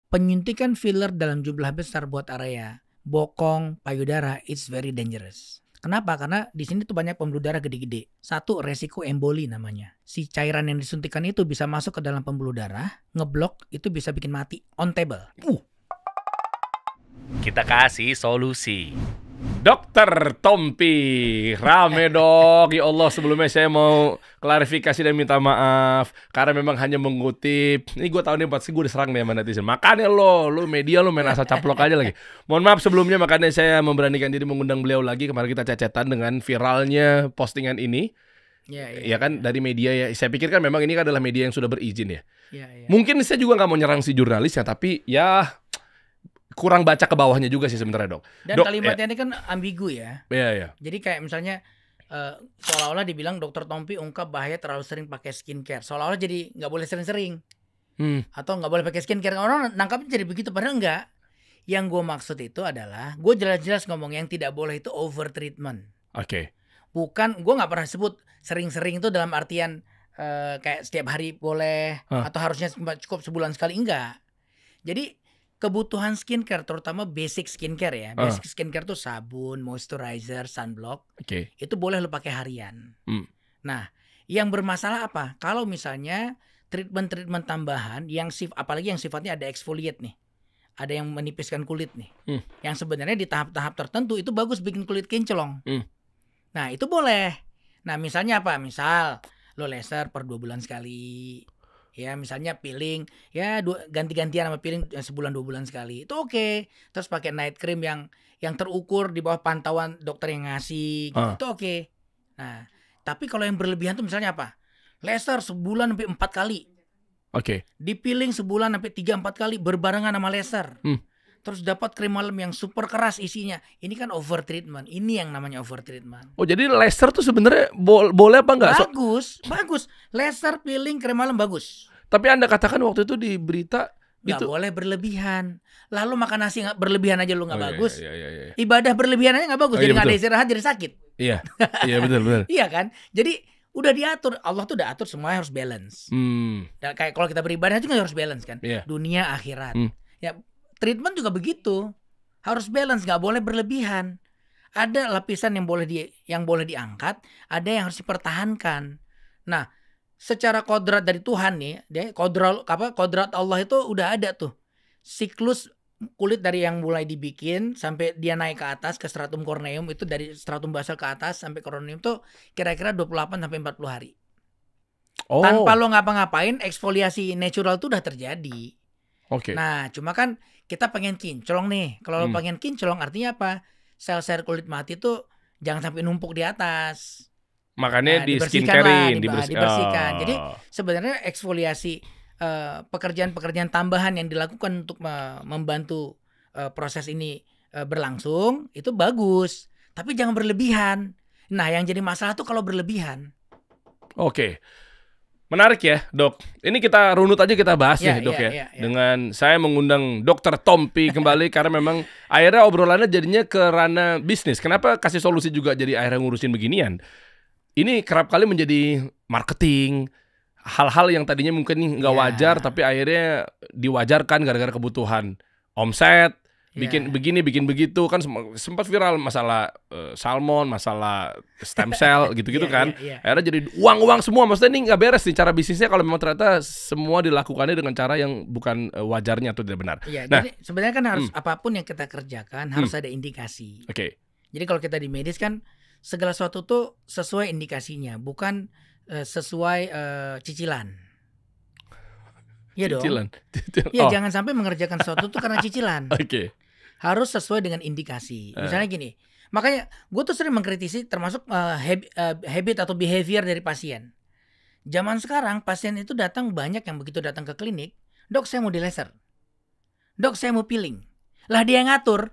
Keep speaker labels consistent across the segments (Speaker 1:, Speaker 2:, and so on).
Speaker 1: Penyuntikan filler dalam jumlah besar buat area bokong, payudara, it's very dangerous. Kenapa? Karena di sini tuh banyak pembuluh darah gede-gede. Satu, resiko emboli namanya. Si cairan yang disuntikan itu bisa masuk ke dalam pembuluh darah, ngeblok, itu bisa bikin mati. On table.
Speaker 2: Kita kasih solusi. Dokter Tompi, rame dok. Ya Allah, sebelumnya saya mau klarifikasi dan minta maaf karena memang hanya mengutip. Ini gue tahu nih pasti gue diserang nih sama netizen. Makanya lu media lu main asal caplok aja lagi. Mohon maaf sebelumnya, makanya saya memberanikan diri mengundang beliau lagi. Kemarin kita cecetan dengan viralnya postingan ini. Ya kan dari media ya. Saya pikir kan memang ini adalah media yang sudah berizin ya. Mungkin saya juga nggak mau nyerang si jurnalis ya, tapi ya kurang baca ke bawahnya juga sih sebenarnya dok.
Speaker 1: Dan kalimatnya ini kan ambigu ya.
Speaker 2: Iya.
Speaker 1: Jadi kayak misalnya seolah-olah dibilang Dokter Tompi ungkap bahaya terlalu sering pakai skincare. Seolah-olah jadi nggak boleh sering-sering. Atau nggak boleh pakai skincare. Orang nangkapnya jadi begitu, padahal enggak. Yang gue maksud itu adalah, gue jelas-jelas ngomong yang tidak boleh itu over treatment.
Speaker 2: Oke.
Speaker 1: Bukan, gue nggak pernah sebut sering-sering itu dalam artian kayak setiap hari boleh atau harusnya cukup sebulan sekali, enggak. Jadi kebutuhan skincare, terutama basic skincare ya. Basic skincare tuh sabun, moisturizer, sunblock. Itu boleh lo pakai harian. Nah, yang bermasalah apa? Kalau misalnya treatment tambahan yang apalagi yang sifatnya ada exfoliate nih. Ada yang menipiskan kulit nih. Yang sebenarnya di tahap-tahap tertentu itu bagus bikin kulit kinclong. Nah, itu boleh. Nah, misalnya apa? Misal lo laser per 2 bulan sekali. Ya misalnya peeling, ya ganti-gantian sama peeling sebulan 2 bulan sekali. Itu oke. Terus pakai night cream yang terukur di bawah pantauan dokter yang ngasih gitu. Itu oke. Nah, tapi kalau yang berlebihan tuh misalnya apa? Laser sebulan sampai 4 kali. Di peeling sebulan sampai 3-4 kali berbarengan sama laser. Terus dapat krim malam yang super keras isinya. Ini kan over treatment. Ini yang namanya over treatment.
Speaker 2: Oh, jadi laser tuh sebenarnya boleh apa enggak?
Speaker 1: Bagus. Laser, peeling, krim malam bagus.
Speaker 2: Tapi Anda katakan waktu itu di berita
Speaker 1: nggak boleh berlebihan. Lalu makan nasi nggak berlebihan aja lu nggak bagus.
Speaker 2: Iya.
Speaker 1: Ibadah berlebihan aja nggak bagus. Jadi nggak ada istirahat, jadi sakit.
Speaker 2: Iya betul.
Speaker 1: Iya kan. Jadi udah diatur. Allah tuh udah atur semuanya harus balance. Dan kayak kalau kita beribadah juga harus balance kan. Dunia akhirat. Ya treatment juga begitu. Harus balance, nggak boleh berlebihan. Ada lapisan yang boleh diangkat, ada yang harus dipertahankan. Nah, secara kodrat dari Tuhan nih, kodrat Allah itu udah ada tuh. Siklus kulit dari yang mulai dibikin sampai dia naik ke atas ke stratum corneum, itu dari stratum basal ke atas sampai corneum tuh kira-kira 28 sampai 40 hari. Tanpa lo ngapa-ngapain, eksfoliasi natural tuh udah terjadi. Nah, cuma kan kita pengen kinclong nih. Kalau lo pengen kinclong artinya apa? Sel-sel kulit mati tuh jangan sampai numpuk di atas.
Speaker 2: Makanya di skincarein,
Speaker 1: dibersihkan. Jadi sebenarnya eksfoliasi pekerjaan-pekerjaan tambahan yang dilakukan untuk membantu proses ini berlangsung itu bagus, tapi jangan berlebihan. Nah, yang jadi masalah tuh kalau berlebihan.
Speaker 2: Menarik ya, Dok. Ini kita runut aja, kita bahas ya, Dok ya. Dengan saya mengundang Dokter Tompi kembali karena memang akhirnya obrolannya jadinya ke ranah bisnis. Kenapa kasih solusi juga jadi akhirnya ngurusin beginian? Ini kerap kali menjadi marketing, hal-hal yang tadinya mungkin nggak wajar, tapi akhirnya diwajarkan gara-gara kebutuhan omset, bikin begini, bikin begitu, kan sempat viral masalah salmon, masalah stem cell, gitu-gitu kan. Akhirnya jadi uang semua, maksudnya ini nggak beres nih cara bisnisnya kalau memang ternyata semua dilakukannya dengan cara yang bukan wajarnya atau tidak benar.
Speaker 1: Nah, jadi sebenarnya kan harus apapun yang kita kerjakan harus ada indikasi. Jadi kalau kita di medis kan segala sesuatu tuh sesuai indikasinya, bukan sesuai cicilan. Iya dong. Iya, jangan sampai mengerjakan sesuatu tuh karena cicilan. Harus sesuai dengan indikasi. Misalnya gini, makanya gue tuh sering mengkritisi termasuk habit atau behavior dari pasien. Zaman sekarang pasien itu datang banyak yang begitu datang ke klinik, dok saya mau di laser, dok saya mau peeling. Lah dia yang ngatur.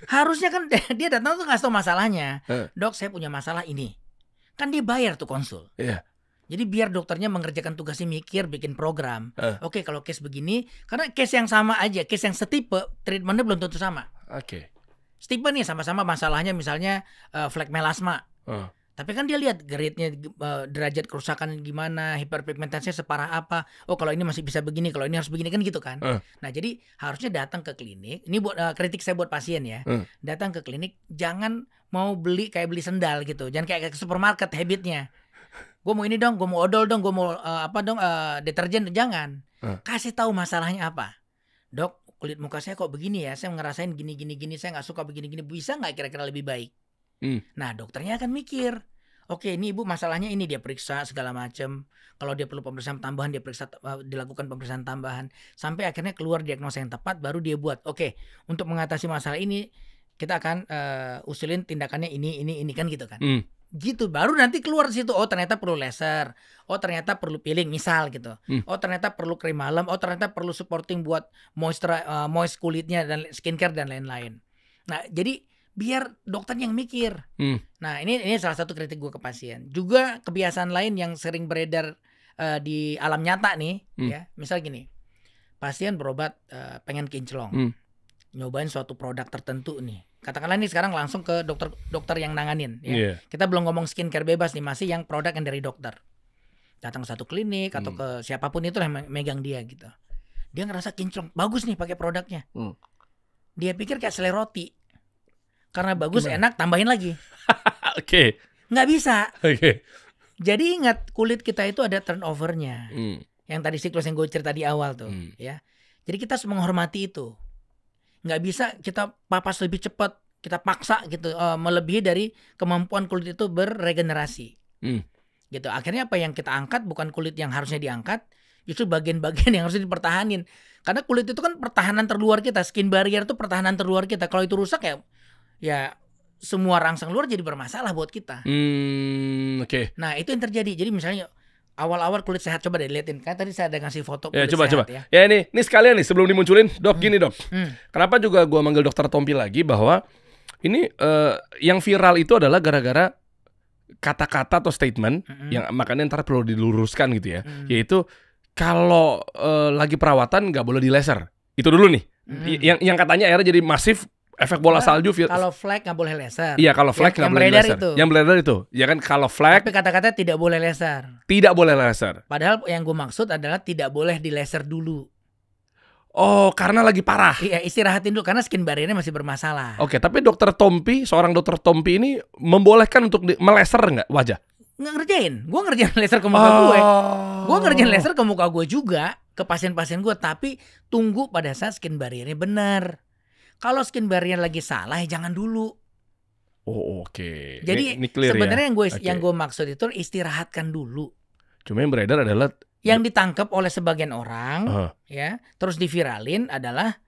Speaker 1: Harusnya kan dia datang tuh ngasih tau masalahnya. Dok saya punya masalah ini. Kan dia bayar tuh konsul. Jadi biar dokternya mengerjakan tugasnya, mikir, bikin program. Oke, kalau case begini, karena case yang sama aja, case yang setipe, treatmentnya belum tentu sama. Setipe nih sama-sama masalahnya misalnya flek melasma. Tapi kan dia lihat grade-nya, derajat kerusakan gimana, hiperpigmentasinya separah apa. Oh kalau ini masih bisa begini, kalau ini harus begini kan gitu kan. Nah jadi harusnya datang ke klinik. Ini buat kritik saya buat pasien ya. Datang ke klinik, jangan mau beli kayak beli sendal gitu. Jangan kayak ke supermarket habitnya. Gue mau ini dong, gue mau odol dong, gue mau deterjen. Jangan. Kasih tahu masalahnya apa. Dok, kulit muka saya kok begini ya. Saya ngerasain gini. Saya nggak suka begini. Bisa nggak kira-kira lebih baik? Nah dokternya akan mikir, oke ini ibu masalahnya ini, dia periksa segala macam. Kalau dia perlu pemeriksaan tambahan dia periksa, dilakukan pemeriksaan tambahan sampai akhirnya keluar diagnosa yang tepat, baru dia buat oke untuk mengatasi masalah ini kita akan usulin tindakannya ini kan gitu kan. Gitu baru nanti keluar situ, oh ternyata perlu laser, oh ternyata perlu peeling misal gitu, oh ternyata perlu krim malam, oh ternyata perlu supporting buat moist kulitnya dan skincare dan lain-lain. Nah jadi biar dokter yang mikir. Nah ini salah satu kritik gue ke pasien. Juga kebiasaan lain yang sering beredar di alam nyata nih, ya. Misal gini, pasien berobat pengen kinclong, nyobain suatu produk tertentu nih. Katakanlah nih sekarang langsung ke dokter yang nanganin. Ya. Kita belum ngomong skincare bebas nih, masih yang produk yang dari dokter. Datang ke satu klinik atau ke siapapun itu yang megang dia gitu. Dia ngerasa kinclong, bagus nih pakai produknya. Dia pikir kayak selai roti. Karena bagus, enak, tambahin lagi.
Speaker 2: Oke.
Speaker 1: Nggak bisa. Jadi ingat, kulit kita itu ada turnovernya. Yang tadi siklus yang gue cerita di awal tuh. Ya. Jadi kita harus menghormati itu. Nggak bisa kita papas lebih cepat. Kita paksa gitu. Melebihi dari kemampuan kulit itu berregenerasi. Gitu. Akhirnya apa yang kita angkat bukan kulit yang harusnya diangkat. Justru bagian-bagian yang harusnya dipertahanin. Karena kulit itu kan pertahanan terluar kita. Skin barrier itu pertahanan terluar kita. Kalau itu rusak ya semua rangsang luar jadi bermasalah buat kita. Nah itu yang terjadi. Jadi misalnya awal-awal kulit sehat, coba deh liatin. Kan tadi saya ada ngasih foto kulit
Speaker 2: coba.
Speaker 1: sehat ya.
Speaker 2: Ya ini sekalian nih sebelum dimunculin, dok gini dok. Kenapa juga gua manggil dokter Tompi lagi bahwa ini yang viral itu adalah gara-gara kata-kata atau statement yang makanya ntar perlu diluruskan gitu ya. Yaitu kalau lagi perawatan nggak boleh di laser. Itu dulu nih. Yang katanya akhirnya jadi masif. Efek bola salju.
Speaker 1: Kalau flek nggak boleh laser.
Speaker 2: Iya kalau flek nggak boleh laser. Yang beredar itu. Ya kan kalau flek.
Speaker 1: Tapi kata-kata tidak boleh laser.
Speaker 2: Tidak boleh laser.
Speaker 1: Padahal yang gue maksud adalah tidak boleh di laser dulu.
Speaker 2: Oh karena lagi parah.
Speaker 1: Iya istirahatin dulu karena skin barriernya masih bermasalah.
Speaker 2: Oke tapi dokter Tompi, seorang dokter Tompi ini membolehkan untuk meleser nggak wajah?
Speaker 1: Nggak ngerjain. Gue ngerjain laser ke muka gue. Gue ngerjain laser ke muka gue juga. Ke pasien-pasien gue. Tapi tunggu pada saat skin barriernya benar. Kalau skin barrier lagi salah, jangan dulu.
Speaker 2: Oh oke.
Speaker 1: Jadi
Speaker 2: ini
Speaker 1: sebenarnya yang gue maksud itu istirahatkan dulu.
Speaker 2: Cuma yang beredar adalah
Speaker 1: yang ditangkap oleh sebagian orang, ya, terus diviralin adalah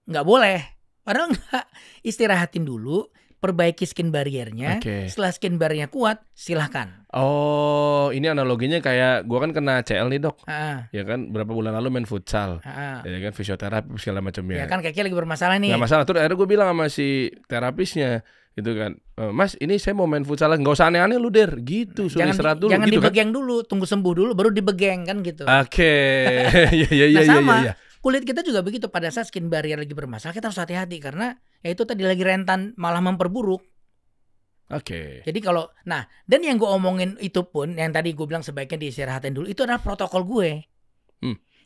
Speaker 1: nggak boleh. Padahal nggak, istirahatin dulu. Perbaiki skin barriernya. Setelah skin barriernya kuat, silahkan.
Speaker 2: Oh, ini analoginya kayak gua kan kena CL nih dok. Ya kan berapa bulan lalu main futsal. Ya kan fisioterapi segala macamnya.
Speaker 1: Ya kan kaki lagi bermasalah nih.
Speaker 2: Nggak masalah. Terus akhirnya gue bilang sama si terapisnya gitu kan, Mas ini saya mau main futsal, nggak usah aneh-aneh lu der. Gitu, suruh istirahat dulu.
Speaker 1: Jangan
Speaker 2: gitu,
Speaker 1: dibegeng dulu, tunggu sembuh dulu, baru dibegeng kan gitu.
Speaker 2: Iya.
Speaker 1: Sama. Kulit kita juga begitu, pada saat skin barrier lagi bermasalah kita harus hati-hati karena ya itu tadi lagi rentan malah memperburuk. Jadi kalau dan yang gue omongin itu pun yang tadi gue bilang sebaiknya diistirahatin dulu itu adalah protokol gue.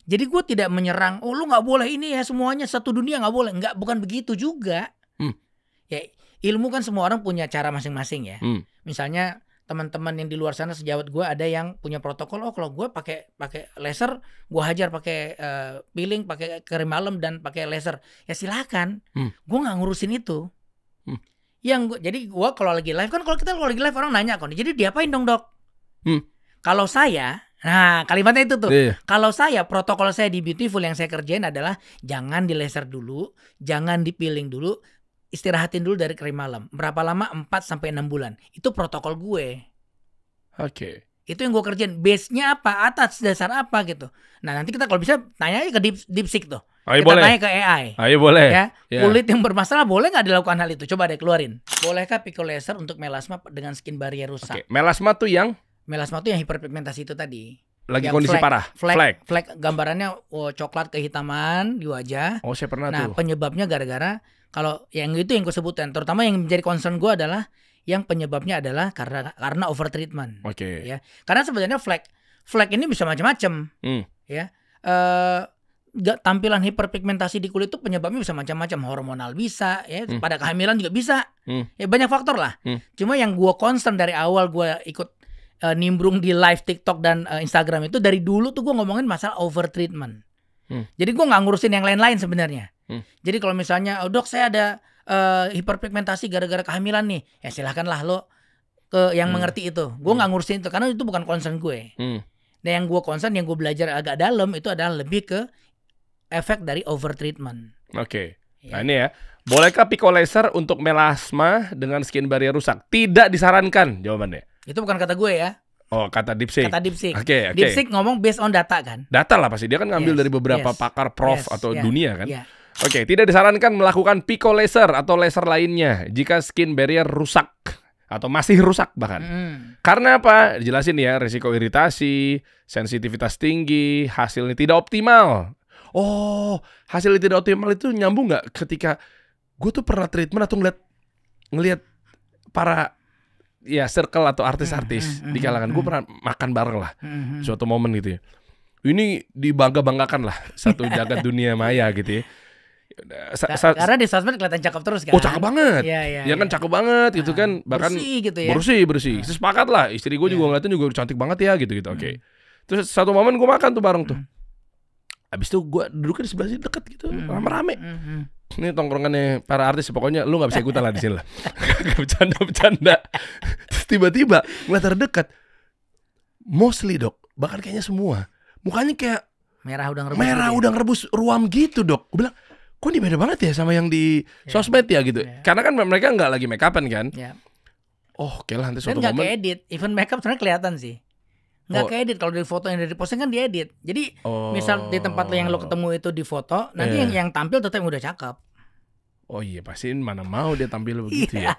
Speaker 1: Jadi gue tidak menyerang, oh lu nggak boleh ini ya semuanya satu dunia nggak boleh, nggak, bukan begitu juga. Ya ilmu kan semua orang punya cara masing-masing ya. Misalnya teman-teman yang di luar sana sejawat gue ada yang punya protokol, oh kalau gue pakai laser, gue hajar pakai peeling, pakai krim malam dan pakai laser. Ya silakan. Gue nggak ngurusin itu. Jadi gue kalau lagi live kan, kalau lagi live orang nanya kan, jadi diapain dong dok? Kalau saya, kalimatnya itu tuh. Kalau saya, protokol saya di Beautiful yang saya kerjain adalah jangan di laser dulu, jangan di peeling dulu. Istirahatin dulu dari krim malam. Berapa lama? 4-6 bulan. Itu protokol gue. Itu yang gue kerjain. Base-nya apa? Atas dasar apa gitu. Nah nanti kita kalau bisa tanya aja ke DeepSeek tuh. Kita boleh. Tanya ke AI.
Speaker 2: Ayo boleh.
Speaker 1: Ya. Kulit yang bermasalah boleh nggak dilakukan hal itu? Coba deh keluarin. Bolehkah pico laser untuk melasma dengan skin barrier rusak?
Speaker 2: Melasma tuh yang?
Speaker 1: Melasma tuh yang hiperpigmentasi itu tadi.
Speaker 2: Lagi yang kondisi parah.
Speaker 1: Flek gambarannya coklat kehitaman di wajah.
Speaker 2: Oh saya pernah tuh.
Speaker 1: Nah penyebabnya gara-gara kalau yang itu yang gue sebutkan, terutama yang menjadi concern gue adalah yang penyebabnya adalah karena overtreatment.
Speaker 2: Oke.
Speaker 1: Ya. Karena sebenarnya flek ini bisa macam-macam. Ya. Tampilan hiperpigmentasi di kulit itu penyebabnya bisa macam-macam, hormonal bisa, ya, pada kehamilan juga bisa, ya banyak faktor lah. Cuma yang gue concern dari awal gue ikut nimbrung di live TikTok dan Instagram itu dari dulu tuh gue ngomongin masalah overtreatment. Jadi gue nggak ngurusin yang lain-lain sebenarnya. Jadi kalau misalnya, dok saya ada hiperpigmentasi gara-gara kehamilan nih, ya silahkanlah lo ke yang mengerti itu. Gue nggak ngurusin itu karena itu bukan concern gue. Dan yang gue concern, yang gue belajar agak dalam itu adalah lebih ke efek dari overtreatment.
Speaker 2: Oke. Nah ini ya, bolehkah pico laser untuk melasma dengan skin barrier rusak? Tidak disarankan jawabannya.
Speaker 1: Itu bukan kata gue ya.
Speaker 2: Oh, kata DeepSeek.
Speaker 1: Kata DeepSeek.
Speaker 2: Oke.
Speaker 1: DeepSeek ngomong based on data kan.
Speaker 2: Data lah pasti. Dia kan ngambil dari beberapa pakar prof atau dunia kan. Oke, tidak disarankan melakukan pico laser atau laser lainnya jika skin barrier rusak atau masih rusak bahkan. Karena apa? Dijelasin ya, risiko iritasi, sensitivitas tinggi, hasilnya tidak optimal. Oh, hasilnya tidak optimal itu nyambung nggak ketika gue tuh pernah treatment atau ngelihat para ya circle atau artis-artis di kalangan gue pernah makan bareng lah suatu momen gitu ya. Ini dibangga-banggakan lah satu jagat dunia maya gitu ya.
Speaker 1: Karena di sosmed kelihatan cakep terus kan.
Speaker 2: Oh cakep banget.
Speaker 1: Ya
Speaker 2: kan cakep banget gitu kan. Bahkan
Speaker 1: bersih gitu ya.
Speaker 2: Bersih. Sepakat lah. Istri gue juga ngeliatin juga cantik banget ya gitu. Oke. Terus satu momen gue makan tuh bareng tuh. Abis itu gue duduknya di sebelah sini deket gitu, rame-rame. Ini tongkrongannya para artis, pokoknya lu gak bisa ikutan lah di sini lah. Bercanda. Terus tiba-tiba ngeliat terdekat, mostly dok, bahkan kayaknya semua mukanya kayak
Speaker 1: merah
Speaker 2: udang rebus ruam gitu dok. Gue bilang, kok ini beda banget ya sama yang di sosmed ya gitu. Karena kan mereka gak lagi make upan kan. Oh oke lah, nanti suatu momen. Dan
Speaker 1: gak keedit, even makeup sebenarnya kelihatan sih. Nggak keedit, kalau dari foto yang dari posting kan diedit. Jadi misal di tempat yang lo ketemu itu di foto, nanti yang tampil tetap udah cakep.
Speaker 2: Oh iya, pasti mana mau dia tampil begitu ya.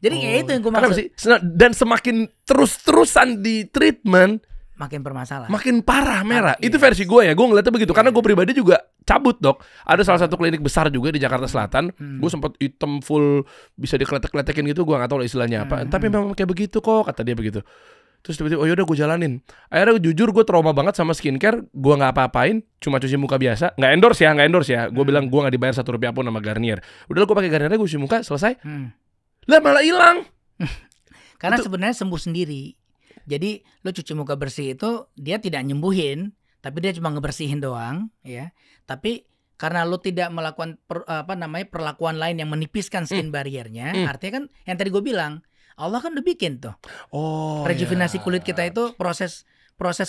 Speaker 1: Jadi kayak itu yang gue maksud.
Speaker 2: Dan semakin terus-terusan di treatment,
Speaker 1: makin bermasalah,
Speaker 2: makin parah merah. Itu versi gue ya, gue ngeliatnya begitu. Karena gue pribadi juga cabut dok. Ada salah satu klinik besar juga di Jakarta Selatan. Gue sempat hitam full, bisa dikletek-kletekin gitu. Gue nggak tahu istilahnya apa. Tapi memang kayak begitu kok, kata dia begitu. Terus tiba-tiba, oh yaudah gue jalanin. Akhirnya jujur gue trauma banget sama skincare. Gue gak apa-apain, cuma cuci muka biasa. Gak endorse ya. Gue bilang gue gak dibayar Rp1 pun sama Garnier. Udah gue pakai Garnier, gue cuci muka, selesai. Lah malah hilang.
Speaker 1: Karena sebenarnya sembuh sendiri. Jadi lo cuci muka bersih itu, dia tidak nyembuhin, tapi dia cuma ngebersihin doang, ya. Tapi karena lo tidak melakukan perlakuan lain yang menipiskan skin barriernya, artinya kan yang tadi gue bilang, Allah kan udah bikin tuh. Rejuvenasi kulit kita itu, proses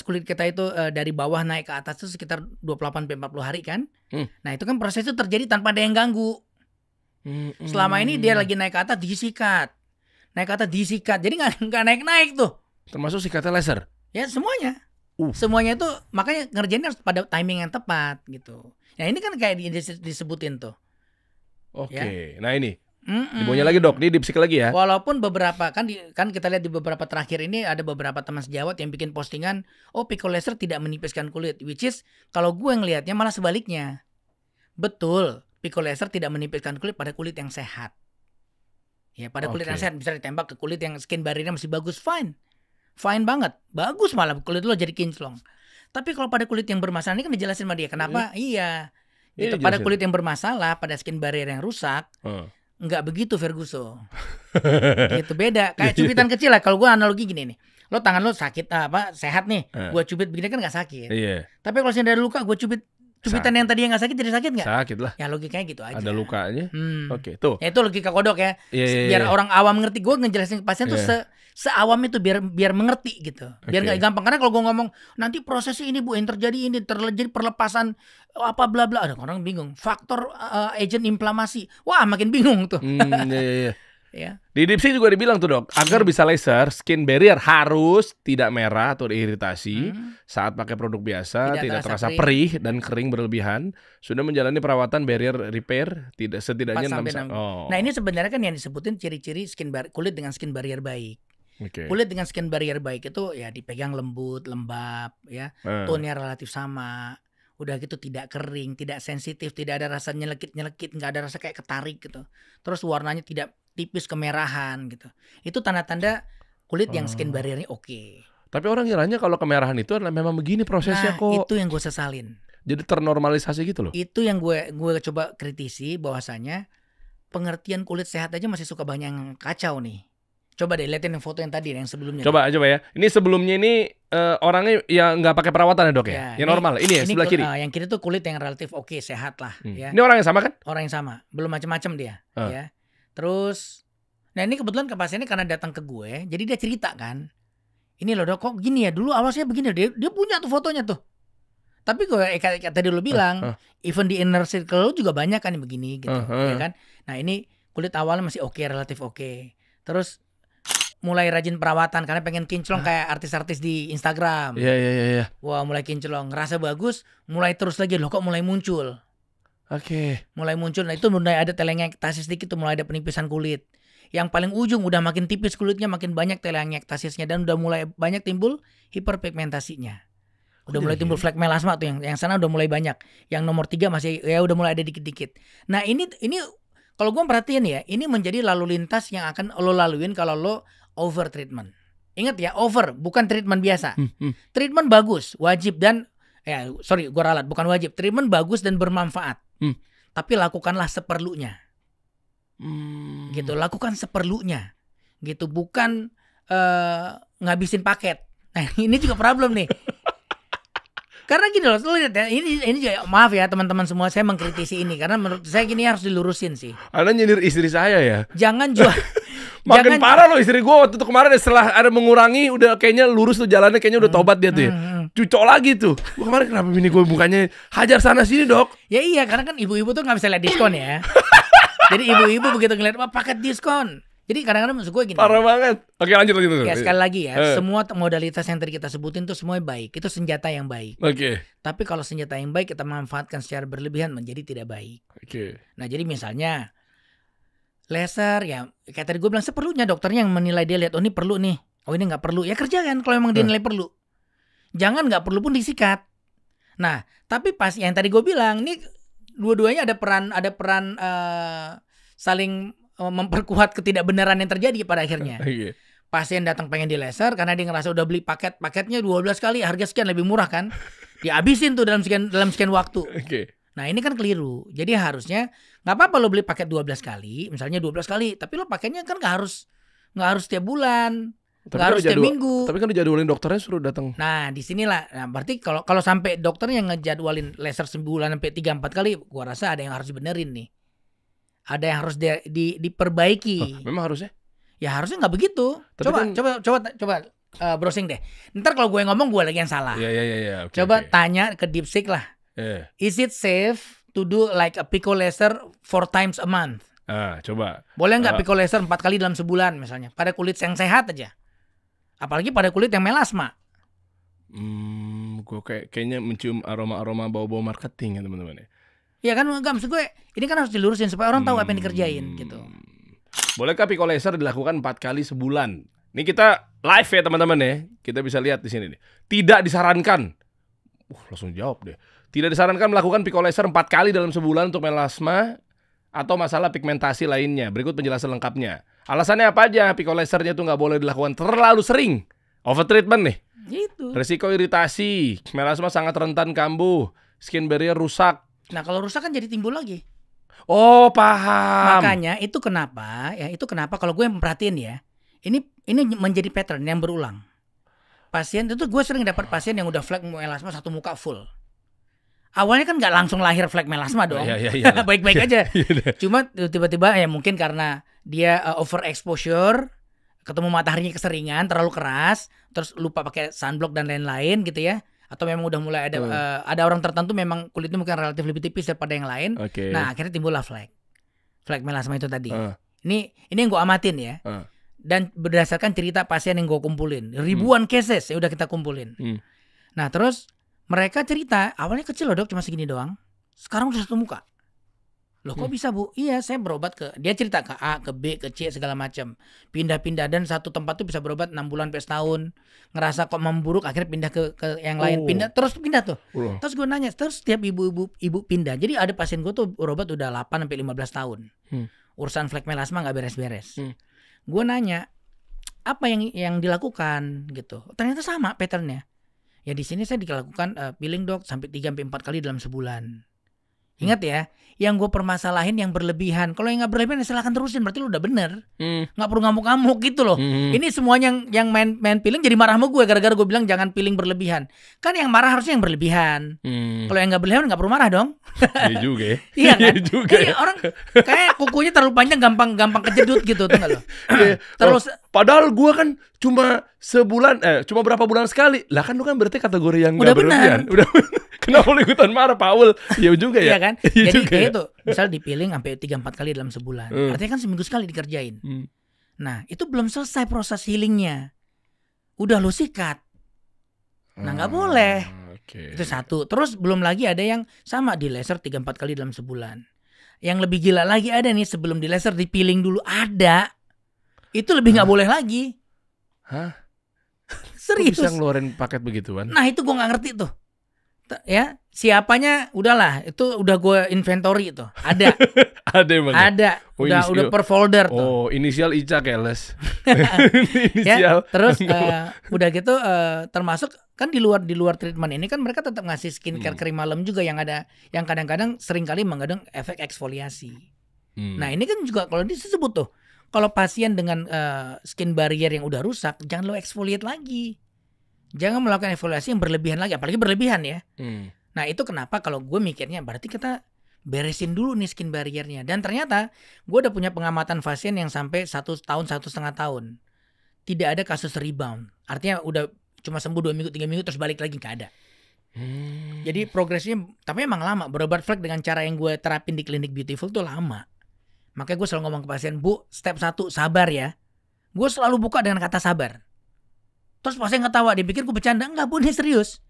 Speaker 1: kulit kita itu dari bawah naik ke atas itu sekitar 28-40 hari kan. Nah itu kan proses itu terjadi tanpa ada yang ganggu. Selama ini dia lagi naik ke atas disikat. Jadi gak naik-naik tuh.
Speaker 2: Termasuk sikatnya laser? Ya
Speaker 1: semuanya. Semuanya itu makanya ngerjainnya harus pada timing yang tepat gitu. Nah ini kan kayak disebutin tuh.
Speaker 2: Oke. Nah ini Dibonya lagi dok, ini DeepSeek lagi ya.
Speaker 1: Walaupun beberapa kan kita lihat di beberapa terakhir ini ada beberapa teman sejawat yang bikin postingan, pico laser tidak menipiskan kulit, which is kalau gue ngelihatnya malah sebaliknya. Betul, pico laser tidak menipiskan kulit pada kulit yang sehat. Ya pada kulit yang sehat, bisa ditembak ke kulit yang skin barriernya masih bagus, fine banget, bagus malah kulit lo jadi kinclong. Tapi kalau pada kulit yang bermasalah, ini kan dijelasin sama dia kenapa? Iya. Gitu. Pada kulit yang bermasalah, pada skin barrier yang rusak. Nggak begitu Ferguson. Gitu beda. Kayak cubitan kecil lah. Kalau gue analogi gini nih. Lo tangan lo sakit sehat nih. Gue cubit begini kan nggak sakit. Tapi kalau ada luka gue cubitan yang tadi yang nggak sakit jadi sakit nggak?
Speaker 2: Sakit lah.
Speaker 1: Ya logikanya gitu aja.
Speaker 2: Ada lukanya. Oke, tuh.
Speaker 1: Ya, itu logika kodok ya. Biar orang awam ngerti. Gue ngejelasin ke pasien tuh seawam itu biar mengerti gitu. Biar nggak gampang. Karena kalau gue ngomong nanti prosesnya ini bu yang terjadi ini terjadi perlepasan apa bla bla, ada orang bingung. Faktor agent inflamasi. Wah makin bingung tuh.
Speaker 2: Ya. Di DeepSeek juga dibilang tuh dok, agar bisa laser, skin barrier harus tidak merah atau iritasi saat pakai produk biasa, tidak terasa perih dan kering berlebihan, sudah menjalani perawatan barrier repair setidaknya 6
Speaker 1: Nah ini sebenarnya kan yang disebutin ciri-ciri kulit dengan skin barrier baik. Kulit dengan skin barrier baik itu ya dipegang lembut, lembab, ya, tone-nya relatif sama. Udah gitu tidak kering, tidak sensitif, tidak ada rasa nyelekit-nyelekit, nggak ada rasa kayak ketarik gitu. Terus warnanya tidak tipis kemerahan gitu. Itu tanda-tanda kulit yang skin barriernya oke.
Speaker 2: Tapi orang ngiranya kalau kemerahan itu adalah memang begini prosesnya kok.
Speaker 1: Itu yang gue sesalin.
Speaker 2: Jadi ternormalisasi gitu loh.
Speaker 1: Itu yang gue coba kritisi, bahwasanya pengertian kulit sehat aja masih suka banyak yang kacau nih. Coba deh liatin yang foto yang tadi, yang sebelumnya.
Speaker 2: Coba ya. Ini sebelumnya ini orangnya yang nggak pakai perawatan ya dok ya? Yang normal. Ini ya sebelah kiri.
Speaker 1: Yang kiri tuh kulit yang relatif oke, sehat lah. Ya.
Speaker 2: Ini orang yang sama kan?
Speaker 1: Orang yang sama, belum macam-macam dia. Ya. Terus, nah ini kebetulan ke pasiennya karena datang ke gue, jadi dia cerita kan. Ini loh dok, kok gini ya? Dulu awal saya begini, dia punya tuh fotonya tuh. Tapi gue kayak tadi lu bilang, even di inner circle juga banyak kan yang begini gitu, ya kan? Nah ini kulit awalnya masih oke, relatif oke. Terus mulai rajin perawatan karena pengen kinclong kayak artis-artis di Instagram.
Speaker 2: Iya.
Speaker 1: Wah mulai kinclong, ngerasa bagus, mulai terus lagi loh kok mulai muncul. Mulai muncul, nah itu mulai ada telangiektasis sedikit tuh, mulai ada penipisan kulit. Yang paling ujung udah makin tipis kulitnya, makin banyak telangiektasisnya, dan udah mulai banyak timbul hiperpigmentasinya. Udah mulai timbul flek melasma tuh, yang sana udah mulai banyak. Yang nomor 3 masih ya udah mulai ada dikit-dikit. Nah ini kalau gue perhatiin ya, ini menjadi lalu lintas yang akan lo laluin kalau lo over treatment. Ingat ya, over bukan treatment biasa. Treatment bagus, wajib dan gue ralat, bukan wajib. Treatment bagus dan bermanfaat. Tapi lakukanlah seperlunya. Gitu, lakukan seperlunya. Gitu, bukan ngabisin paket. Nah, ini juga problem nih. Karena gini loh, lu lihat ya, ini juga, maaf ya teman-teman semua, saya mengkritisi ini karena menurut saya gini harus dilurusin sih.
Speaker 2: Anda nyindir istri saya ya?
Speaker 1: Jangan jual.
Speaker 2: Makin parah loh istri gue waktu itu kemarin, setelah ada mengurangi udah kayaknya lurus tuh jalannya, kayaknya udah tobat dia tuh ya. Cucok lagi tuh. Gue kemarin kenapa bini gue bukannya hajar sana sini dok?
Speaker 1: Ya iya, karena kan ibu-ibu tuh gak bisa lihat diskon ya. Jadi ibu-ibu begitu ngeliat paket diskon. Jadi kadang-kadang maksud gue gini.
Speaker 2: Parah banget. Oke lanjut.
Speaker 1: Ya sekali lagi ya, semua modalitas yang tadi kita sebutin tuh semuanya baik. Itu senjata yang baik. Tapi kalau senjata yang baik kita manfaatkan secara berlebihan menjadi tidak baik. Nah jadi misalnya laser ya, kayak tadi gue bilang seperlunya, dokternya yang menilai, dia lihat oh ini perlu nih, oh ini nggak perlu, ya kerjakan kalau memang dia nilai perlu. Jangan nggak perlu pun disikat. Nah tapi pas yang tadi gue bilang ini dua-duanya ada peran saling memperkuat ketidakbenaran yang terjadi pada akhirnya. Pasien datang pengen di laser karena dia ngerasa udah beli paketnya 12 kali harga sekian lebih murah kan, dihabisin tuh dalam sekian waktu. Nah ini kan keliru. Jadi harusnya nggak apa-apa lo beli paket 12 kali, misalnya 12 kali, tapi lo paketnya kan nggak harus setiap bulan, nggak harus setiap minggu.
Speaker 2: Tapi kan dijadwalin dokternya suruh datang.
Speaker 1: Nah disinilah, nah berarti kalau sampai dokternya ngejadwalin laser sebulan sampai 3-4 kali, gua rasa ada yang harus dibenerin nih. Ada yang harus diperbaiki.
Speaker 2: Memang harusnya? Ya
Speaker 1: harusnya nggak begitu. Coba browsing deh. Ntar kalau gue ngomong gue lagi yang salah.
Speaker 2: Iya.
Speaker 1: Coba tanya ke DeepSeek lah. Is it safe to do like a pico laser 4 times a month?
Speaker 2: Coba.
Speaker 1: Boleh nggak pico laser 4 kali dalam sebulan misalnya? Pada kulit yang sehat aja. Apalagi pada kulit yang melasma.
Speaker 2: Gue kayaknya mencium aroma bau-bau marketing ya teman-teman ya.
Speaker 1: Ya kan enggak, maksud gue ini kan harus dilurusin supaya orang tahu apa yang dikerjain gitu.
Speaker 2: Bolehkah pico laser dilakukan 4 kali sebulan? Ini kita live ya teman-teman ya. Kita bisa lihat di sini nih. Tidak disarankan. Langsung jawab deh. Tidak disarankan melakukan pico laser 4 kali dalam sebulan untuk melasma atau masalah pigmentasi lainnya. Berikut penjelasan lengkapnya. Alasannya apa aja? Pico lasernya tuh nggak boleh dilakukan terlalu sering. Over-treatment nih.
Speaker 1: Gitu.
Speaker 2: Resiko iritasi. Melasma sangat rentan kambuh. Skin barrier rusak.
Speaker 1: Nah kalau rusak kan jadi timbul lagi.
Speaker 2: Oh paham.
Speaker 1: Makanya itu kenapa kalau gue memperhatiin ya, ini menjadi pattern yang berulang. Pasien itu gue sering dapat pasien yang udah flek melasma satu muka full. Awalnya kan nggak langsung lahir flek melasma dong, baik-baik aja. Cuma tiba-tiba ya mungkin karena dia overexposure, ketemu mataharinya keseringan, terlalu keras, terus lupa pakai sunblock dan lain-lain gitu ya. Atau memang udah mulai ada orang tertentu memang kulitnya mungkin relatif lebih tipis daripada yang lain. Nah akhirnya timbullah flek melasma itu tadi. Ini yang gue amatin ya. Dan berdasarkan cerita pasien yang gue kumpulin, ribuan cases ya udah kita kumpulin. Nah terus mereka cerita awalnya kecil loh dok, cuma segini doang. Sekarang udah satu muka. Loh kok bisa bu? Iya saya berobat dia cerita ke A, ke B, ke C segala macam. Pindah-pindah dan satu tempat tuh bisa berobat 6 bulan sampai setahun. Ngerasa kok memburuk akhirnya pindah ke yang lain. Pindah tuh. Terus gue nanya, terus setiap ibu pindah. Jadi ada pasien gue tuh berobat udah 8 sampai 15 tahun. urusan flek melasma nggak beres-beres. Gue nanya apa yang dilakukan gitu. Ternyata sama patternnya. Ya di sini saya dilakukan peeling dok sampai 3-4 kali dalam sebulan. Ingat ya, yang gue permasalahin yang berlebihan. Kalau yang nggak berlebihan ya silahkan terusin, berarti lu udah bener. Nggak perlu ngamuk-ngamuk gitu loh. Ini semuanya yang main peeling jadi marah sama gue gara-gara gue bilang jangan peeling berlebihan. Kan yang marah harusnya yang berlebihan. Kalau yang nggak berlebihan nggak perlu marah dong.
Speaker 2: Iya juga ya.
Speaker 1: Iya kan?
Speaker 2: Juga ya.
Speaker 1: Orang kayak kukunya terlalu panjang gampang kejedut gitu tuh nggak lo. Terus
Speaker 2: padahal gue kan cuma sebulan cuma berapa bulan sekali. Lah kan lu kan berarti kategori yang
Speaker 1: udah
Speaker 2: nggak berlebihan. Udah kenapa lu ikutan marah Paul? Ya juga ya.
Speaker 1: Iya kan? Jadi kayak itu, misal dipiling sampai 3-4 kali dalam sebulan. Artinya kan seminggu sekali dikerjain. Nah, itu belum selesai proses healingnya. Udah lu sikat. Nah, nggak boleh. Itu satu. Terus belum lagi ada yang sama di laser 3-4 kali dalam sebulan. Yang lebih gila lagi ada nih, sebelum di laser dipiling dulu ada. Itu lebih nggak boleh lagi.
Speaker 2: Hah?
Speaker 1: Serius?
Speaker 2: Kok bisa ngeluarin paket begituan?
Speaker 1: Nah, itu gue nggak ngerti tuh. Ya, siapanya udahlah, itu udah gue inventory itu. Ada.
Speaker 2: Ada emang.
Speaker 1: Ada. Udah per folder tuh.
Speaker 2: Oh, inisial Ica keles.
Speaker 1: Ya, terus udah gitu termasuk kan di luar treatment ini kan mereka tetap ngasih skincare krim malam juga yang ada, yang kadang-kadang seringkali mengandung efek eksfoliasi. Nah, ini kan juga kalau disebut tuh, kalau pasien dengan skin barrier yang udah rusak, jangan lo exfoliate lagi. Jangan melakukan eksfoliasi yang berlebihan lagi, apalagi berlebihan ya. Nah, itu kenapa kalau gue mikirnya berarti kita beresin dulu nih skin barriernya. Dan ternyata gue udah punya pengamatan pasien yang sampai 1 tahun, 1,5 tahun. Tidak ada kasus rebound. Artinya udah cuma sembuh 2 minggu, 3 minggu terus balik lagi, gak ada. Jadi progresnya, tapi emang lama. Berobat flek dengan cara yang gue terapin di klinik Beautiful tuh lama. Makanya gue selalu ngomong ke pasien, Bu, step 1 sabar ya. Gue selalu buka dengan kata sabar. Terus pasien ketawa, dia pikir gue bercanda. Enggak Bu, ini serius.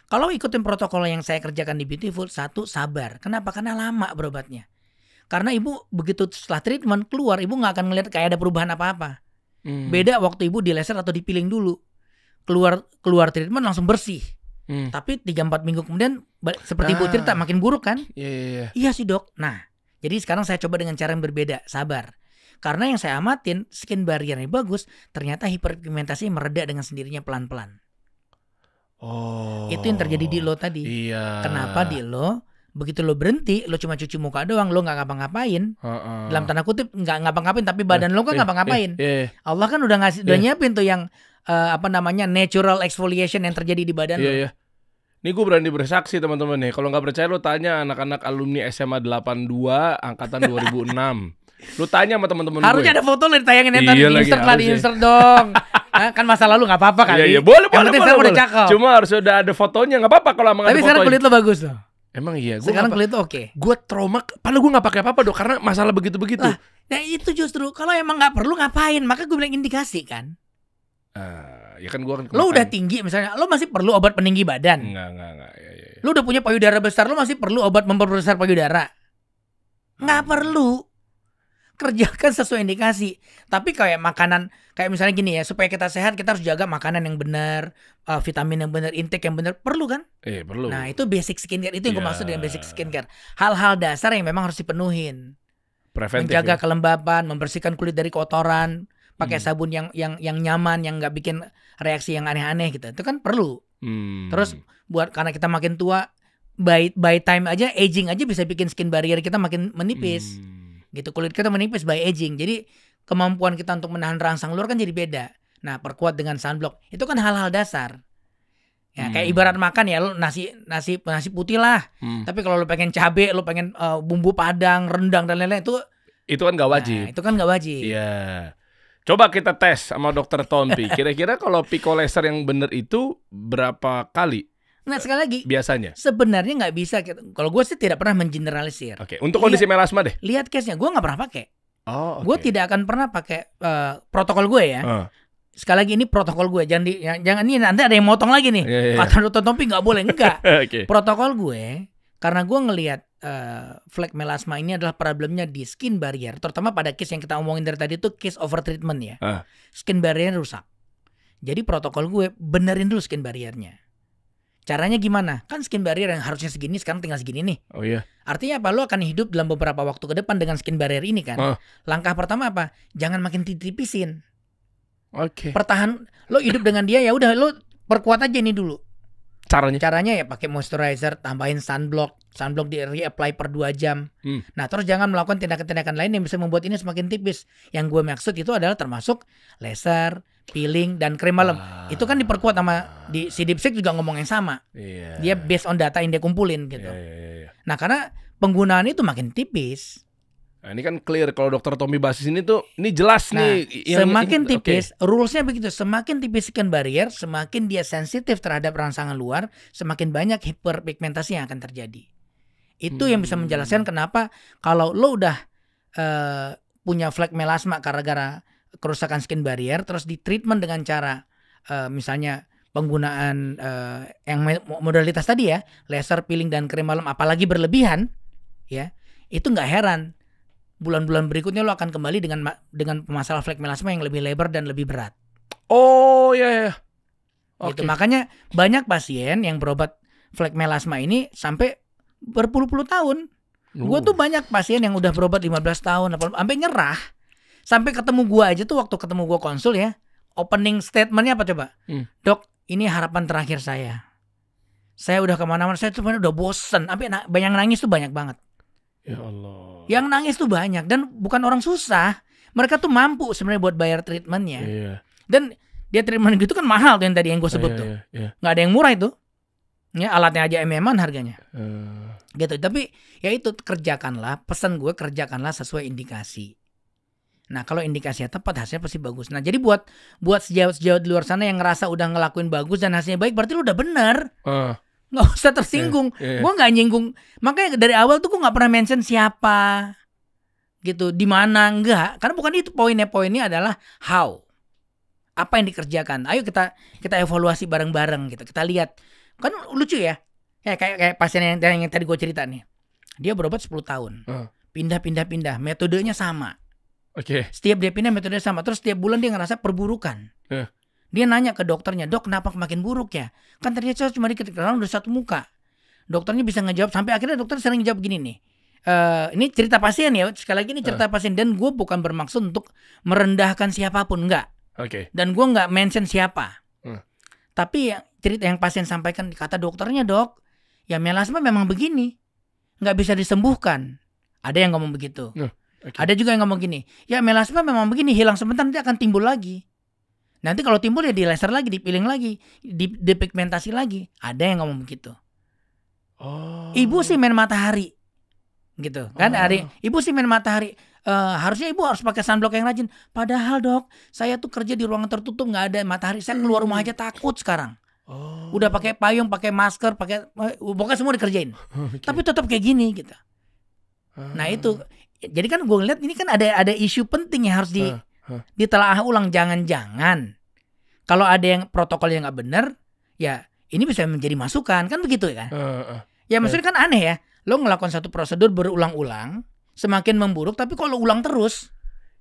Speaker 1: Kalau ikutin protokol yang saya kerjakan di Beautiful, 1 sabar. Kenapa? Karena lama berobatnya. Karena ibu begitu setelah treatment keluar, ibu gak akan ngeliat kayak ada perubahan apa-apa. Beda waktu ibu di laser atau di peeling dulu. Keluar treatment langsung bersih. Tapi 3-4 minggu kemudian seperti ibu cerita makin buruk kan? Iya sih dok. Nah, jadi sekarang saya coba dengan cara yang berbeda, sabar. Karena yang saya amatin skin barriernya bagus, ternyata hiperpigmentasi mereda dengan sendirinya pelan-pelan.
Speaker 2: Oh.
Speaker 1: Itu yang terjadi di lo tadi.
Speaker 2: Iya.
Speaker 1: Kenapa di lo begitu lo berhenti, lo cuma cuci muka doang, lo nggak ngapa-ngapain. Dalam tanda kutip nggak ngapa-ngapain, tapi badan lo kan ngapa-ngapain. Allah kan udah udah nyiapin tuh yang natural exfoliation yang terjadi di badan lo.
Speaker 2: Iya. Ini gue berani bersaksi teman-teman nih. Kalau nggak percaya lo tanya anak-anak alumni SMA 82 angkatan 2006. Lu tanya sama teman-teman gue.
Speaker 1: Harusnya ada foto lu ditayangin ntar di insert dong. Kan masa lalu nggak apa-apa kali.
Speaker 2: Iya, boleh.
Speaker 1: Udah cakep.
Speaker 2: Cuma harus udah ada fotonya, nggak apa-apa kalau emang ada fotonya.
Speaker 1: Tapi sekarang kulit lo bagus loh.
Speaker 2: Emang iya.
Speaker 1: Sekarang kulit lo oke.
Speaker 2: Gue trauma, padahal gue nggak pakai apa-apa dok, karena masalah begitu-begitu.
Speaker 1: Nah itu justru kalau emang nggak perlu ngapain, maka gue bilang indikasi kan.
Speaker 2: Ya kan gue kan.
Speaker 1: Lo udah tinggi misalnya, lo masih perlu obat peninggi badan.
Speaker 2: Enggak. Ya.
Speaker 1: Lo udah punya payudara besar, lo masih perlu obat memperbesar payudara. Nggak perlu. Kerjakan sesuai indikasi. Tapi kayak makanan, kayak misalnya gini ya, supaya kita sehat kita harus jaga makanan yang benar, vitamin yang benar, intake yang benar, perlu kan?
Speaker 2: Perlu.
Speaker 1: Nah itu basic skincare, itu yang gue maksud dengan basic skincare. Hal-hal dasar yang memang harus dipenuhin. Preventif, menjaga kelembapan, membersihkan kulit dari kotoran, pakai sabun yang nyaman, yang nggak bikin reaksi yang aneh-aneh gitu. Itu kan perlu. Terus karena kita makin tua, by time aja, aging aja bisa bikin skin barrier kita makin menipis. Gitu, kulit kita menipis by aging. Jadi kemampuan kita untuk menahan rangsang luar kan jadi beda. Nah, perkuat dengan sunblock. Itu kan hal-hal dasar. Ya, kayak ibarat makan ya, lo nasi putih lah. Tapi kalau lo pengen cabe, lo pengen bumbu padang, rendang dan lain-lain itu
Speaker 2: kan nggak wajib.
Speaker 1: Nah, itu kan nggak wajib.
Speaker 2: Iya. Coba kita tes sama dokter Tompi. Kira-kira kalau pico laser yang bener itu berapa kali?
Speaker 1: Nah sekali lagi,
Speaker 2: biasanya
Speaker 1: sebenarnya nggak bisa. Kalau gue sih tidak pernah mengeneralisir.
Speaker 2: Oke, untuk kondisi melasma deh.
Speaker 1: Lihat case-nya, gue nggak pernah pakai.
Speaker 2: Oh,
Speaker 1: gue tidak akan pernah pakai protokol gue ya. Sekali lagi ini protokol gue, jangan ini nanti ada yang motong lagi nih. Kata dokter Tompi nggak boleh, enggak. Protokol gue, karena gue ngelihat flek melasma ini adalah problemnya di skin barrier, terutama pada case yang kita omongin dari tadi itu case over treatment ya. Skin barrier rusak. Jadi protokol gue benerin dulu skin barriernya. Caranya gimana? Kan skin barrier yang harusnya segini sekarang tinggal segini nih.
Speaker 2: Oh iya.
Speaker 1: Artinya apa? Lo akan hidup dalam beberapa waktu ke depan dengan skin barrier ini kan. Langkah pertama apa? Jangan makin tipisin.
Speaker 2: Oke.
Speaker 1: Pertahan, lo hidup dengan dia ya udah lo perkuat aja ini dulu. Caranya ya pakai moisturizer, tambahin sunblock di reapply per 2 jam. Nah, terus jangan melakukan tindakan-tindakan lain yang bisa membuat ini semakin tipis. Yang gue maksud itu adalah termasuk laser, peeling, dan krim malam. Itu kan diperkuat sama si Dipsec juga ngomong yang sama. Dia based on data yang dia kumpulin gitu. Nah, karena penggunaan itu makin tipis.
Speaker 2: Nah, ini kan clear kalau Dokter Tommy Basis ini tuh ini jelas nih.
Speaker 1: Semakin tipis, rulesnya begitu. Semakin tipis skin barrier, semakin dia sensitif terhadap rangsangan luar, semakin banyak hiperpigmentasi yang akan terjadi. Itu yang bisa menjelaskan kenapa kalau lo udah punya flek melasma gara-gara kerusakan skin barrier, terus di treatment dengan cara misalnya penggunaan yang modalitas tadi ya, laser, peeling, dan krim malam, apalagi berlebihan, ya itu nggak heran. Bulan-bulan berikutnya lo akan kembali dengan masalah flek melasma yang lebih lebar dan lebih berat.
Speaker 2: Oh ya.
Speaker 1: Gitu. Makanya banyak pasien yang berobat flek melasma ini sampai berpuluh-puluh tahun. Gue tuh banyak pasien yang udah berobat 15 tahun sampai nyerah. Sampai ketemu gue aja tuh, waktu ketemu gue konsul ya, opening statementnya apa coba? Dok, ini harapan terakhir saya. Saya udah kemana-mana, saya tuh udah bosen. Sampai yang nangis tuh banyak banget.
Speaker 2: Ya Allah.
Speaker 1: Yang nangis tuh banyak, dan bukan orang susah. Mereka tuh mampu sebenarnya buat bayar treatmentnya. Dan dia treatment gitu kan mahal tuh yang tadi yang gue sebut tuh. Nggak ada yang murah itu. Ya, alatnya aja MM-an harganya. Gitu. Tapi ya itu, kerjakanlah, pesan gue, kerjakanlah sesuai indikasi. Nah, kalau indikasinya tepat, hasilnya pasti bagus. Nah, jadi buat sejauh di luar sana yang ngerasa udah ngelakuin bagus dan hasilnya baik, berarti lu udah bener. Nggak usah tersinggung. Gue nggak nyinggung. Makanya dari awal tuh gue nggak pernah mention siapa, gitu, di mana, enggak. Karena bukan itu poinnya. Poinnya adalah how, apa yang dikerjakan. Ayo kita evaluasi bareng-bareng gitu. Kita lihat. Kan lucu ya. Kayak pasien yang tadi gue cerita nih. Dia berobat 10 tahun. Pindah. Metodenya sama. Setiap dia pindah metodenya sama. Terus setiap bulan dia ngerasa perburukan. Dia nanya ke dokternya, dok kenapa makin buruk ya? Kan ternyata cuma dikit, karena udah satu muka. Dokternya bisa ngejawab, sampai akhirnya dokter sering jawab gini nih. Ini cerita pasien ya, sekali lagi ini cerita pasien. Dan gue bukan bermaksud untuk merendahkan siapapun, enggak. Dan gue nggak mention siapa. Tapi cerita yang pasien sampaikan, kata dokternya, dok, ya melasma memang begini, nggak bisa disembuhkan. Ada yang ngomong begitu. Ada juga yang ngomong gini, ya melasma memang begini, hilang sebentar nanti akan timbul lagi. Nanti kalau timbul ya di laser lagi, dipiling lagi, dipigmentasi lagi. Ada yang ngomong begitu. Ibu sih main matahari, gitu kan? Ibu sih main matahari. Harusnya ibu harus pakai sunblock yang rajin. Padahal dok, saya tuh kerja di ruangan tertutup, nggak ada matahari. Saya keluar rumah aja takut sekarang. Udah pakai payung, pakai masker, pokoknya semua dikerjain. Tapi tetap kayak gini, gitu. Nah itu, jadi kan gue ngeliat ini kan ada isu penting yang harus ditelaah ulang. Jangan-jangan kalau ada yang protokolnya nggak benar, ya ini bisa menjadi masukan, kan begitu kan? Ya maksudnya kan aneh ya, lo ngelakukan satu prosedur berulang-ulang, semakin memburuk, tapi kalau ulang terus,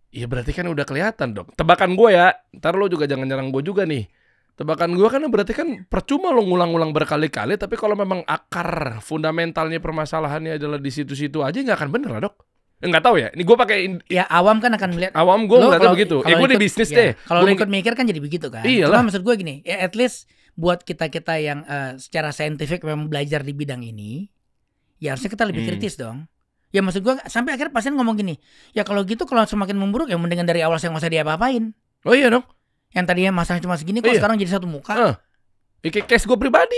Speaker 2: iya berarti kan udah kelihatan dok. Tebakan gue ya, ntar lo juga jangan nyerang gue juga nih. Tebakan gue kan berarti kan percuma lo ngulang-ulang berkali-kali, tapi kalau memang akar fundamentalnya permasalahannya adalah di situ-situ aja, nggak akan bener lah dok. Nggak tahu ya, ini gue pakai
Speaker 1: ya awam kan akan melihat.
Speaker 2: Awam gue ngeliatnya begitu. Gue di bisnis deh.
Speaker 1: Kalau lo ikut mikir kan jadi begitu kan.
Speaker 2: Iyalah.
Speaker 1: Cuma maksud gue gini, ya at least buat kita yang secara saintifik memang belajar di bidang ini, ya harusnya kita lebih kritis dong. Ya maksud gue, sampai akhirnya pasien ngomong gini, ya kalau gitu kalau semakin memburuk ya mendingan dari awal saya nggak usah diapa-apain.
Speaker 2: Oh iya dong.
Speaker 1: Yang tadinya masalah cuma segini, kok sekarang jadi satu muka.
Speaker 2: Case gue pribadi.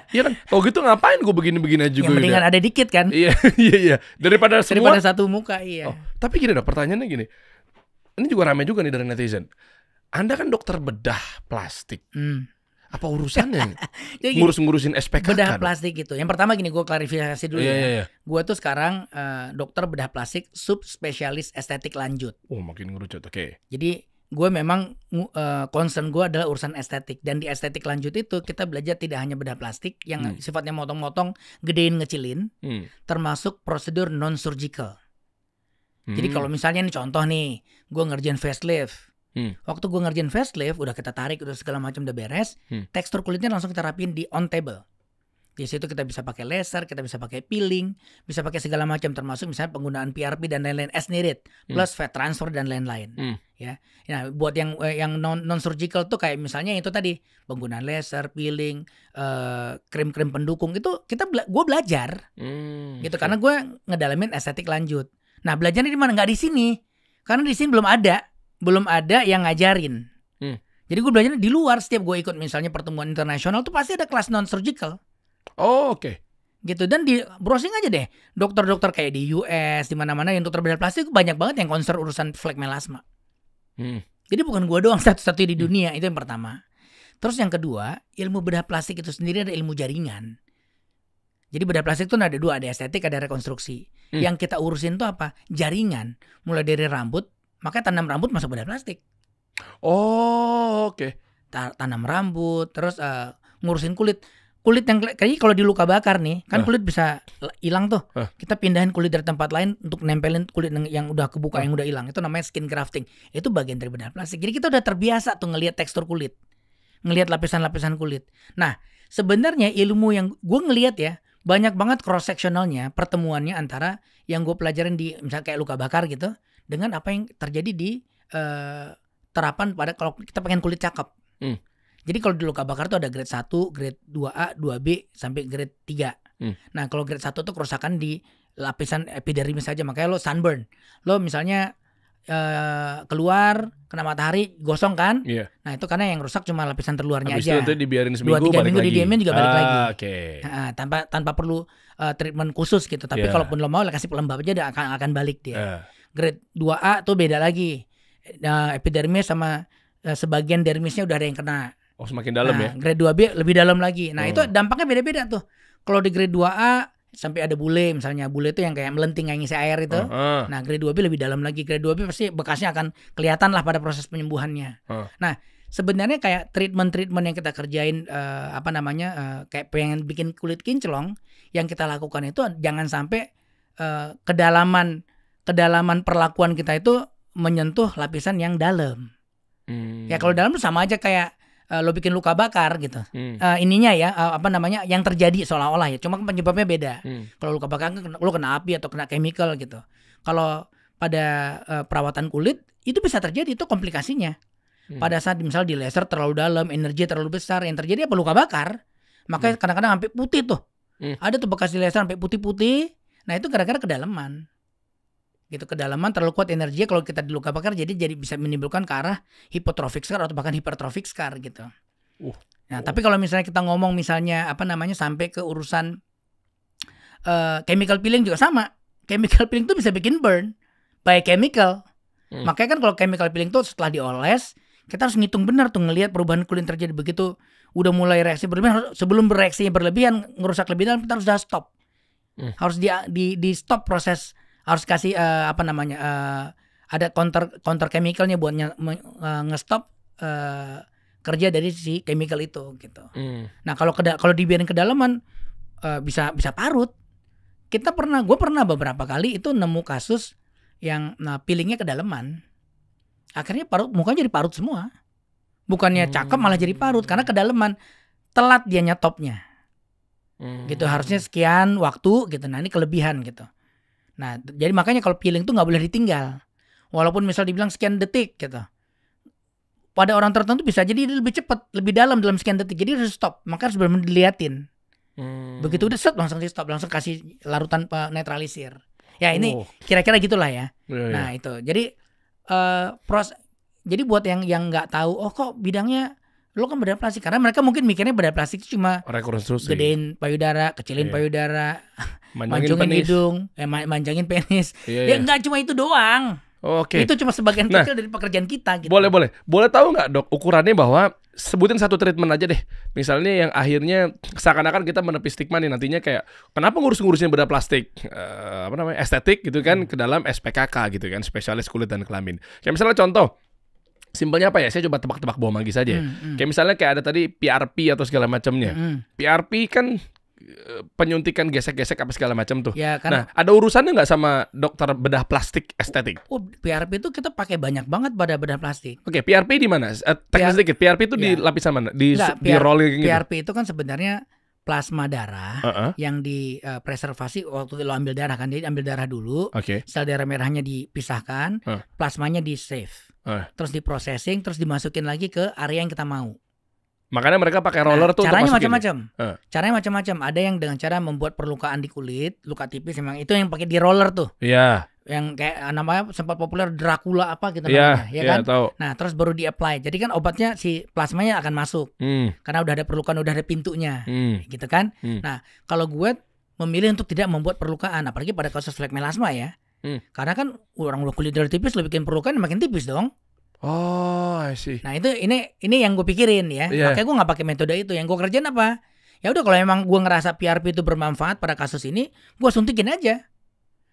Speaker 2: Iya kan. Kalau gitu ngapain gue begini-begini aja juga.
Speaker 1: Ya mendingan ada dikit kan.
Speaker 2: Iya. Daripada
Speaker 1: satu muka. Iya.
Speaker 2: Tapi gini dok, pertanyaannya gini. Ini juga ramai juga nih dari netizen. Anda kan dokter bedah plastik. Apa urusannya? Ngurusin SPK
Speaker 1: bedah plastik itu. Yang pertama gini, gue klarifikasi dulu ya. Gue tuh sekarang dokter bedah plastik subspesialis estetik lanjut.
Speaker 2: Makin ngerucut.
Speaker 1: Jadi gue memang concern gue adalah urusan estetik. Dan di estetik lanjut itu kita belajar tidak hanya bedah plastik yang sifatnya motong-motong, gedein, ngecilin, termasuk prosedur non-surgical. Jadi kalau misalnya nih contoh nih, gue ngerjain facelift. Waktu gue ngerjain facelift, udah kita tarik, udah segala macam udah beres, tekstur kulitnya langsung kita rapiin di on table. Di situ kita bisa pakai laser, kita bisa pakai peeling, bisa pakai segala macam, termasuk misalnya penggunaan PRP dan lain-lain as needed, plus fat transfer dan lain-lain. Ya, nah buat yang non surgical tuh kayak misalnya itu tadi penggunaan laser, peeling, krim-krim pendukung itu gue belajar, gitu karena gue ngedalamin estetik lanjut. Nah belajarnya di mana? Nggak di sini, karena di sini belum ada yang ngajarin. Jadi gue belajar di luar. Setiap gue ikut misalnya pertemuan internasional tuh pasti ada kelas non surgical.
Speaker 2: Oh oke.
Speaker 1: Gitu, dan di browsing aja deh dokter-dokter kayak di US, di mana-mana yang dokter bedah plastik banyak banget yang concern urusan flek melasma. Jadi bukan gue doang satu-satunya di dunia. Itu yang pertama. Terus yang kedua, ilmu bedah plastik itu sendiri ada ilmu jaringan. Jadi bedah plastik itu ada dua, ada estetik, ada rekonstruksi. Yang kita urusin tuh apa? Jaringan. Mulai dari rambut, makanya tanam rambut masuk bedah plastik.
Speaker 2: Oh oke.
Speaker 1: Tanam rambut, terus ngurusin kulit yang kayak kalau di luka bakar nih kan kulit bisa hilang tuh. Kita pindahin kulit dari tempat lain untuk nempelin kulit yang udah kebuka, yang udah hilang. Itu namanya skin grafting. Itu bagian dari bedah plastik. Jadi kita udah terbiasa tuh ngelihat tekstur kulit, ngelihat lapisan-lapisan kulit. Nah sebenarnya ilmu yang gue ngelihat ya, banyak banget cross sectionalnya, pertemuannya antara yang gue pelajarin di misalnya kayak luka bakar gitu dengan apa yang terjadi di terapan pada kalau kita pengen kulit cakep. Jadi kalau di luka bakar tuh ada grade 1, grade 2A, 2B sampai grade 3. Nah, kalau grade 1 tuh kerusakan di lapisan epidermis saja, makanya lo sunburn. Lo misalnya keluar kena matahari gosong kan? Nah, itu karena yang rusak cuma lapisan terluarnya aja.
Speaker 2: Habis itu dibiarin seminggu,
Speaker 1: 2-3 minggu didiemin juga balik lagi.
Speaker 2: Okay.
Speaker 1: Tanpa perlu treatment khusus gitu. Tapi kalaupun lo mau kasih pelembab aja dia akan balik dia. Grade 2A tuh beda lagi. Epidermis sama sebagian dermisnya udah ada yang kena.
Speaker 2: Oh semakin dalam ya.
Speaker 1: Grade 2B lebih dalam lagi. Nah itu dampaknya beda-beda tuh. Kalau di grade 2A sampai ada bule, misalnya bule itu yang kayak melenting yang ngisi air itu. Nah grade 2B lebih dalam lagi. Grade 2B pasti bekasnya akan kelihatan lah pada proses penyembuhannya. Nah sebenarnya kayak treatment yang kita kerjain kayak pengen bikin kulit kinclong, yang kita lakukan itu jangan sampai kedalaman perlakuan kita itu menyentuh lapisan yang dalam. Ya kalau dalam sama aja kayak lo bikin luka bakar gitu. Ininya ya yang terjadi seolah-olah ya. Cuma penyebabnya beda. Kalau luka bakar kan lo kena api atau kena chemical gitu. Kalau pada perawatan kulit itu bisa terjadi, itu komplikasinya. Pada saat misalnya di laser terlalu dalam, energi terlalu besar, yang terjadi apa? Luka bakar. Makanya kadang-kadang sampai putih tuh. Ada tuh bekas di laser sampai putih-putih. Nah itu gara-gara kedalaman. Gitu, kedalaman terlalu kuat energinya kalau kita di luka bakar, jadi bisa menimbulkan ke arah hypertrophic scar atau bahkan hypertrophic scar gitu. Nah, tapi kalau misalnya kita ngomong misalnya sampai ke urusan chemical peeling juga sama. Chemical peeling tuh bisa bikin burn by chemical. Makanya kan kalau chemical peeling tuh setelah dioles, kita harus ngitung benar tuh, ngelihat perubahan kulit terjadi begitu udah mulai reaksi berlebihan. Sebelum bereaksinya berlebihan, ngerusak lebih dalam, kita harus stop. Harus di stop proses. Harus kasih ada counter chemicalnya buat nge-stop kerja dari si chemical itu gitu. Nah kalau dibiarin kedalaman bisa parut. Gue pernah beberapa kali itu nemu kasus yang peelingnya kedalaman, akhirnya mukanya jadi parut semua. Bukannya cakep malah jadi parut karena kedalaman, telat dia nyetopnya. Gitu, harusnya sekian waktu gitu. Nah ini kelebihan gitu. Nah, jadi makanya kalau peeling tuh nggak boleh ditinggal. Walaupun misal dibilang sekian detik gitu. Pada orang tertentu bisa jadi lebih cepat, lebih dalam sekian detik. Jadi harus stop. Maka harus benar-benar diliatin. Begitu udah set langsung di stop, langsung kasih larutan netralisir. Ya ini kira-kira gitulah ya. Nah itu. Jadi jadi buat yang nggak tahu, oh kok bidangnya lo kan bedah plastik, karena mereka mungkin mikirnya bedah plastik itu cuma gedein payudara, kecilin payudara, manjungin hidung, manjangin penis. Ya enggak cuma itu doang. Itu cuma sebagian kecil dari pekerjaan kita gitu.
Speaker 2: Boleh tahu nggak dok ukurannya, bahwa sebutin satu treatment aja deh. Misalnya yang akhirnya seakan-akan kita menepis stigma nih nantinya, kayak kenapa ngurusin bedah plastik estetik gitu kan ke dalam SPKK gitu kan, spesialis kulit dan kelamin. Kayak misalnya contoh simpelnya apa ya? Saya coba tebak-tebak bawah manggis aja. Kayak misalnya kayak ada tadi PRP atau segala macamnya. PRP kan penyuntikan gesek-gesek apa segala macam tuh.
Speaker 1: Ya, kan.
Speaker 2: Nah, ada urusannya nggak sama dokter bedah plastik estetik?
Speaker 1: PRP itu kita pakai banyak banget pada bedah plastik.
Speaker 2: PRP di mana? Teknis sedikit. PRP itu di lapisan mana? Di rolling gitu.
Speaker 1: PRP itu kan sebenarnya plasma darah yang dipreservasi waktu lo ambil darah kan, dia ambil darah dulu, sel darah merahnya dipisahkan, plasmanya di save, terus diprocessing, terus dimasukin lagi ke area yang kita mau.
Speaker 2: Makanya mereka pakai roller tuh
Speaker 1: caranya macam-macam. Caranya macam-macam. Ada yang dengan cara membuat perlukaan di kulit, luka tipis, memang itu yang pakai di roller tuh.
Speaker 2: Iya.
Speaker 1: Yang kayak namanya sempat populer Dracula apa gitu namanya, ya kan?
Speaker 2: Tahu.
Speaker 1: Nah, terus baru di-apply. Jadi kan obatnya si plasmanya akan masuk. Karena udah ada perlukaan, udah ada pintunya. Gitu kan? Nah, kalau gue memilih untuk tidak membuat perlukaan, apalagi pada kasus flek melasma ya. Karena kan orang kulit darah tipis lo bikin perlukaan makin tipis dong.
Speaker 2: Oh, I see.
Speaker 1: Nah, ini yang gue pikirin ya. Makanya gue nggak pakai metode itu. Yang gue kerjain apa? Ya udah, kalau emang gue ngerasa PRP itu bermanfaat pada kasus ini, gue suntikin aja.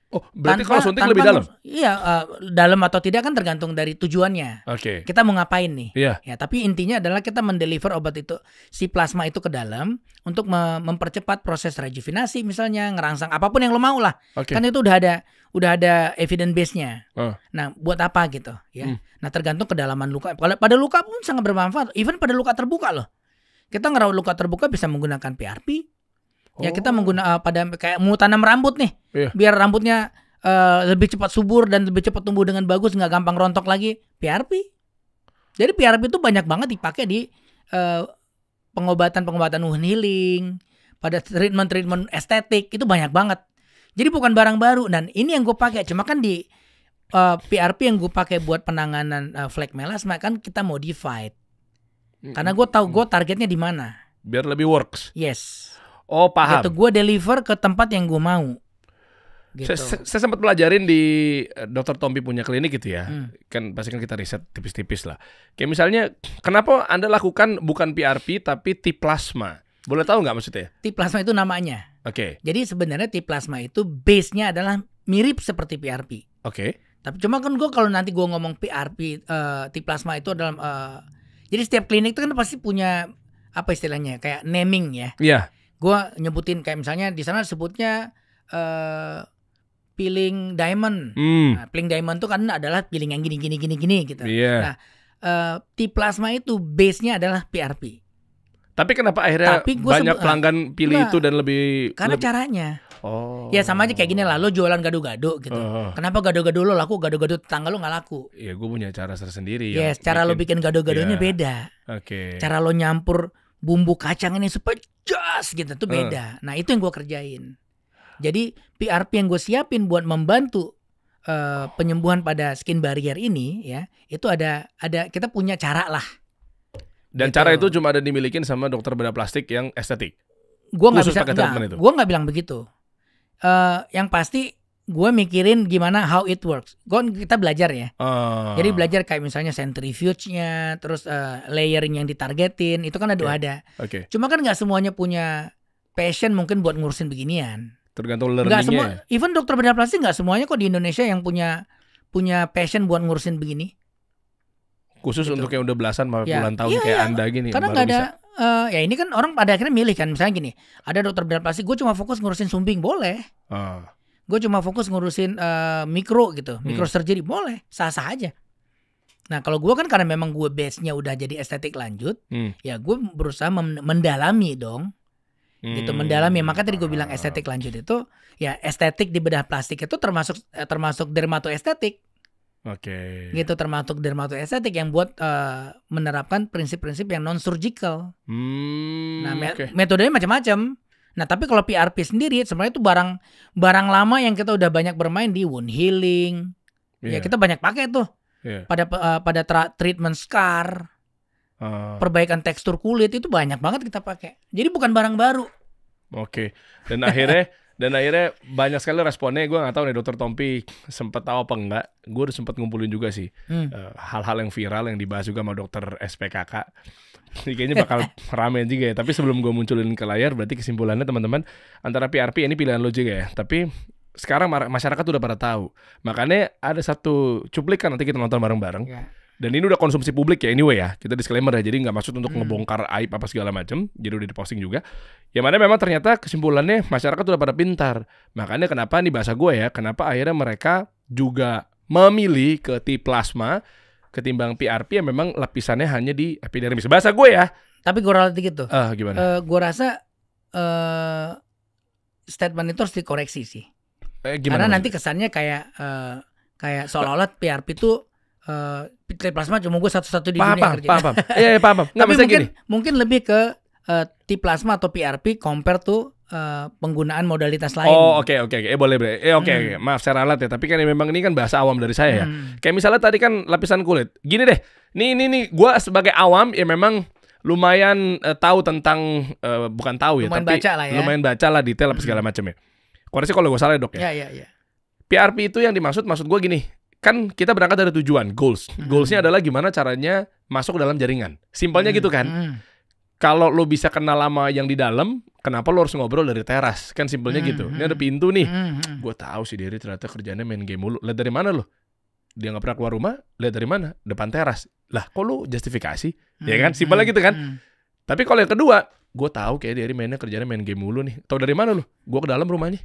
Speaker 2: Oh, berarti kalau suntik lebih dalam?
Speaker 1: Iya, dalam atau tidak kan tergantung dari tujuannya. Kita mau ngapain nih? Ya, tapi intinya adalah kita mendeliver obat itu, si plasma itu ke dalam untuk mempercepat proses rejuvenasi, misalnya ngerangsang apapun yang lo mau lah. Kan itu udah ada evidence base-nya. Nah, buat apa gitu ya? Nah, tergantung kedalaman luka. Pada luka pun sangat bermanfaat. Even pada luka terbuka loh. Kita ngerawat luka terbuka bisa menggunakan PRP. Ya, kita menggunakan pada kayak mau tanam rambut nih, biar rambutnya lebih cepat subur dan lebih cepat tumbuh dengan bagus, nggak gampang rontok lagi. PRP. Jadi PRP itu banyak banget dipakai di pengobatan wound healing, pada treatment estetik itu banyak banget. Jadi bukan barang baru. Dan ini yang gue pakai. Cuma kan di PRP yang gue pakai buat penanganan flek melasma kan kita modified. Karena gue tahu gue targetnya di mana.
Speaker 2: Biar lebih works.
Speaker 1: Yes.
Speaker 2: Oh, paham.
Speaker 1: Gitu, gue deliver ke tempat yang gue mau. Gitu.
Speaker 2: Saya sempat pelajarin di Dr. Tompi punya klinik gitu ya. Kan pasti kan kita riset tipis-tipis lah. Kayak misalnya, kenapa Anda lakukan bukan PRP tapi T-plasma? Boleh tahu nggak maksudnya?
Speaker 1: T-plasma itu namanya. Jadi sebenarnya T-plasma itu base-nya adalah mirip seperti PRP. Tapi cuma kan gue kalau nanti gue ngomong PRP, T-plasma itu adalah jadi setiap klinik itu kan pasti punya apa istilahnya, kayak naming ya.
Speaker 2: Iya.
Speaker 1: Gue nyebutin kayak misalnya di sana sebutnya peeling diamond. Nah, peeling diamond itu kan adalah peeling yang gini gitu. Nah, T-plasma itu base-nya adalah PRP.
Speaker 2: Tapi kenapa akhirnya banyak pelanggan pilih itu dan lebih?
Speaker 1: Karena caranya. Ya sama aja kayak gini lah, lo jualan gado-gado gitu. Kenapa gado-gado lo laku, gado-gado tetangga lo nggak laku?
Speaker 2: Ya gue punya cara tersendiri.
Speaker 1: Yes, cara lo bikin gado-gadonya beda. Cara lo nyampur bumbu kacang ini supaya jas gitu tuh beda. Nah, itu yang gue kerjain. Jadi PRP yang gue siapin buat membantu penyembuhan pada skin barrier ini ya, itu ada kita punya cara lah.
Speaker 2: Dan gitu. Cara itu cuma ada dimilikin sama dokter bedah plastik yang estetik.
Speaker 1: Gue nggak bisa, gue nggak bilang begitu. Yang pasti gue mikirin gimana how it works. Kita belajar ya. Jadi belajar kayak misalnya centrifuge-nya, terus layering yang ditargetin, itu kan ada. Cuma kan nggak semuanya punya passion mungkin buat ngurusin beginian.
Speaker 2: Tergantung learning-nya.
Speaker 1: Even dokter bedah plastik nggak semuanya kok di Indonesia yang punya passion buat ngurusin begini.
Speaker 2: Khusus gitu. Untuk yang udah belasan puluhan tahun kayak Anda gini.
Speaker 1: Karena nggak ada. Ya ini kan orang pada akhirnya milih kan. Misalnya gini, ada dokter bedah plastik, gue cuma fokus ngurusin sumbing, boleh. Gue cuma fokus ngurusin mikro gitu, microsurgery, boleh, sah-sah aja. Nah kalau gue kan karena memang gue base-nya udah jadi estetik lanjut, ya gue berusaha mendalami dong, gitu, mendalami. Maka tadi gue bilang estetik lanjut itu, ya estetik di bedah plastik itu termasuk dermatoestetik. Gitu, termasuk dermatoestetik yang buat menerapkan prinsip-prinsip yang non surgical. Nah metodenya macam-macam. Nah tapi kalau PRP sendiri sebenarnya itu barang lama yang kita udah banyak bermain di wound healing. Ya kita banyak pakai tuh. Pada treatment scar, perbaikan tekstur kulit itu banyak banget kita pakai. Jadi bukan barang baru.
Speaker 2: Dan akhirnya banyak sekali responnya. Gue nggak tahu nih Dokter Tompi sempat tahu apa enggak. Gue udah sempat ngumpulin juga sih hal-hal yang viral yang dibahas juga sama dokter SPKK. Ini kayaknya bakal rame juga ya. Tapi sebelum gue munculin ke layar, berarti kesimpulannya teman-teman, antara PRP ini pilihan lo juga ya. Tapi sekarang masyarakat udah pada tahu. Makanya ada satu cuplikan nanti kita nonton bareng-bareng. Dan ini udah konsumsi publik ya anyway ya. Kita disclaimer ya. Jadi nggak maksud untuk ngebongkar aib apa segala macam. Jadi udah diposting juga. Yang mana memang ternyata kesimpulannya masyarakat udah pada pintar. Makanya kenapa nih bahasa gue ya. Kenapa akhirnya mereka juga memilih ke T-plasma ketimbang PRP yang memang lapisannya hanya di epidermis. Bahasa gue ya.
Speaker 1: Tapi gue ralat dikit tuh.
Speaker 2: Gimana?
Speaker 1: Gue rasa statement itu harus dikoreksi sih.
Speaker 2: Gimana
Speaker 1: karena nanti kesannya kayak seolah-olah PRP itu T-plasma cuma gue satu-satu di dunia kerja.
Speaker 2: Paham.
Speaker 1: Tapi mungkin lebih ke T-plasma atau PRP compare tuh penggunaan modalitas lain.
Speaker 2: Oke. Boleh. Oke. Maaf saya ralat ya, tapi kan memang ini kan bahasa awam dari saya ya. Kayak misalnya tadi kan lapisan kulit. Gini deh. Nih gue sebagai awam ya memang lumayan tahu tentang bukan tahu ya, tapi lumayan baca lah detail apa segala macam ya. Koreksi kalau gue salah ya, Dok ya.
Speaker 1: Iya.
Speaker 2: PRP itu yang maksud gue gini. Kan kita berangkat dari tujuan, goalsnya adalah gimana caranya masuk dalam jaringan. Simpelnya gitu kan. Kalau lo bisa kenal sama yang di dalam, kenapa lo harus ngobrol dari teras? Kan simpelnya gitu. Ini ada pintu nih. Gue tahu si Dery ternyata kerjanya main game mulu. Lihat dari mana lo? Dia nggak pernah keluar rumah. Lihat dari mana? Depan teras. Lah, kok lo justifikasi? Ya kan? Simpelnya gitu kan. Tapi kalau yang kedua, gue tahu kayak Dery kerjanya main game mulu nih. Tahu dari mana lo? Gue ke dalam rumahnya.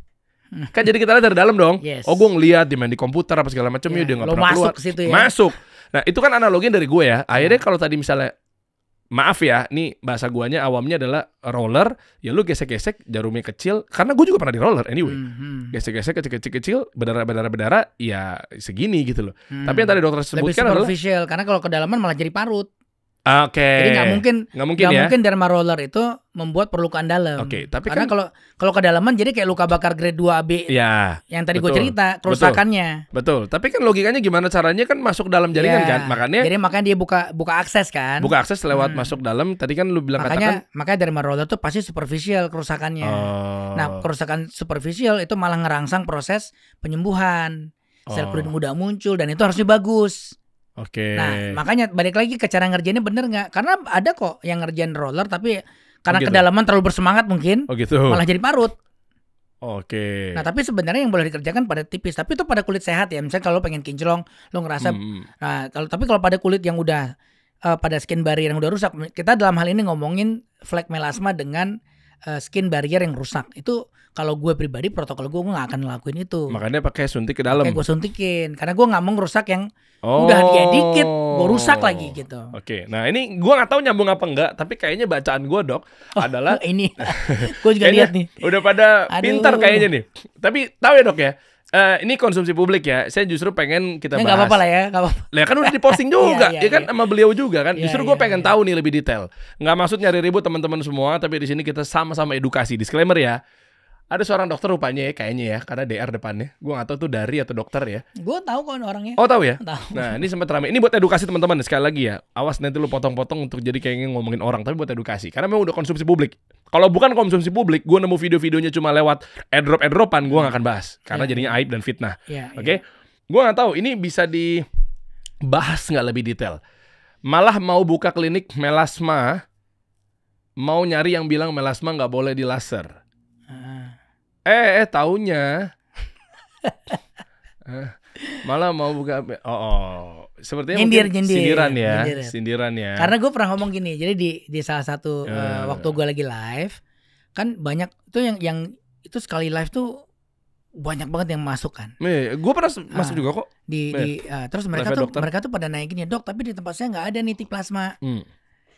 Speaker 2: Kan jadi kita lihat dari dalam dong.
Speaker 1: Yes.
Speaker 2: Oh, gue ngeliat dia main di komputer apa segala macam ya, dia nggak pernah keluar.
Speaker 1: Ke situ ya.
Speaker 2: Masuk. Nah itu kan analoginya dari gue ya. Akhirnya kalau tadi misalnya, maaf ya, nih bahasa guanya awamnya adalah roller, ya lu gesek-gesek jarumnya kecil. Karena gue juga pernah di roller anyway. Gesek-gesek kecil-kecil, berdarah, ya segini gitu loh. Tapi yang tadi dokter sebutkan adalah
Speaker 1: superficial, karena kalau kedalaman malah jadi parut.
Speaker 2: Oke.
Speaker 1: Jadi nggak mungkin derma roller itu membuat perlukaan dalam.
Speaker 2: Oke, tapi
Speaker 1: karena
Speaker 2: kan
Speaker 1: kalau kedalaman jadi kayak luka bakar grade 2AB.
Speaker 2: Ya.
Speaker 1: Yang tadi gue cerita kerusakannya.
Speaker 2: Betul. Tapi kan logikanya gimana caranya kan masuk dalam jaringan kan? Makanya
Speaker 1: dia buka akses kan.
Speaker 2: Buka akses lewat masuk dalam. Tadi kan lu bilang
Speaker 1: makanya derma roller tuh pasti superficial kerusakannya. Nah, kerusakan superficial itu malah ngerangsang proses penyembuhan. Sel kulit muda muncul dan itu harusnya bagus.
Speaker 2: Oke.
Speaker 1: Nah, makanya balik lagi ke cara ngerjainnya bener nggak? Karena ada kok yang ngerjain roller tapi karena kedalaman terlalu bersemangat mungkin, malah jadi parut.
Speaker 2: Oke.
Speaker 1: Nah, tapi sebenarnya yang boleh dikerjakan pada tipis, tapi itu pada kulit sehat ya. Misalnya kalau pengen kinclong, lo ngerasa. Nah, kalau pada kulit yang udah pada skin barrier yang udah rusak, kita dalam hal ini ngomongin flek melasma dengan skin barrier yang rusak. Itu kalau gue pribadi protokol gue nggak akan ngelakuin itu.
Speaker 2: Makanya pakai suntik ke dalam.
Speaker 1: Kayak gue suntikin, karena gue nggak mau ngerusak yang udah dia dikit, gue rusak lagi gitu.
Speaker 2: Oke, nah ini gue nggak tahu nyambung apa enggak, tapi kayaknya bacaan gue Dok adalah
Speaker 1: ini, gue juga lihat nih.
Speaker 2: Udah pada pintar kayaknya nih. Tapi tahu ya Dok ya, ini konsumsi publik ya. Saya justru pengen kita bahas.
Speaker 1: Nggak apa-apa lah ya, nggak apa-apa.
Speaker 2: Lah kan udah diposting juga, ya kan sama beliau juga kan. Justru gue pengen tahu nih lebih detail. Nggak maksud nyari ribut teman-teman semua, tapi di sini kita sama-sama edukasi. Disclaimer ya. Ada seorang dokter rupanya ya, kayaknya ya, karena DR depannya. Gue gak tahu tuh dari atau dokter ya.
Speaker 1: Gue tahu kok orangnya.
Speaker 2: Oh tahu ya?
Speaker 1: Tahu.
Speaker 2: Nah ini sempat ramai. Ini buat edukasi teman-teman sekali lagi ya. Awas nanti lu potong-potong untuk jadi kayaknya ngomongin orang, tapi buat edukasi. Karena memang udah konsumsi publik. Kalau bukan konsumsi publik, gue nemu video-videonya cuma lewat airdropan, gue gak akan bahas. Karena jadinya aib dan fitnah. Oke? Gue gak tahu ini bisa dibahas nggak lebih detail. Malah mau buka klinik melasma, mau nyari yang bilang melasma nggak boleh di laser. Taunya malah mau buka sepertinya sindiran ya.
Speaker 1: Karena gue pernah ngomong gini, jadi di salah satu waktu gue lagi live kan banyak tuh yang itu sekali live tuh banyak banget yang masuk kan.
Speaker 2: Gue pernah masuk juga kok.
Speaker 1: Terus mereka tuh pada naikin ya, Dok, tapi di tempat saya nggak ada nih T-plasma.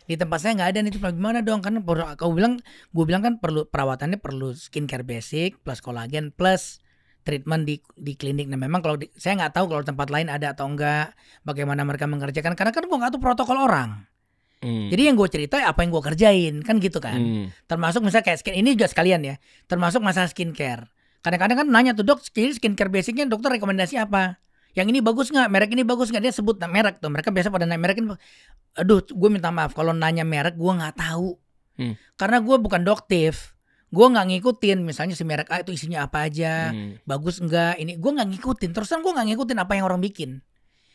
Speaker 1: Di tempat saya nggak ada nih, gimana dong? Karena gue bilang kan perawatannya perlu skincare basic plus kolagen plus treatment di klinik. Nah memang kalau saya nggak tahu kalau tempat lain ada atau enggak, bagaimana mereka mengerjakan. Karena kan gue nggak tahu protokol orang. Jadi yang gue cerita apa yang gue kerjain kan gitu kan. Termasuk misalnya kayak skin ini juga sekalian ya. Termasuk masalah skincare. Kadang-kadang kan nanya tuh, Dok, skincare basicnya dokter rekomendasi apa? Yang ini bagus nggak? Merek ini bagus nggak? Dia sebut merek tuh. Mereka biasa pada merek ini. Aduh, gue minta maaf kalau nanya merek gue nggak tahu. Karena gue bukan doktif. Gue nggak ngikutin. Misalnya si merek A itu isinya apa aja, bagus nggak? Ini gue nggak ngikutin. Terus kan gue nggak ngikutin apa yang orang bikin.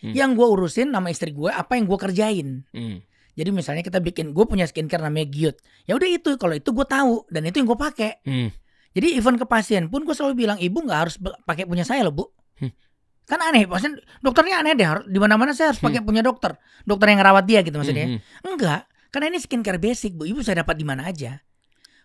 Speaker 1: Yang gue urusin nama istri gue, apa yang gue kerjain. Jadi misalnya kita bikin, gue punya skincare namanya Gyut. Ya udah itu, kalau itu gue tahu dan itu yang gue pakai. Jadi even ke pasien pun gue selalu bilang, ibu nggak harus pakai punya saya loh, Bu. Kan aneh, pasien dokternya aneh deh. Di mana-mana saya harus pakai punya dokter yang ngerawat dia gitu maksudnya. Enggak, karena ini skincare basic, Bu. Ibu saya dapat di mana aja.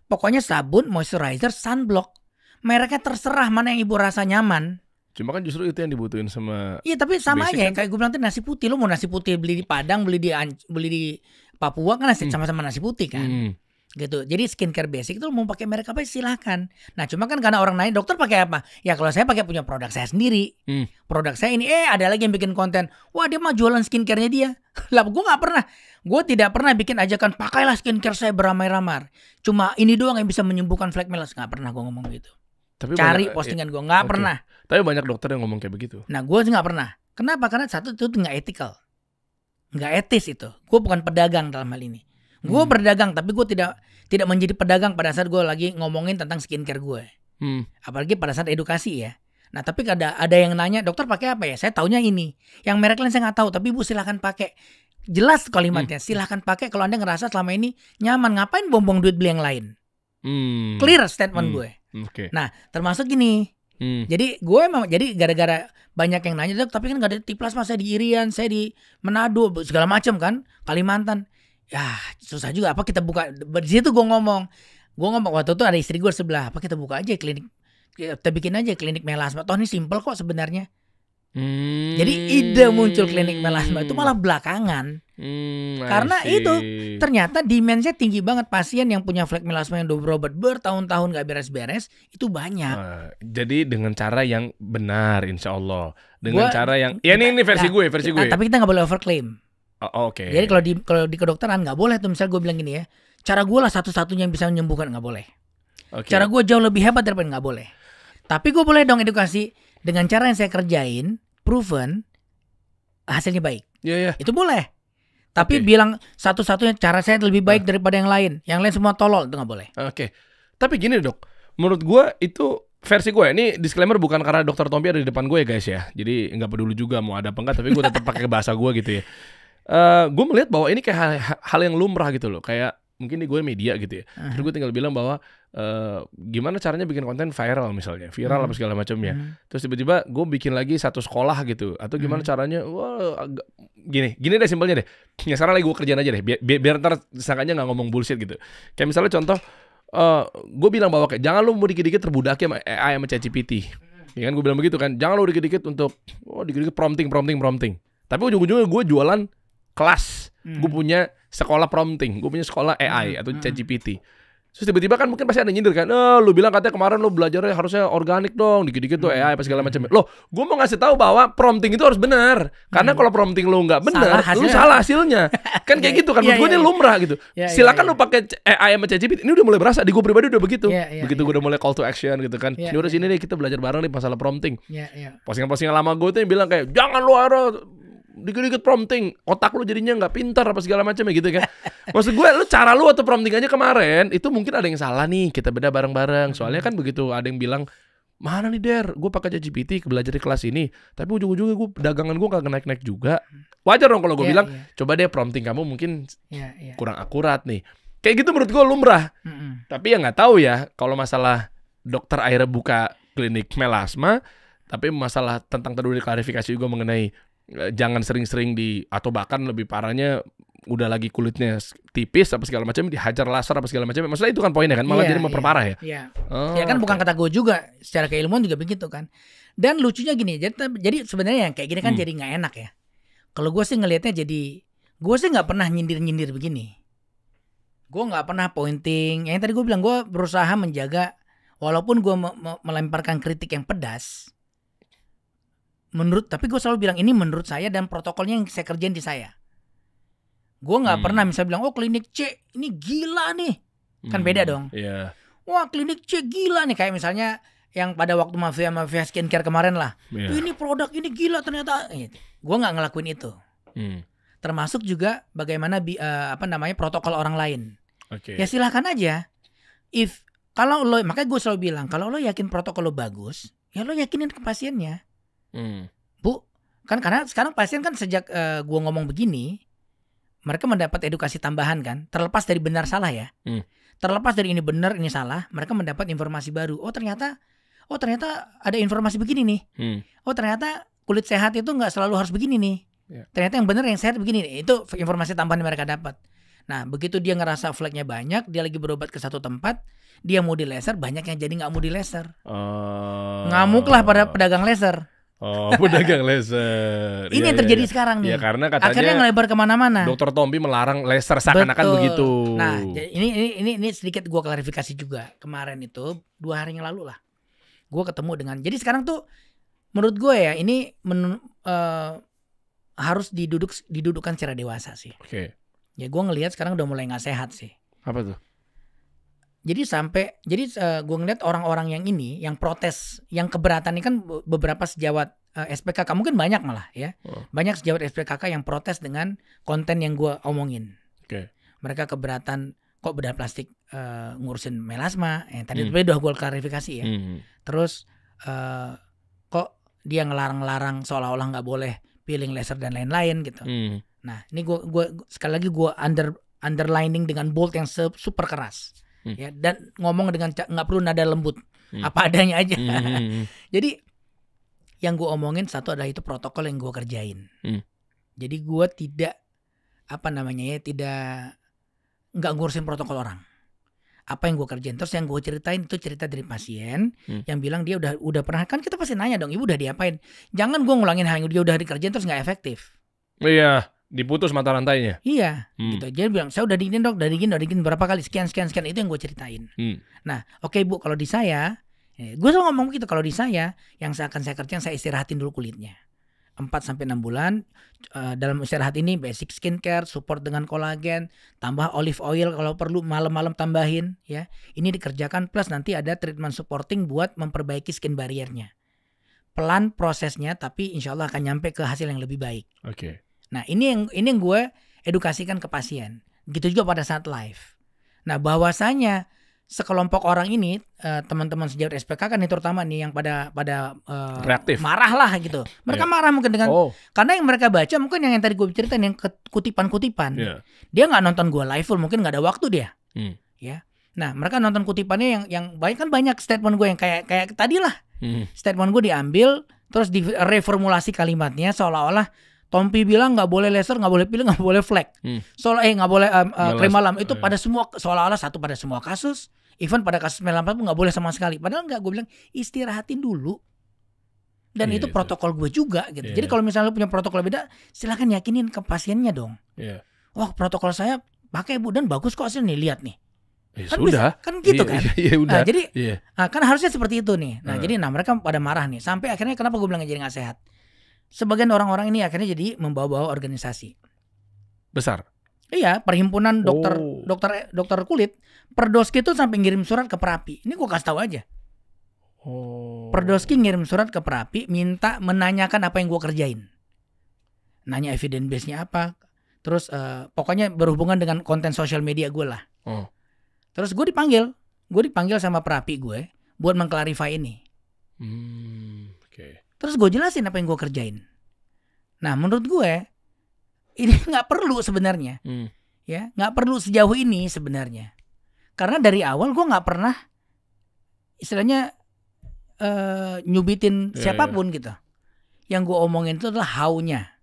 Speaker 1: Pokoknya sabun, moisturizer, sunblock. Mereknya terserah mana yang ibu rasa nyaman.
Speaker 2: Cuma kan justru itu yang dibutuhin sama.
Speaker 1: Iya, tapi sama aja kan? Kayak gue bilang tadi nasi putih. Lo mau nasi putih beli di Padang, beli di Papua kan sama-sama nasi putih kan. Gitu. Jadi skincare basic itu mau pakai merek apa silahkan. Nah cuma kan karena orang nanya dokter pakai apa? Ya kalau saya pakai punya produk saya sendiri. Produk saya ini ada lagi yang bikin konten. Wah dia mah jualan skincarenya dia. Lah gue nggak pernah. Gue tidak pernah bikin ajakan pakailah skincare saya beramai-ramai. Cuma ini doang yang bisa menyembuhkan flek melas. Nggak pernah gue ngomong gitu.
Speaker 2: Tapi
Speaker 1: cari postingan gue nggak pernah.
Speaker 2: Tapi banyak dokter yang ngomong kayak begitu.
Speaker 1: Nah gue sih nggak pernah. Kenapa? Karena satu itu nggak ethical. Nggak etis itu. Gue bukan pedagang dalam hal ini. Gue berdagang tapi gue tidak menjadi pedagang pada saat gue lagi ngomongin tentang skincare gue. Apalagi pada saat edukasi ya. Nah tapi ada yang nanya dokter pakai apa ya? Saya taunya ini. Yang merek lain saya nggak tahu. Tapi ibu silahkan pakai. Jelas kalimatnya. Silahkan pakai kalau anda ngerasa selama ini nyaman. Ngapain buang-buang duit beli yang lain? Clear statement gue. Nah termasuk gini. Jadi gue emang gara-gara banyak yang nanya dok, tapi kan gak ada tiplas mas, saya di Irian, saya di Manado, segala macam kan, Kalimantan. Ya susah juga, apa kita buka di situ gue ngomong waktu itu ada istri gue sebelah, apa kita buka aja klinik, kita bikin aja klinik melasma, toh ini simple kok sebenarnya. Jadi ide muncul klinik melasma itu malah belakangan. Karena itu ternyata demand-nya tinggi banget, pasien yang punya flek melasma yang udah berobat bertahun-tahun gak beres-beres itu banyak.
Speaker 2: Jadi dengan cara yang benar insya Allah, dengan cara yang ya ini versi gue.
Speaker 1: Tapi kita gak boleh overclaim.
Speaker 2: Oke.
Speaker 1: Jadi kalau di kedokteran nggak boleh tuh, misalnya gue bilang gini ya, cara gue lah satu-satunya yang bisa menyembuhkan, nggak boleh. Cara gue jauh lebih hebat daripada, nggak boleh. Tapi gue boleh dong edukasi dengan cara yang saya kerjain, proven hasilnya baik. Itu boleh. Tapi bilang satu-satunya cara saya lebih baik daripada yang lain semua tolol, itu nggak boleh.
Speaker 2: Tapi gini dok, menurut gue itu versi gue. Ini disclaimer bukan karena dokter Tompi ada di depan gue ya guys ya. Jadi nggak peduli juga mau ada apa enggak, tapi gue tetap pakai bahasa gue gitu ya. Gue melihat bahwa ini kayak hal yang lumrah gitu loh. Kayak mungkin di gue media gitu ya. Terus gue tinggal bilang bahwa gimana caranya bikin konten viral misalnya. Viral apa segala macamnya. Terus tiba-tiba gue bikin lagi satu sekolah gitu. Atau gimana caranya. Gini deh simpelnya deh. Ya sekarang lagi gue kerjaan aja deh. Biar ntar disangkanya gak ngomong bullshit gitu. Kayak misalnya contoh. Gue bilang bahwa kayak jangan lu mau dikit-dikit terbudaki sama AI sama ChatGPT. Ya kan gue bilang begitu kan. Jangan lu dikit-dikit untuk dikit-dikit prompting. Tapi ujung-ujungnya gue jualan kelas, gue punya sekolah prompting, gue punya sekolah AI atau ChatGPT. Terus tiba-tiba kan mungkin pasti ada nyindir kan, lu bilang katanya kemarin lu belajarnya harusnya organik dong, dikit-dikit tuh AI apa segala macam. Loh, gue mau ngasih tahu bahwa prompting itu harus benar, karena kalau prompting lu nggak benar, lu salah hasilnya. Kan kayak gitu kan, menurut gue ini lumrah gitu. Silakan lu pakai AI sama ChatGPT. Ini udah mulai berasa di gue pribadi udah begitu. Begitu gue udah mulai call to action gitu kan. Ini udah sini nih kita belajar bareng nih masalah prompting. Postingan-postingan lama gue tuh yang bilang kayak jangan lu dikit-dikit prompting, otak lu jadinya nggak pintar apa segala macam ya gitu kan. Maksud gue, lu cara lu atau promptingannya kemarin itu mungkin ada yang salah nih, kita beda bareng-bareng. Soalnya kan begitu ada yang bilang mana nih Der, gue pakai ChatGPT belajar di kelas ini, tapi ujung-ujungnya gue dagangan gue nggak naik-naik juga. Wajar dong kalau gue bilang, coba deh prompting kamu mungkin kurang akurat nih. Kayak gitu menurut gue lumrah. Tapi ya nggak tahu ya kalau masalah dokter akhirnya buka klinik melasma, tapi masalah tentang tadi klarifikasi juga mengenai jangan sering-sering atau bahkan lebih parahnya udah lagi kulitnya tipis apa segala macam dihajar laser apa segala macam. Maksudnya itu kan poinnya kan, malah jadi memperparah ya.
Speaker 1: Ya kan bukan kata gue juga, secara keilmuan juga begitu kan. Dan lucunya gini, jadi sebenarnya yang kayak gini kan jadi nggak enak ya. Kalau gue sih ngelihatnya gue sih nggak pernah nyindir begini. Gue nggak pernah pointing. Yang tadi gue bilang gue berusaha menjaga, walaupun gue melemparkan kritik yang pedas. Tapi gue selalu bilang ini menurut saya dan protokolnya yang saya kerjain di saya. Gue nggak pernah misalnya bilang klinik C ini gila nih, kan beda dong. Wah klinik C gila nih, kayak misalnya yang pada waktu mafia skincare kemarin lah. Ini produk ini gila ternyata. Gue nggak ngelakuin itu. Termasuk juga bagaimana protokol orang lain. Ya silahkan aja. Makanya gue selalu bilang kalau lo yakin protokol lo bagus, ya lo yakinin ke pasiennya. Bu, kan karena sekarang pasien kan sejak gua ngomong begini, mereka mendapat edukasi tambahan kan, terlepas dari benar salah ya. Terlepas dari ini benar ini salah, mereka mendapat informasi baru. Oh ternyata ada informasi begini nih. Oh ternyata kulit sehat itu nggak selalu harus begini nih. Ternyata yang benar yang sehat begini nih. Itu informasi tambahan yang mereka dapat. Nah begitu dia ngerasa fleknya banyak, dia lagi berobat ke satu tempat, dia mau di laser, banyak yang jadi nggak mau di laser. Ngamuklah pada pedagang laser.
Speaker 2: Pedagang laser.
Speaker 1: Ini yang terjadi sekarang nih.
Speaker 2: Ya, karena katanya
Speaker 1: akhirnya ngelebar kemana-mana.
Speaker 2: Dr. Tompi melarang laser seakan-akan begitu.
Speaker 1: Nah, ini sedikit gue klarifikasi juga. Kemarin itu 2 hari yang lalu lah, gue ketemu dengan. Jadi sekarang tuh menurut gue ya ini harus didudukkan secara dewasa sih.
Speaker 2: Oke.
Speaker 1: Ya gue ngelihat sekarang udah mulai nggak sehat sih.
Speaker 2: Apa tuh?
Speaker 1: Jadi gue ngeliat orang-orang yang ini, yang protes, yang keberatan ini kan beberapa sejawat SPKK, mungkin banyak malah ya. Banyak sejawat SPKK yang protes dengan konten yang gue omongin.
Speaker 2: Okay.
Speaker 1: Mereka keberatan kok bedah plastik ngurusin melasma. Tadi udah gue klarifikasi ya. Terus kok dia ngelarang-larang seolah-olah nggak boleh peeling laser dan lain-lain gitu. Nah ini gue sekali lagi gue underlining dengan bold yang super keras. Ya, dan ngomong dengan nggak perlu nada lembut, apa adanya aja. Jadi yang gue omongin satu adalah itu protokol yang gue kerjain. Jadi gue tidak nggak ngurusin protokol orang. Apa yang gue kerjain, terus yang gue ceritain itu cerita dari pasien yang bilang dia udah pernah, kan kita pasti nanya dong, ibu udah diapain? Jangan gue ngulangin hal yang dia udah dikerjain terus nggak efektif.
Speaker 2: Iya. Diputus mata rantainya.
Speaker 1: Iya, gitu. Dia bilang, saya udah diginin dok, udah diginin berapa kali, sekian, itu yang gue ceritain. Nah, oke Bu, kalau di saya, gue selalu ngomong gitu, kalau di saya, yang akan saya kerjain, saya istirahatin dulu kulitnya. 4-6 bulan, dalam istirahat ini basic skincare, support dengan kolagen, tambah olive oil kalau perlu, malam-malam tambahin, ya. Ini dikerjakan, plus nanti ada treatment supporting buat memperbaiki skin barriernya. Pelan prosesnya, tapi insya Allah akan nyampe ke hasil yang lebih baik.
Speaker 2: Oke.
Speaker 1: Nah ini yang gue edukasikan ke pasien. Gitu juga pada saat live. Nah bahwasanya sekelompok orang ini teman-teman sejawat SPK kan ini terutama nih yang pada
Speaker 2: reaktif,
Speaker 1: marah lah gitu. Mereka marah mungkin dengan karena yang mereka baca mungkin yang tadi gue ceritain yang kutipan-kutipan. Dia nggak nonton gue live full, mungkin nggak ada waktu dia. Ya. Nah mereka nonton kutipannya yang banyak statement gue yang kayak tadi lah. Statement gue diambil terus direformulasi kalimatnya seolah-olah Tompi bilang nggak boleh laser, nggak boleh pilih, nggak boleh flek. Nggak boleh krim malam. Itu pada semua, seolah-olah satu pada semua kasus. Even pada kasus melamar pun nggak boleh sama sekali. Padahal nggak, gue bilang istirahatin dulu. Dan itu protokol gue juga gitu. Jadi kalau misalnya lu punya protokol beda, silakan yakinin ke pasiennya dong. Wah protokol saya pakai Bu dan bagus kok hasilnya nih, lihat nih. Kan
Speaker 2: sudah.
Speaker 1: Bisa, kan gitu kan.
Speaker 2: Udah.
Speaker 1: Nah, jadi kan harusnya seperti itu nih. Nah jadi mereka pada marah nih. Sampai akhirnya kenapa gue bilang jadi nggak sehat. Sebagian orang-orang ini akhirnya jadi membawa-bawa organisasi
Speaker 2: besar.
Speaker 1: Iya, perhimpunan dokter kulit. Perdoski itu sampai ngirim surat ke Perapi. Ini gue kasih tahu aja. Perdoski ngirim surat ke Perapi, minta menanyakan apa yang gue kerjain. Nanya evidence base-nya apa. Terus pokoknya berhubungan dengan konten sosial media gue lah. Terus gue dipanggil sama Perapi gue buat mengklarify ini. Terus gue jelasin apa yang gue kerjain. Nah menurut gue ini nggak perlu sebenarnya, ya nggak perlu sejauh ini sebenarnya. Karena dari awal gue nggak pernah istilahnya nyubitin siapapun gitu. Yang gue omongin itu adalah how-nya.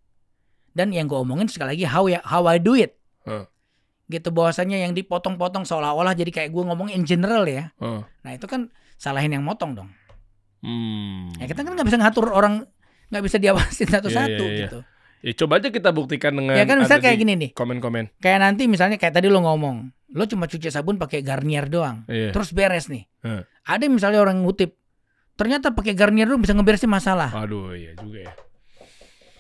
Speaker 1: Dan yang gue omongin sekali lagi how I do it. Gitu bahwasanya yang dipotong-potong seolah-olah jadi kayak gue ngomong in general ya. Nah itu kan salahin yang motong dong. Ya kita kan nggak bisa ngatur orang, nggak bisa diawasin satu-satu gitu.
Speaker 2: Ya coba aja kita buktikan dengan.
Speaker 1: Ya kan misalnya kayak gini nih.
Speaker 2: Komen-komen.
Speaker 1: Kayak nanti misalnya kayak tadi lo ngomong, lo cuma cuci sabun pakai Garnier doang, terus beres nih. Ada misalnya orang ngutip, ternyata pakai Garnier doang bisa ngeberesin masalah.
Speaker 2: Aduh iya juga ya.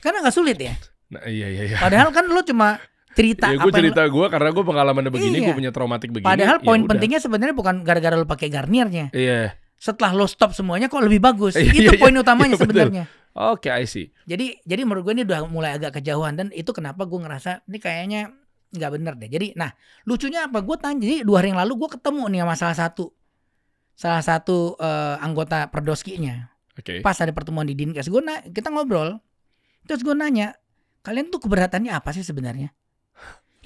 Speaker 1: Karena nggak sulit ya.
Speaker 2: Nah, iya.
Speaker 1: Padahal kan lo cuma cerita
Speaker 2: gue cerita gue karena gue pengalaman begini, gue punya traumatik begini.
Speaker 1: Padahal poin pentingnya sebenarnya bukan gara-gara lo pakai Garniernya.
Speaker 2: Iya.
Speaker 1: Setelah lo stop semuanya kok lebih bagus. Itu poin utamanya sebenarnya.
Speaker 2: Oke, I see.
Speaker 1: Jadi menurut gue ini udah mulai agak kejauhan dan itu kenapa gue ngerasa ini kayaknya nggak bener deh. Jadi, nah lucunya apa? Gue tanya. Jadi 2 hari yang lalu gue ketemu nih sama salah satu anggota Perdoski-nya. Pas ada pertemuan di Dinkes, kita ngobrol. Terus gue nanya, kalian tuh keberatannya apa sih sebenarnya?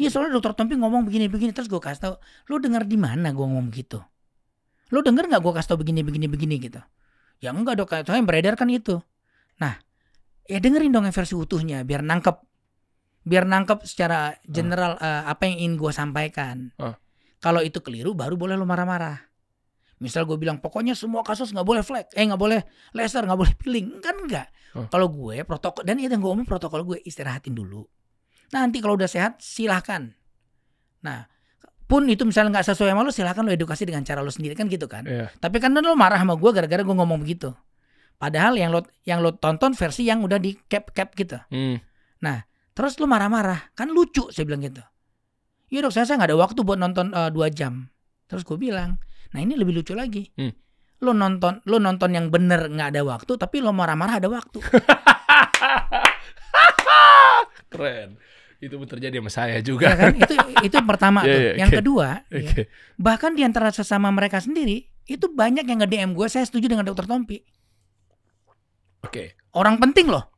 Speaker 1: Iya soalnya dokter Tompi ngomong begini-begini. Terus gue kasih tau, lo dengar di mana gue ngomong gitu? Lo denger nggak gue kasih tau begini gitu? Ya enggak dok, soalnya yang beredar kan itu. Nah, ya dengerin dong yang versi utuhnya biar nangkep secara general apa yang ingin gue sampaikan. Kalau itu keliru baru boleh lo marah-marah. Misal gue bilang pokoknya semua kasus nggak boleh flek, nggak boleh laser, nggak boleh peeling, kan enggak. Kalau gue protokol, dan itu yang gue omongin, protokol gue istirahatin dulu. Nanti kalau udah sehat silahkan. Nah, pun itu misalnya nggak sesuai sama lo, silahkan lo edukasi dengan cara lo sendiri, kan gitu kan. Tapi kan lo marah sama gue gara-gara gue ngomong begitu. Padahal yang lo tonton versi yang udah di cap gitu. Nah, terus lo marah-marah, kan lucu, saya bilang gitu. Iya dok, saya nggak ada waktu buat nonton 2 jam. Terus gue bilang, nah ini lebih lucu lagi. Lo nonton yang bener nggak ada waktu, tapi lo marah-marah ada waktu.
Speaker 2: Keren. Itu terjadi sama saya juga.
Speaker 1: Ya kan? Itu pertama tuh. Yang kedua, bahkan di antara sesama mereka sendiri, itu banyak yang nge-DM gue, saya setuju dengan Dr. Tompi. Orang penting loh.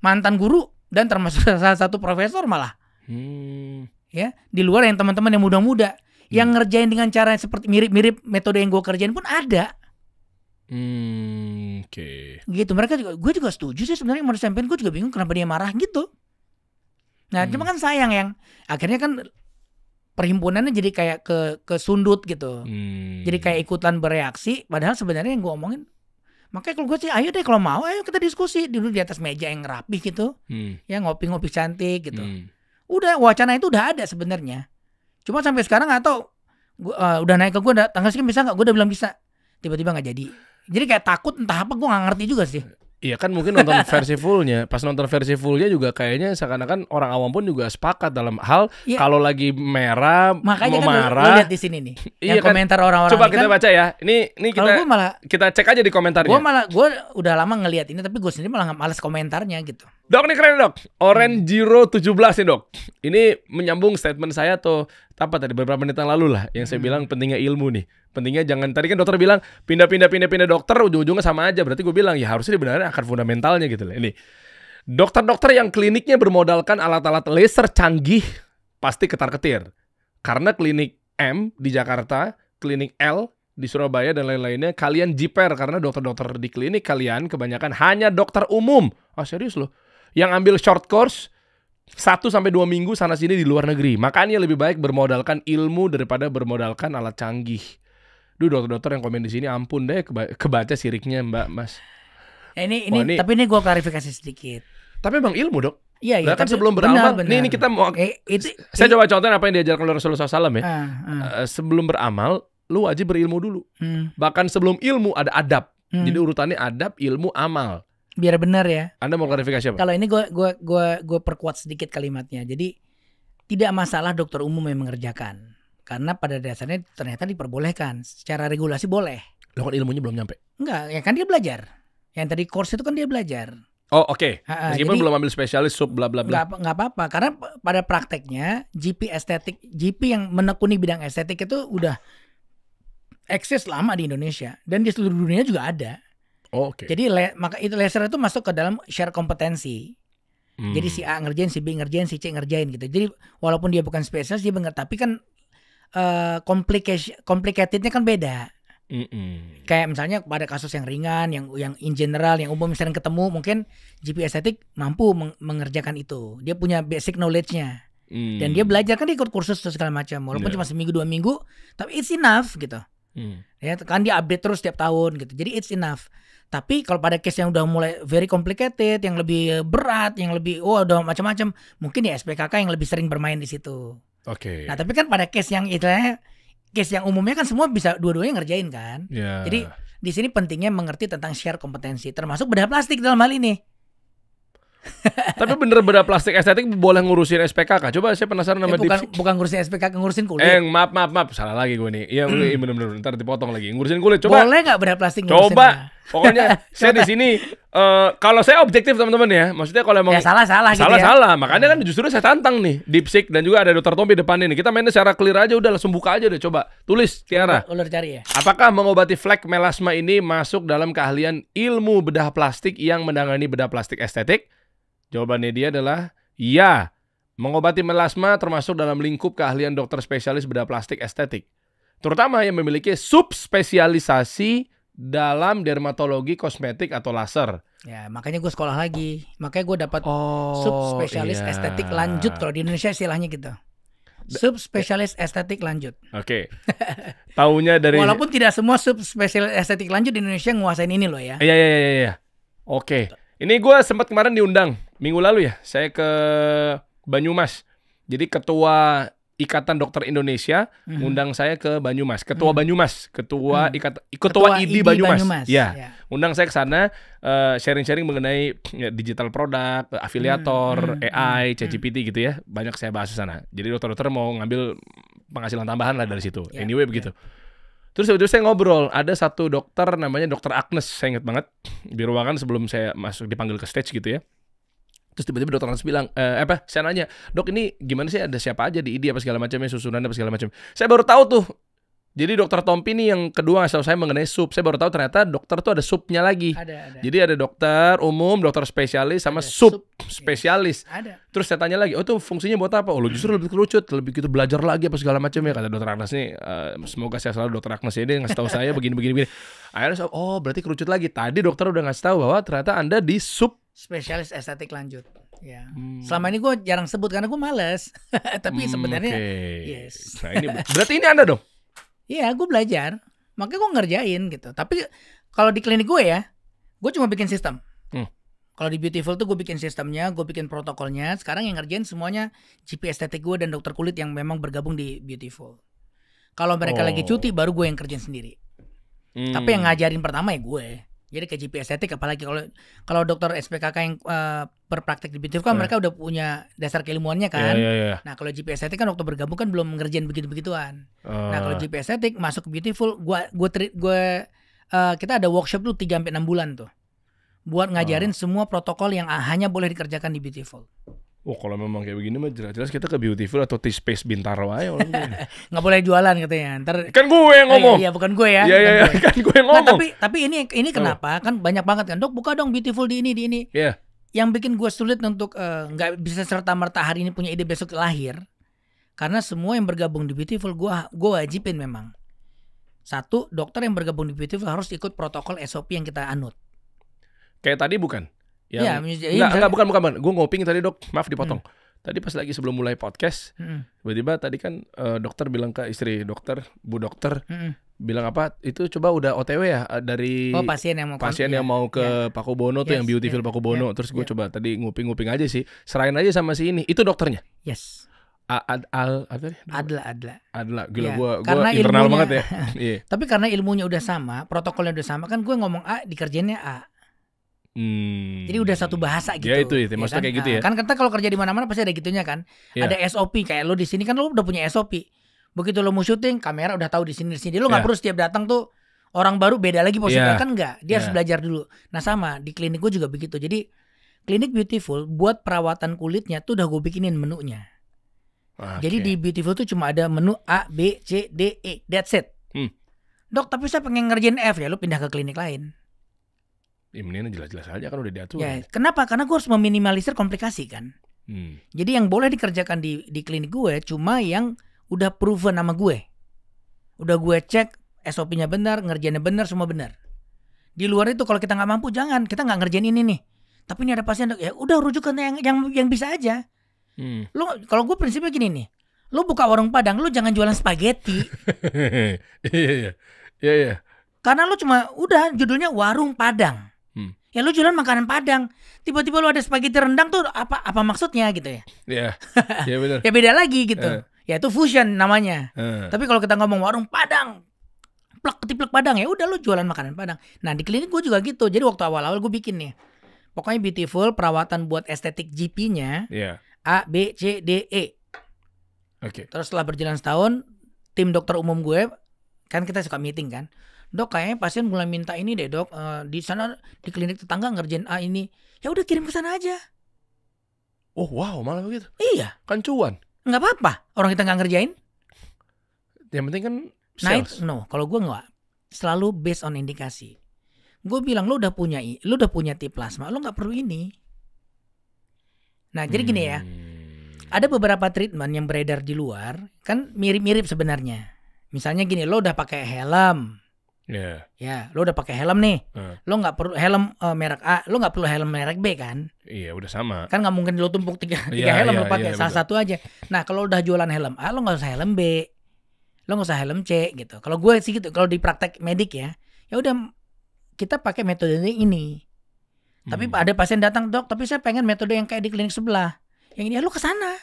Speaker 1: Mantan guru dan termasuk salah satu profesor malah. Ya, di luar yang teman-teman yang muda-muda yang ngerjain dengan cara seperti mirip-mirip metode yang gue kerjain pun ada. Gitu, mereka juga, gue juga setuju sih sebenarnya mau disampaikan, gue juga bingung kenapa dia marah gitu. Nah, cuma kan sayang yang akhirnya kan perhimpunannya jadi kayak ke sundut gitu. Jadi kayak ikutan bereaksi, padahal sebenarnya yang gue omongin, makanya kalau gue sih ayo deh kalau mau, ayo kita diskusi dulu di atas meja yang rapih gitu. Ya ngopi-ngopi cantik gitu. Udah, wacana itu udah ada sebenarnya. Cuma sampai sekarang nggak tahu, udah naik ke gue, tanggal sekian bisa nggak? Gue udah bilang bisa, tiba-tiba nggak jadi. Jadi kayak takut entah apa, gue nggak ngerti juga sih.
Speaker 2: Iya kan, mungkin nonton versi fullnya. Pas nonton versi fullnya juga kayaknya seakan-akan orang awam pun juga sepakat dalam hal kalau lagi merah,
Speaker 1: makanya
Speaker 2: mau
Speaker 1: kan
Speaker 2: marah.
Speaker 1: Lo lihat di sini nih, yang
Speaker 2: kan,
Speaker 1: komentar orang-orang.
Speaker 2: Coba kita baca ya. Ini kita cek aja di komentarnya.
Speaker 1: Gue udah lama ngelihat ini, tapi gue sendiri malah males komentarnya gitu.
Speaker 2: Dok, ini keren dok. Orange 17 nih dok. Ini menyambung statement saya tuh tadi beberapa menit yang lalu lah, yang saya bilang pentingnya ilmu nih. Pentingnya jangan, tadi kan dokter bilang pindah dokter, ujung-ujungnya sama aja. Berarti gue bilang ya harusnya dibenarkan akar fundamentalnya gitu lah. Ini dokter-dokter yang kliniknya bermodalkan alat-alat laser canggih pasti ketar-ketir. Karena klinik M di Jakarta, klinik L di Surabaya dan lain-lainnya kalian jiper karena dokter-dokter di klinik kalian kebanyakan hanya dokter umum. Serius loh. Yang ambil short course 1-2 minggu sana sini di luar negeri. Makanya lebih baik bermodalkan ilmu daripada bermodalkan alat canggih. Duh, dokter-dokter yang komen di sini ampun deh, kebaca siriknya Mbak Mas.
Speaker 1: Tapi ini gue klarifikasi sedikit.
Speaker 2: Tapi emang ilmu dok.
Speaker 1: Iya.
Speaker 2: Kan sebelum beramal, ini kita mau. Saya coba contohin apa yang diajarkan oleh Rasulullah SAW ya. Sebelum beramal, lu wajib berilmu dulu. Bahkan sebelum ilmu ada adab. Jadi urutannya adab, ilmu, amal.
Speaker 1: Biar benar ya.
Speaker 2: Anda mau klarifikasi apa?
Speaker 1: Kalau ini gue perkuat sedikit kalimatnya. Jadi tidak masalah dokter umum yang mengerjakan, karena pada dasarnya ternyata diperbolehkan. Secara regulasi boleh.
Speaker 2: Lo kan ilmunya belum nyampe.
Speaker 1: Enggak, ya kan dia belajar. Yang tadi course itu kan dia belajar.
Speaker 2: Oh oke. Meskipun belum ambil spesialis sub bla bla bla.
Speaker 1: Nggak apa-apa, karena pada prakteknya GP yang menekuni bidang estetik itu udah eksis lama di Indonesia dan di seluruh dunia juga ada. Jadi maka itu laser itu masuk ke dalam share kompetensi. Jadi si A ngerjain, si B ngerjain, si C ngerjain gitu. Jadi walaupun dia bukan spesialis dia bener, tapi kan complicatednya kan beda. Kayak misalnya pada kasus yang ringan, yang in general, yang umum sering ketemu, mungkin GP estetik mampu mengerjakan itu. Dia punya basic knowledge-nya. Dan dia belajar, kan dia ikut kursus segala macam. Walaupun cuma 1-2 minggu, tapi it's enough gitu. Ya kan dia update terus setiap tahun gitu. Jadi it's enough. Tapi kalau pada case yang udah mulai very complicated, yang lebih berat, yang lebih udah macam-macam, mungkin ya SPKK yang lebih sering bermain di situ. Nah, tapi kan pada case yang istilahnya case yang umumnya kan semua bisa dua-duanya ngerjain kan. Jadi di sini pentingnya mengerti tentang share kompetensi, termasuk bedah plastik dalam hal ini.
Speaker 2: Tapi bener bedah plastik estetik boleh ngurusin SPKK? Coba saya penasaran sama
Speaker 1: bukan ngurusin SPKK, ngurusin kulit.
Speaker 2: Maaf, salah lagi gue nih. Iya, bener-bener ntar dipotong lagi. Ngurusin kulit, coba.
Speaker 1: Boleh nggak bedah plastik?
Speaker 2: Coba. Pokoknya saya di sini kalau saya objektif teman-teman ya. Maksudnya kalau emang
Speaker 1: salah gitu ya.
Speaker 2: Salah. Makanya kan justru saya tantang nih Dipsik dan juga ada Dr. Tompi depan ini. Kita mainnya secara clear aja, udah langsung buka aja deh. Coba tulis Tiara.
Speaker 1: Udah cari ya. Apakah
Speaker 2: mengobati flek melasma ini masuk dalam keahlian ilmu bedah plastik yang menangani bedah plastik estetik? Jawabannya dia adalah ya. Mengobati melasma termasuk dalam lingkup keahlian dokter spesialis bedah plastik estetik, terutama yang memiliki subspesialisasi dalam dermatologi, kosmetik atau laser.
Speaker 1: Ya, makanya gue sekolah lagi. Makanya gue dapat subspesialis estetik lanjut, kalau di Indonesia istilahnya gitu. Subspesialis estetik lanjut.
Speaker 2: Oke. Taunya dari.
Speaker 1: Walaupun tidak semua subspesialis estetik lanjut di Indonesia nguasain ini loh ya.
Speaker 2: Iya. Oke. Ini gue sempat kemarin diundang minggu lalu ya. Saya ke Banyumas. Jadi ketua Ikatan Dokter Indonesia undang saya ke Banyumas, ketua Banyumas, ketua IDI Banyumas. Ya. Undang saya ke sana sharing-sharing mengenai digital produk, afiliator, AI, ChatGPT gitu ya. Banyak saya bahas di sana. Jadi dokter-dokter mau ngambil penghasilan tambahan lah dari situ. Anyway begitu. Terus saya ngobrol, ada satu dokter namanya Dokter Agnes, saya ingat banget di ruangan sebelum saya masuk dipanggil ke stage gitu ya. Terus tiba-tiba dokter Agnes bilang, saya nanya, dok ini gimana sih, ada siapa aja di ID apa segala macamnya, susunan apa segala macam. Saya baru tahu tuh. Jadi dokter Tompi nih yang kedua ngasih tahu saya mengenai sub. Saya baru tahu ternyata dokter tuh ada subnya lagi.
Speaker 1: Ada.
Speaker 2: Jadi ada dokter umum, dokter spesialis, sama sub spesialis.
Speaker 1: Ada.
Speaker 2: Terus saya tanya lagi, itu fungsinya buat apa? Lo justru lebih kerucut, lebih gitu belajar lagi apa segala macam ya, kata dokter Agnes nih. Semoga saya selalu dokter Agnes ini ngasih tahu saya begini. Akhirnya berarti kerucut lagi. Tadi dokter udah ngasih tahu bahwa ternyata Anda di sub
Speaker 1: spesialis estetik lanjut. Ya. Selama ini gue jarang sebut karena gue males. Tapi sebenarnya yes.
Speaker 2: Nah ini berarti ini Anda dong?
Speaker 1: Iya, gue belajar. Makanya gue ngerjain gitu. Tapi kalau di klinik gue ya, gue cuma bikin sistem. Kalau di Beautiful tuh gue bikin sistemnya, gue bikin protokolnya. Sekarang yang ngerjain semuanya GP estetik gue dan dokter kulit yang memang bergabung di Beautiful. Kalau mereka lagi cuti, baru gue yang kerjain sendiri. Tapi yang ngajarin pertama ya gue. Jadi ke GP estetik, apalagi kalau dokter SPKK yang berpraktek di Beautiful kan mereka udah punya dasar keilmuannya kan. Nah kalau GP estetik kan waktu bergabung kan belum ngerjain begitu-begituan. Nah kalau GP estetik masuk ke Beautiful, kita ada workshop tuh 3-6 bulan tuh buat ngajarin semua protokol yang hanya boleh dikerjakan di Beautiful.
Speaker 2: Kalau memang kayak begini mah jelas kita ke Beautiful atau T-Space Bintaro aja.
Speaker 1: Nggak boleh jualan katanya. Ntar
Speaker 2: kan gue yang ngomong.
Speaker 1: Iya bukan gue ya.
Speaker 2: Iya kan gue yang ngomong.
Speaker 1: Nah, tapi ini kenapa? Kan banyak banget kan. Dok buka dong Beautiful di ini.
Speaker 2: Iya.
Speaker 1: Yang bikin gue sulit untuk nggak bisa serta-merta hari ini punya ide besok lahir. Karena semua yang bergabung di Beautiful gue wajibin memang. Satu, dokter yang bergabung di Beautiful harus ikut protokol SOP yang kita anut.
Speaker 2: Kayak tadi bukan?
Speaker 1: Enggak,
Speaker 2: bukan. Gue ngoping tadi dok, maaf dipotong. Tadi pas lagi sebelum mulai podcast, tiba-tiba tadi kan dokter bilang ke istri dokter, bu dokter, bilang apa? Itu coba udah OTW ya dari
Speaker 1: pasien yang mau
Speaker 2: ke Pakubono tuh yang Beautiful Pakubono. Terus gue coba tadi nguping aja sih, serahin aja sama si ini. Itu dokternya?
Speaker 1: Yes.
Speaker 2: Adla. Gila gue
Speaker 1: ilmunya,
Speaker 2: internal banget ya.
Speaker 1: Tapi karena ilmunya udah sama, protokolnya udah sama, kan gue ngomong A dikerjainnya A. Jadi udah satu bahasa gitu.
Speaker 2: Ya itu maksudnya kan? Kayak gitu ya.
Speaker 1: Kan kita kalau kerja di mana-mana pasti ada gitunya kan. Ada SOP kayak lo di sini kan lo udah punya SOP. Begitu lo mau syuting, kamera udah tahu di sini. Lo nggak perlu setiap datang tuh orang baru beda lagi posisinya kan enggak. Dia harus belajar dulu. Nah sama di klinik gue juga begitu. Jadi klinik Beautiful buat perawatan kulitnya tuh udah gue bikinin menunya. Jadi di Beautiful tuh cuma ada menu A, B, C, D, E. That's it. Dok tapi saya pengen ngerjain F ya lo pindah ke klinik lain.
Speaker 2: Ini jelas-jelas aja kan udah diatur.
Speaker 1: Ya, kenapa? Karena gue harus meminimalisir komplikasi kan. Jadi yang boleh dikerjakan di klinik gue cuma yang udah proven sama gue. Udah gue cek SOP-nya benar, ngerjainnya benar, semua benar. Di luar itu kalau kita nggak mampu jangan, kita nggak ngerjain ini nih. Tapi ini ada pasien ya udah rujukan yang bisa aja. Lo kalau gue prinsipnya gini nih. Lo buka warung Padang, lo jangan jualan spaghetti.
Speaker 2: Iya.
Speaker 1: Karena lo cuma udah judulnya warung Padang. Ya lu jualan makanan Padang, tiba-tiba lu ada spaghetti rendang tuh apa maksudnya gitu ya? Iya benar. Ya beda lagi gitu. Ya itu fusion namanya. Tapi kalau kita ngomong warung Padang, plek Padang ya udah lu jualan makanan Padang. Nah di klinik gue juga gitu. Jadi waktu awal-awal gue bikin nih, pokoknya Beautiful perawatan buat estetik GP-nya A, B, C, D, E. Terus setelah berjalan setahun, tim dokter umum gue kan kita suka meeting kan. Dok kayaknya pasien mulai minta ini deh dok, di sana di klinik tetangga ngerjain A ini. Ya udah kirim ke sana aja.
Speaker 2: Oh wow malah begitu.
Speaker 1: Iya.
Speaker 2: Kan cuan.
Speaker 1: Nggak apa-apa orang kita nggak ngerjain.
Speaker 2: Yang penting kan sales.
Speaker 1: Kalau gue nggak. Selalu based on indikasi. Gue bilang lu udah punya tip plasma, lu nggak perlu ini. Nah jadi gini ya. Ada beberapa treatment yang beredar di luar kan mirip-mirip sebenarnya. Misalnya gini, lo udah pakai helm. Ya, lo udah pakai helm nih. Lo nggak perlu helm merek A, lo nggak perlu helm merek B kan?
Speaker 2: Iya, udah sama.
Speaker 1: Kan nggak mungkin lo tumpuk tiga helm lo pakai salah satu aja. Nah, kalau udah jualan helm A, lo nggak usah helm B, lo nggak usah helm C gitu. Kalau gue sih gitu. Kalau di praktek medik ya udah kita pakai metode ini. Tapi ada pasien datang, dok, tapi saya pengen metode yang kayak di klinik sebelah. Yang ini lo kesana.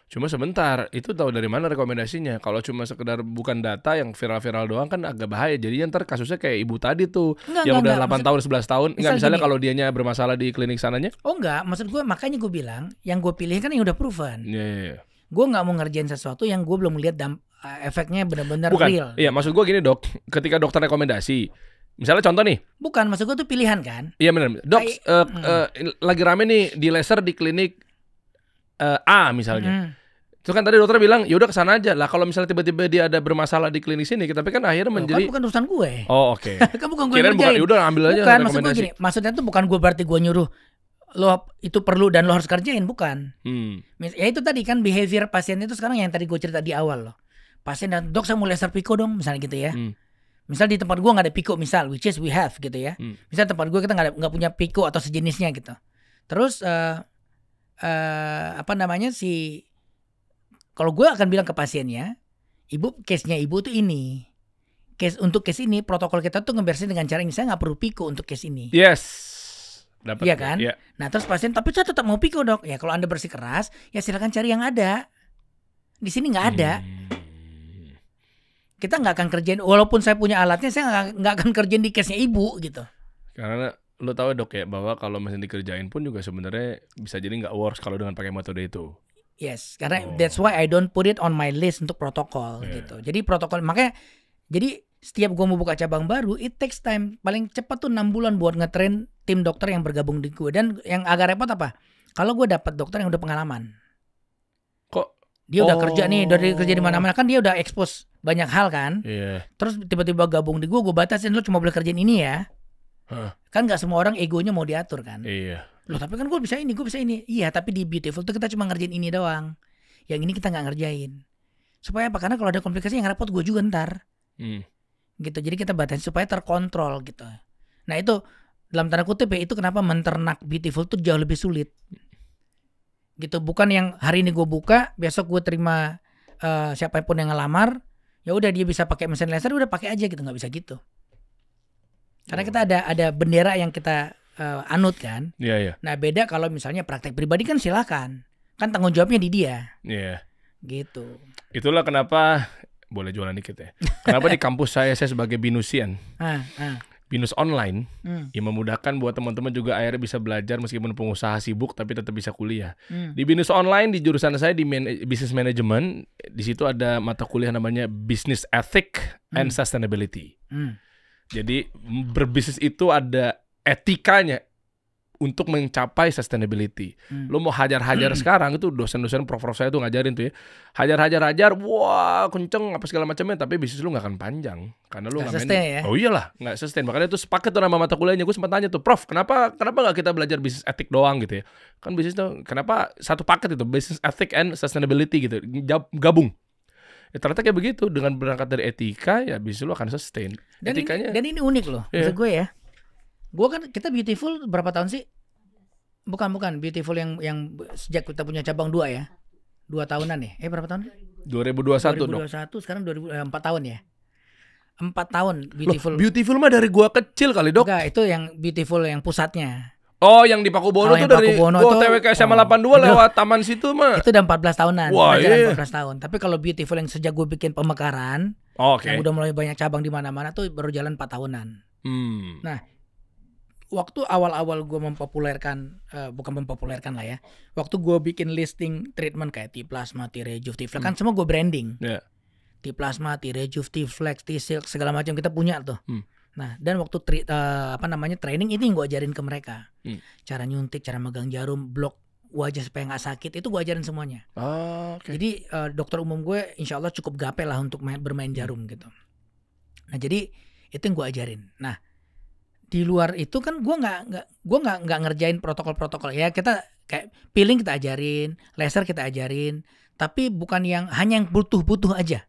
Speaker 2: Cuma sebentar, itu tahu dari mana rekomendasinya? Kalau cuma sekedar bukan data yang viral-viral doang kan agak bahaya. Jadinya ntar kasusnya kayak ibu tadi tuh, yang udah 8 tahun, 11 tahun. Misalnya kalau dianya bermasalah di klinik sananya?
Speaker 1: Oh enggak, maksud gue makanya gue bilang, yang gue pilih kan yang udah proven. Gue nggak mau ngerjain sesuatu yang gue belum lihat efeknya benar-benar real.
Speaker 2: Iya, maksud gue gini dok, ketika dokter rekomendasi, misalnya contoh nih.
Speaker 1: Bukan, maksud gue tuh pilihan kan.
Speaker 2: Iya benar. Dok, lagi rame nih di laser di klinik A misalnya. Itu kan tadi dokter bilang, yaudah kesana aja lah. Kalau misalnya tiba-tiba dia ada bermasalah di klinik sini, tapi kan akhirnya menjadi
Speaker 1: bukan urusan gue.
Speaker 2: Oh oke.
Speaker 1: Kan bukan gue yang ngerjain.
Speaker 2: Yaudah ambil aja
Speaker 1: bukan, maksud gue gini, maksudnya tuh bukan gue berarti gue nyuruh lo itu perlu dan lo harus kerjain, bukan. Ya itu tadi kan behavior pasien itu sekarang yang tadi gue cerita di awal loh. Pasien dan dok saya mau laser pico dong, misalnya gitu ya. Misal di tempat gue nggak ada pico misal, which is we have gitu ya. Misal tempat gue kita nggak punya pico atau sejenisnya gitu. Terus kalau gue akan bilang ke pasiennya, ibu case-nya ibu tuh ini. Untuk case ini protokol kita tuh ngebersihin dengan cara ini, saya nggak perlu pico untuk case ini.
Speaker 2: Yes. Dapat.
Speaker 1: Iya kan? Yeah. Nah terus pasien, tapi saya tetap mau pico dok. Ya kalau anda bersih keras, ya silakan cari yang ada. Di sini nggak ada. Kita nggak akan kerjain, walaupun saya punya alatnya, saya nggak akan kerjain di case-nya ibu gitu.
Speaker 2: Karena lo tahu dok ya, bahwa kalau mesin dikerjain pun juga sebenarnya bisa jadi nggak works kalau dengan pakai metode itu.
Speaker 1: Yes, karena that's why I don't put it on my list untuk protokol gitu. Jadi protokol, makanya jadi setiap gue mau buka cabang baru, it takes time. Paling cepat tuh 6 bulan buat ngetrain tim dokter yang bergabung di gue. Dan yang agak repot apa? Kalau gue dapat dokter yang udah pengalaman.
Speaker 2: Kok?
Speaker 1: Dia udah kerja nih, dari kerja di mana-mana kan dia udah expose banyak hal kan. Terus tiba-tiba gabung di gue batasin, lo cuma boleh kerjain ini ya. Kan nggak semua orang egonya mau diatur kan. Loh tapi kan gue bisa ini. Iya tapi di Beautiful tuh kita cuma ngerjain ini doang. Yang ini kita gak ngerjain. Supaya apa? Karena kalau ada komplikasi yang repot gue juga ntar. Gitu. Jadi kita batasi supaya terkontrol gitu. Nah itu dalam tanda kutip ya, itu kenapa menternak Beautiful tuh jauh lebih sulit. Gitu. Bukan yang hari ini gue buka, besok gue terima siapapun yang ngelamar, ya udah dia bisa pakai mesin laser, udah pakai aja gitu. Gak bisa gitu. Karena kita ada bendera yang kita anut kan. Nah beda kalau misalnya praktek pribadi kan silakan, kan tanggung jawabnya di dia. Gitu. Itulah kenapa boleh jualan dikit ya. Kenapa di kampus saya sebagai binusian, binus online, yang memudahkan buat teman-teman juga akhirnya bisa belajar meskipun pengusaha sibuk tapi tetap bisa kuliah. Di binus online di jurusan saya di business management, di situ ada mata kuliah namanya business ethic and sustainability. Jadi berbisnis itu ada etikanya untuk mencapai sustainability. Lo mau hajar-hajar sekarang itu dosen-dosen prof saya tuh ngajarin tuh ya. Hajar, wah kenceng apa segala macamnya, tapi bisnis lu nggak akan panjang karena lu nggak sustain ya. Oh iyalah, nggak sustain. Makanya itu sepaket tuh nama mata kuliahnya. Gue sempat tanya tuh, Prof, kenapa nggak kita belajar bisnis etik doang gitu ya? Kan bisnis tuh kenapa satu paket itu business ethic and sustainability gitu gabung. Ya, ternyata kayak begitu, dengan berangkat dari etika ya bisnis lu akan sustain. Dan ini unik loh, maksud gue ya. Gue kan kita Beautiful berapa tahun sih? Bukan Beautiful yang sejak kita punya cabang 2 ya. 2 tahunan ya. Berapa tahun? 2021 sekarang 4 tahun ya. 4 tahun Beautiful. Loh,
Speaker 2: Beautiful mah dari gua kecil kali, Dok.
Speaker 1: Enggak, itu yang Beautiful yang pusatnya.
Speaker 2: Oh, yang di Pakubono tuh dari gua TWK SMA 82 lewat taman situ mah.
Speaker 1: Itu udah 14 tahunan. Wah, 14 tahun. Tapi kalau Beautiful yang sejak gua bikin pemekaran, yang udah mulai banyak cabang di mana-mana tuh baru jalan 4 tahunan. Nah, waktu awal-awal gue bukan mempopulerkan lah ya. Waktu gue bikin listing treatment kayak T-Plasma, T-Rejuve, T-Flex, kan semua gue branding. T-Plasma, T-Rejuve, T-Flex, T-Silk, segala macam kita punya tuh. Nah, dan waktu training itu yang gue ajarin ke mereka. Cara nyuntik, cara megang jarum, blok wajah supaya nggak sakit, itu gue ajarin semuanya. Jadi dokter umum gue insya Allah cukup gape lah untuk bermain jarum gitu. Nah, jadi itu yang gue ajarin. Nah, di luar itu kan gue nggak ngerjain protokol ya. Kita kayak peeling kita ajarin, laser kita ajarin, tapi bukan yang hanya yang butuh aja.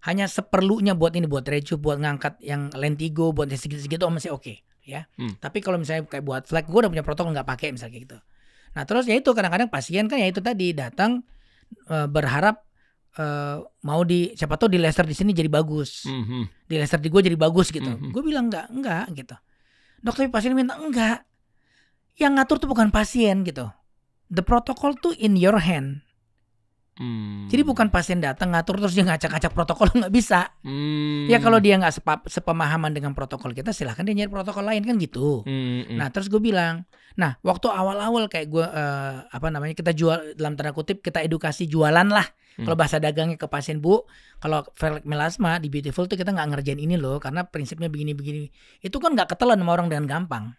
Speaker 1: hanya seperlunya buat ini, buat rejuve, buat ngangkat yang lentigo, buat segitu-segitu masih oke, ya. Tapi kalau misalnya kayak buat flek, gue udah punya protokol nggak pakai misalnya kayak gitu. Nah terus ya itu kadang-kadang pasien kan ya itu tadi datang berharap mau siapa tahu di laser di sini jadi bagus, di laser di gue jadi bagus gitu. Gue bilang enggak gitu. Dok, tapi pasien minta enggak. Yang ngatur tuh bukan pasien gitu. The protocol tuh in your hand. Jadi bukan pasien datang ngatur terus dia ngacak-ngacak protokol, nggak bisa. Ya kalau dia nggak sepemahaman dengan protokol kita, silahkan dia nyari protokol lain kan gitu. Nah terus gue bilang, nah waktu awal-awal kayak gue kita jual dalam tanda kutip, kita edukasi jualan lah. Kalau bahasa dagangnya ke pasien, Bu, kalau flek melasma di Beautiful tuh kita nggak ngerjain ini loh, karena prinsipnya begini-begini. Itu kan nggak ketelan sama orang dengan gampang.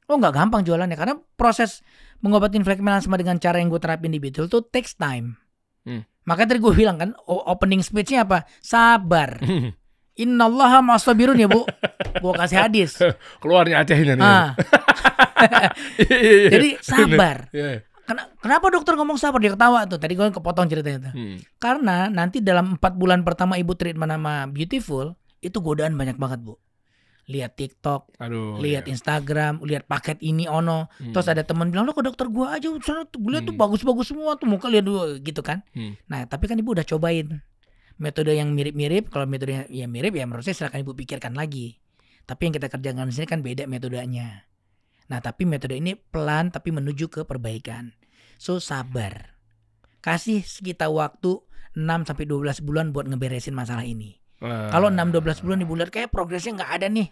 Speaker 1: Oh nggak gampang jualannya, karena proses mengobatin flek melasma dengan cara yang gue terapin di Beautiful tuh takes time. Makanya tadi gue bilang kan, opening speech-nya apa? Sabar. Innallaha ma'as-sabirun ya, Bu. Gue kasih hadis.
Speaker 2: Keluarnya Aceh ini.
Speaker 1: Jadi sabar. Kenapa dokter ngomong sabar? Dia ketawa tuh. Tadi gue kepotong ceritanya tuh. Karena nanti dalam 4 bulan pertama ibu treatment sama Beautiful, itu godaan banyak banget, Bu. Lihat TikTok, lihat Instagram, lihat paket ini ono. Terus ada teman bilang, lo ke dokter gua aja, gue lihat tuh bagus-bagus semua tuh, muka lihat dulu gitu kan. Nah tapi kan ibu udah cobain metode yang mirip-mirip. Kalau metode yang mirip ya menurut saya silakan ibu pikirkan lagi. Tapi yang kita kerjakan di sini kan beda metodenya. Nah tapi metode ini pelan tapi menuju ke perbaikan. So sabar, kasih sekitar waktu 6-12 bulan buat ngeberesin masalah ini. Kalau 6-12 bulan ibu lihat kayak progresnya nggak ada nih,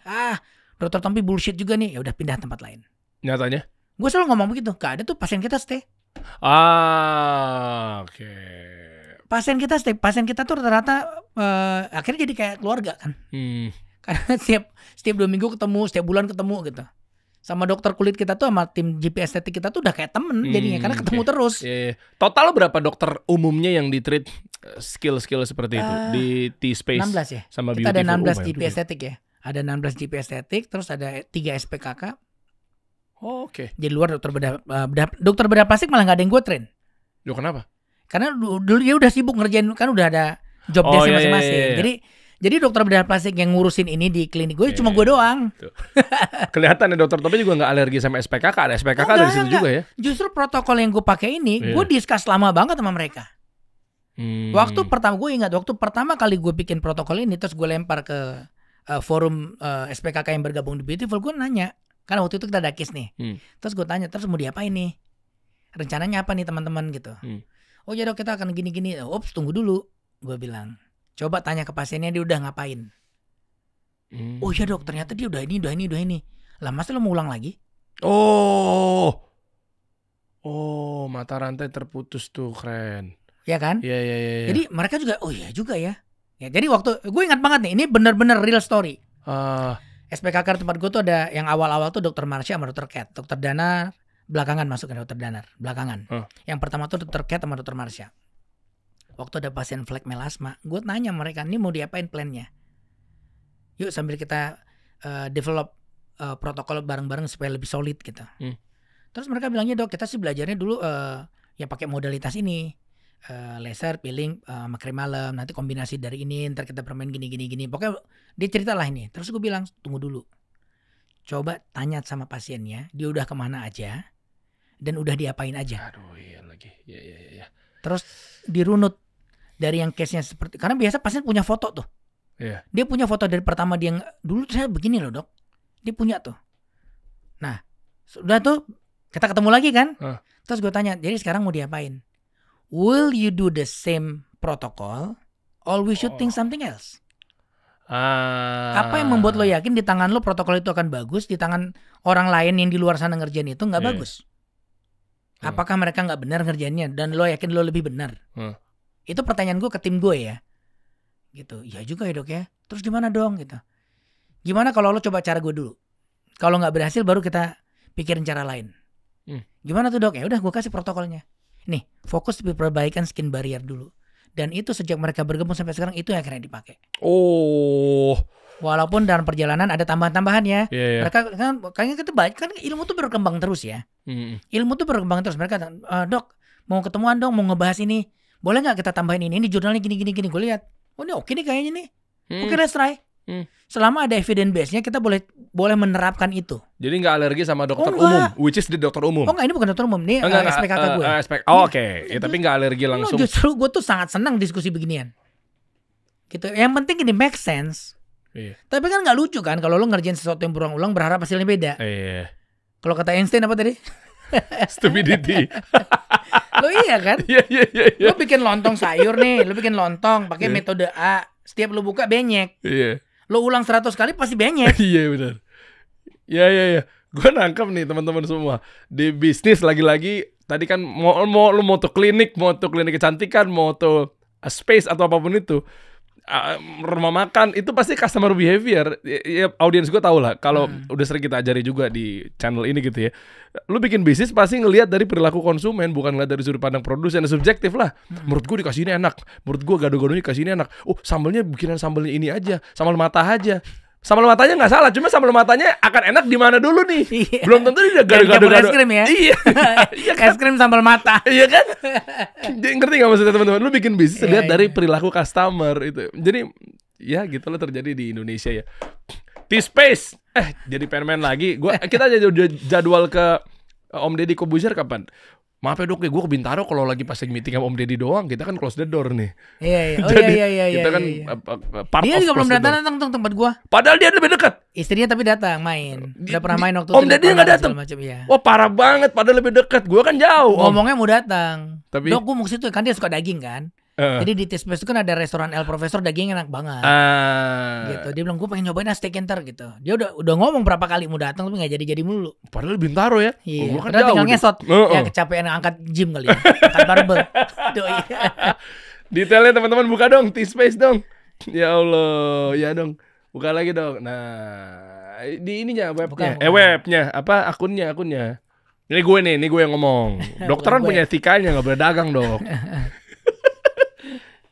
Speaker 1: dokter Tompi bullshit juga nih, ya udah pindah tempat lain.
Speaker 2: Nyatanya?
Speaker 1: Gue selalu ngomong begitu, nggak ada tuh pasien kita stay.
Speaker 2: Oke.
Speaker 1: Pasien kita stay, pasien kita tuh rata-rata akhirnya jadi kayak keluarga kan. Karena setiap 2 minggu ketemu, setiap bulan ketemu gitu. Sama dokter kulit kita tuh sama tim GP estetik kita tuh udah kayak temen jadinya, karena ketemu terus.
Speaker 2: Total berapa dokter umumnya yang di-treat skill-skill seperti itu di T-Space
Speaker 1: 16 ya.
Speaker 2: Sama
Speaker 1: kita ada 16 GP
Speaker 2: ya.
Speaker 1: estetik ya. Ada 16 GP estetik, terus ada 3 SPKK.
Speaker 2: Oke.
Speaker 1: Jadi luar dokter bedah plastik malah nggak ada yang gue train.
Speaker 2: Loh kenapa?
Speaker 1: Karena dulu dia udah sibuk ngerjain, kan udah ada job desk masing-masing. Jadi dokter bedah plastik yang ngurusin ini di klinik gue cuma gue doang.
Speaker 2: Kelihatan ya dokter Tompi juga nggak alergi sama SPKK. Ada SPKK dari situ juga ya.
Speaker 1: Justru protokol yang gue pakai ini, gue discuss lama banget sama mereka. Waktu pertama kali gue bikin protokol ini, terus gue lempar ke forum SPKK yang bergabung di Beautiful, gue nanya. Karena waktu itu kita ada case nih. Terus gue tanya, terus mau diapain nih? Rencananya apa nih teman-teman gitu. Oh ya dok, kita akan gini-gini. Ops, tunggu dulu. Gue bilang, coba tanya ke pasiennya dia udah ngapain. Oh ya dok, ternyata dia udah ini. Lah masa lo mau ulang lagi?
Speaker 2: Oh, mata rantai terputus tuh, keren.
Speaker 1: Ya kan?
Speaker 2: Iya.
Speaker 1: Jadi mereka juga, oh iya juga ya. Jadi waktu, gue ingat banget nih, ini bener-bener real story. SPKK tempat gue tuh ada yang awal-awal tuh Dr. Marsha sama Dr. Cat. Dr. Danar belakangan masuk ke Dr. Danar, belakangan. Yang pertama tuh Dr. Cat sama Dr. Marsha. Waktu ada pasien flek melasma, gue nanya mereka, ini mau diapain plannya? Yuk sambil kita develop protokol bareng-bareng supaya lebih solid gitu. Terus mereka bilangnya, dok kita sih belajarnya dulu ya pakai modalitas ini. Laser, peeling, sama krim malam. Nanti kombinasi dari ini, ntar kita bermain gini. Pokoknya dia cerita lah ini. Terus gue bilang, tunggu dulu. Coba tanya sama pasiennya, dia udah kemana aja, dan udah diapain aja.
Speaker 2: Aduh iya lagi. Iya.
Speaker 1: Terus dirunut dari yang case-nya seperti, karena biasa pasien punya foto tuh. Dia punya foto dari pertama dia, dulu saya begini loh dok. Dia punya tuh. Nah, sudah tuh, kita ketemu lagi kan. Terus gue tanya, jadi sekarang mau diapain? Will you do the same protocol or we should think something else? Apa yang membuat lo yakin di tangan lo protokol itu akan bagus, di tangan orang lain yang di luar sana ngerjain itu nggak bagus? Apakah mereka nggak benar ngerjainnya dan lo yakin lo lebih benar? Itu pertanyaan gue ke tim gue ya. Gitu. Ya juga ya dok ya. Terus gimana dong gitu? Gimana kalau lo coba cara gue dulu? Kalau nggak berhasil baru kita pikirin cara lain. Gimana tuh dok? Ya udah gue kasih protokolnya. Nih, fokus di perbaikan skin barrier dulu. Dan itu sejak mereka bergabung sampai sekarang itu yang akhirnya dipakai. Walaupun dalam perjalanan ada tambahan-tambahan ya. Mereka kan kayaknya kita baik kan ilmu tuh berkembang terus ya. Ilmu tuh berkembang terus. Mereka dok mau ketemuan dong, mau ngebahas ini. Boleh nggak kita tambahin ini? Ini jurnalnya gini. Gue lihat. Oh ini oke nih kayaknya nih. Oke, let's try. Selama ada evidence base-nya kita boleh menerapkan itu.
Speaker 2: Jadi nggak alergi sama dokter umum, which is di dokter umum.
Speaker 1: Oh enggak, ini bukan dokter umum, ini SPKK gue.
Speaker 2: Oke. Ya, tapi nggak alergi langsung.
Speaker 1: Justru gue tuh sangat senang diskusi beginian. Gitu. Yang penting ini make sense.
Speaker 2: Iya.
Speaker 1: Tapi kan nggak lucu kan kalau lo ngerjain sesuatu yang berulang-ulang berharap hasilnya beda.
Speaker 2: Iya.
Speaker 1: Kalau kata Einstein apa tadi?
Speaker 2: Stupidity.
Speaker 1: Lo iya kan?
Speaker 2: Iya.
Speaker 1: Lo bikin lontong sayur nih, lo bikin lontong pakai metode A. Setiap lo buka benyek.
Speaker 2: Iya.
Speaker 1: Lo ulang 100 kali pasti benyek.
Speaker 2: Iya benar. Iya. Gue nangkep nih teman-teman semua. Di bisnis lagi-lagi tadi kan mau tuh klinik, mau tuh klinik kecantikan, mau tuh space atau apapun itu. Rumah makan itu pasti customer behavior. Ya, audiens gue tahu lah. Kalau udah sering kita ajari juga di channel ini gitu ya. Lu bikin bisnis pasti ngelihat dari perilaku konsumen, bukan ngelihat dari sudut pandang produsen. Subjektif lah. Menurut gue dikasih ini enak. Menurut gue gado-gadonya dikasih ini enak. Oh sambelnya bikinan sambelnya ini aja, sambal mata aja. Sambal matanya nggak salah, cuma sambal matanya akan enak di mana dulu nih.
Speaker 1: Iya.
Speaker 2: Belum tentu dia gado-gado.
Speaker 1: Es krim ya.
Speaker 2: Iya.
Speaker 1: Kan? Es krim sambal mata.
Speaker 2: Iya kan? Jadi ngerti nggak maksudnya teman-teman? Lu bikin bisnis lihat dari perilaku customer itu. Jadi ya gitu loh terjadi di Indonesia ya. T-Space. Jadi pengen main lagi. Kita jadwal ke Om Deddy Corbuzier kapan? Maaf ya dok, gue ke Bintaro kalau lagi pas meeting sama Om Deddy doang, kita kan close the door nih.
Speaker 1: Iya.
Speaker 2: Kita kan part
Speaker 1: dia
Speaker 2: of
Speaker 1: juga belum
Speaker 2: close the door.
Speaker 1: datang tempat gue.
Speaker 2: Padahal dia lebih dekat.
Speaker 1: Istrinya tapi datang main. Udah pernah main waktu
Speaker 2: Om Deddy nggak datang.
Speaker 1: Ya.
Speaker 2: Wah parah banget, padahal lebih dekat. Gue kan jauh.
Speaker 1: Ngomongnya mau datang.
Speaker 2: Tapi
Speaker 1: dok, gue mau ke situ kan dia suka daging kan. Jadi di T-Space itu kan ada restoran El Profesor, dagingnya enak banget. Gitu. Dia bilang gue pengen nyobain steak and tarts gitu. Dia udah ngomong berapa kali mau datang tapi nggak jadi mulu.
Speaker 2: Padahal Bintaro ya.
Speaker 1: Iya.
Speaker 2: Gua kan
Speaker 1: Padahal
Speaker 2: jauh
Speaker 1: tinggal ngesot. Ya kecapean angkat gym kali ya. Angkat barbel.
Speaker 2: Detailnya teman-teman buka dong T-Space dong. Ya Allah, ya dong. Buka lagi dong. Nah, di ininya webnya. Webnya apa akunnya. Ini gue yang ngomong. Dokteran punya etikanya, nggak boleh dagang dok.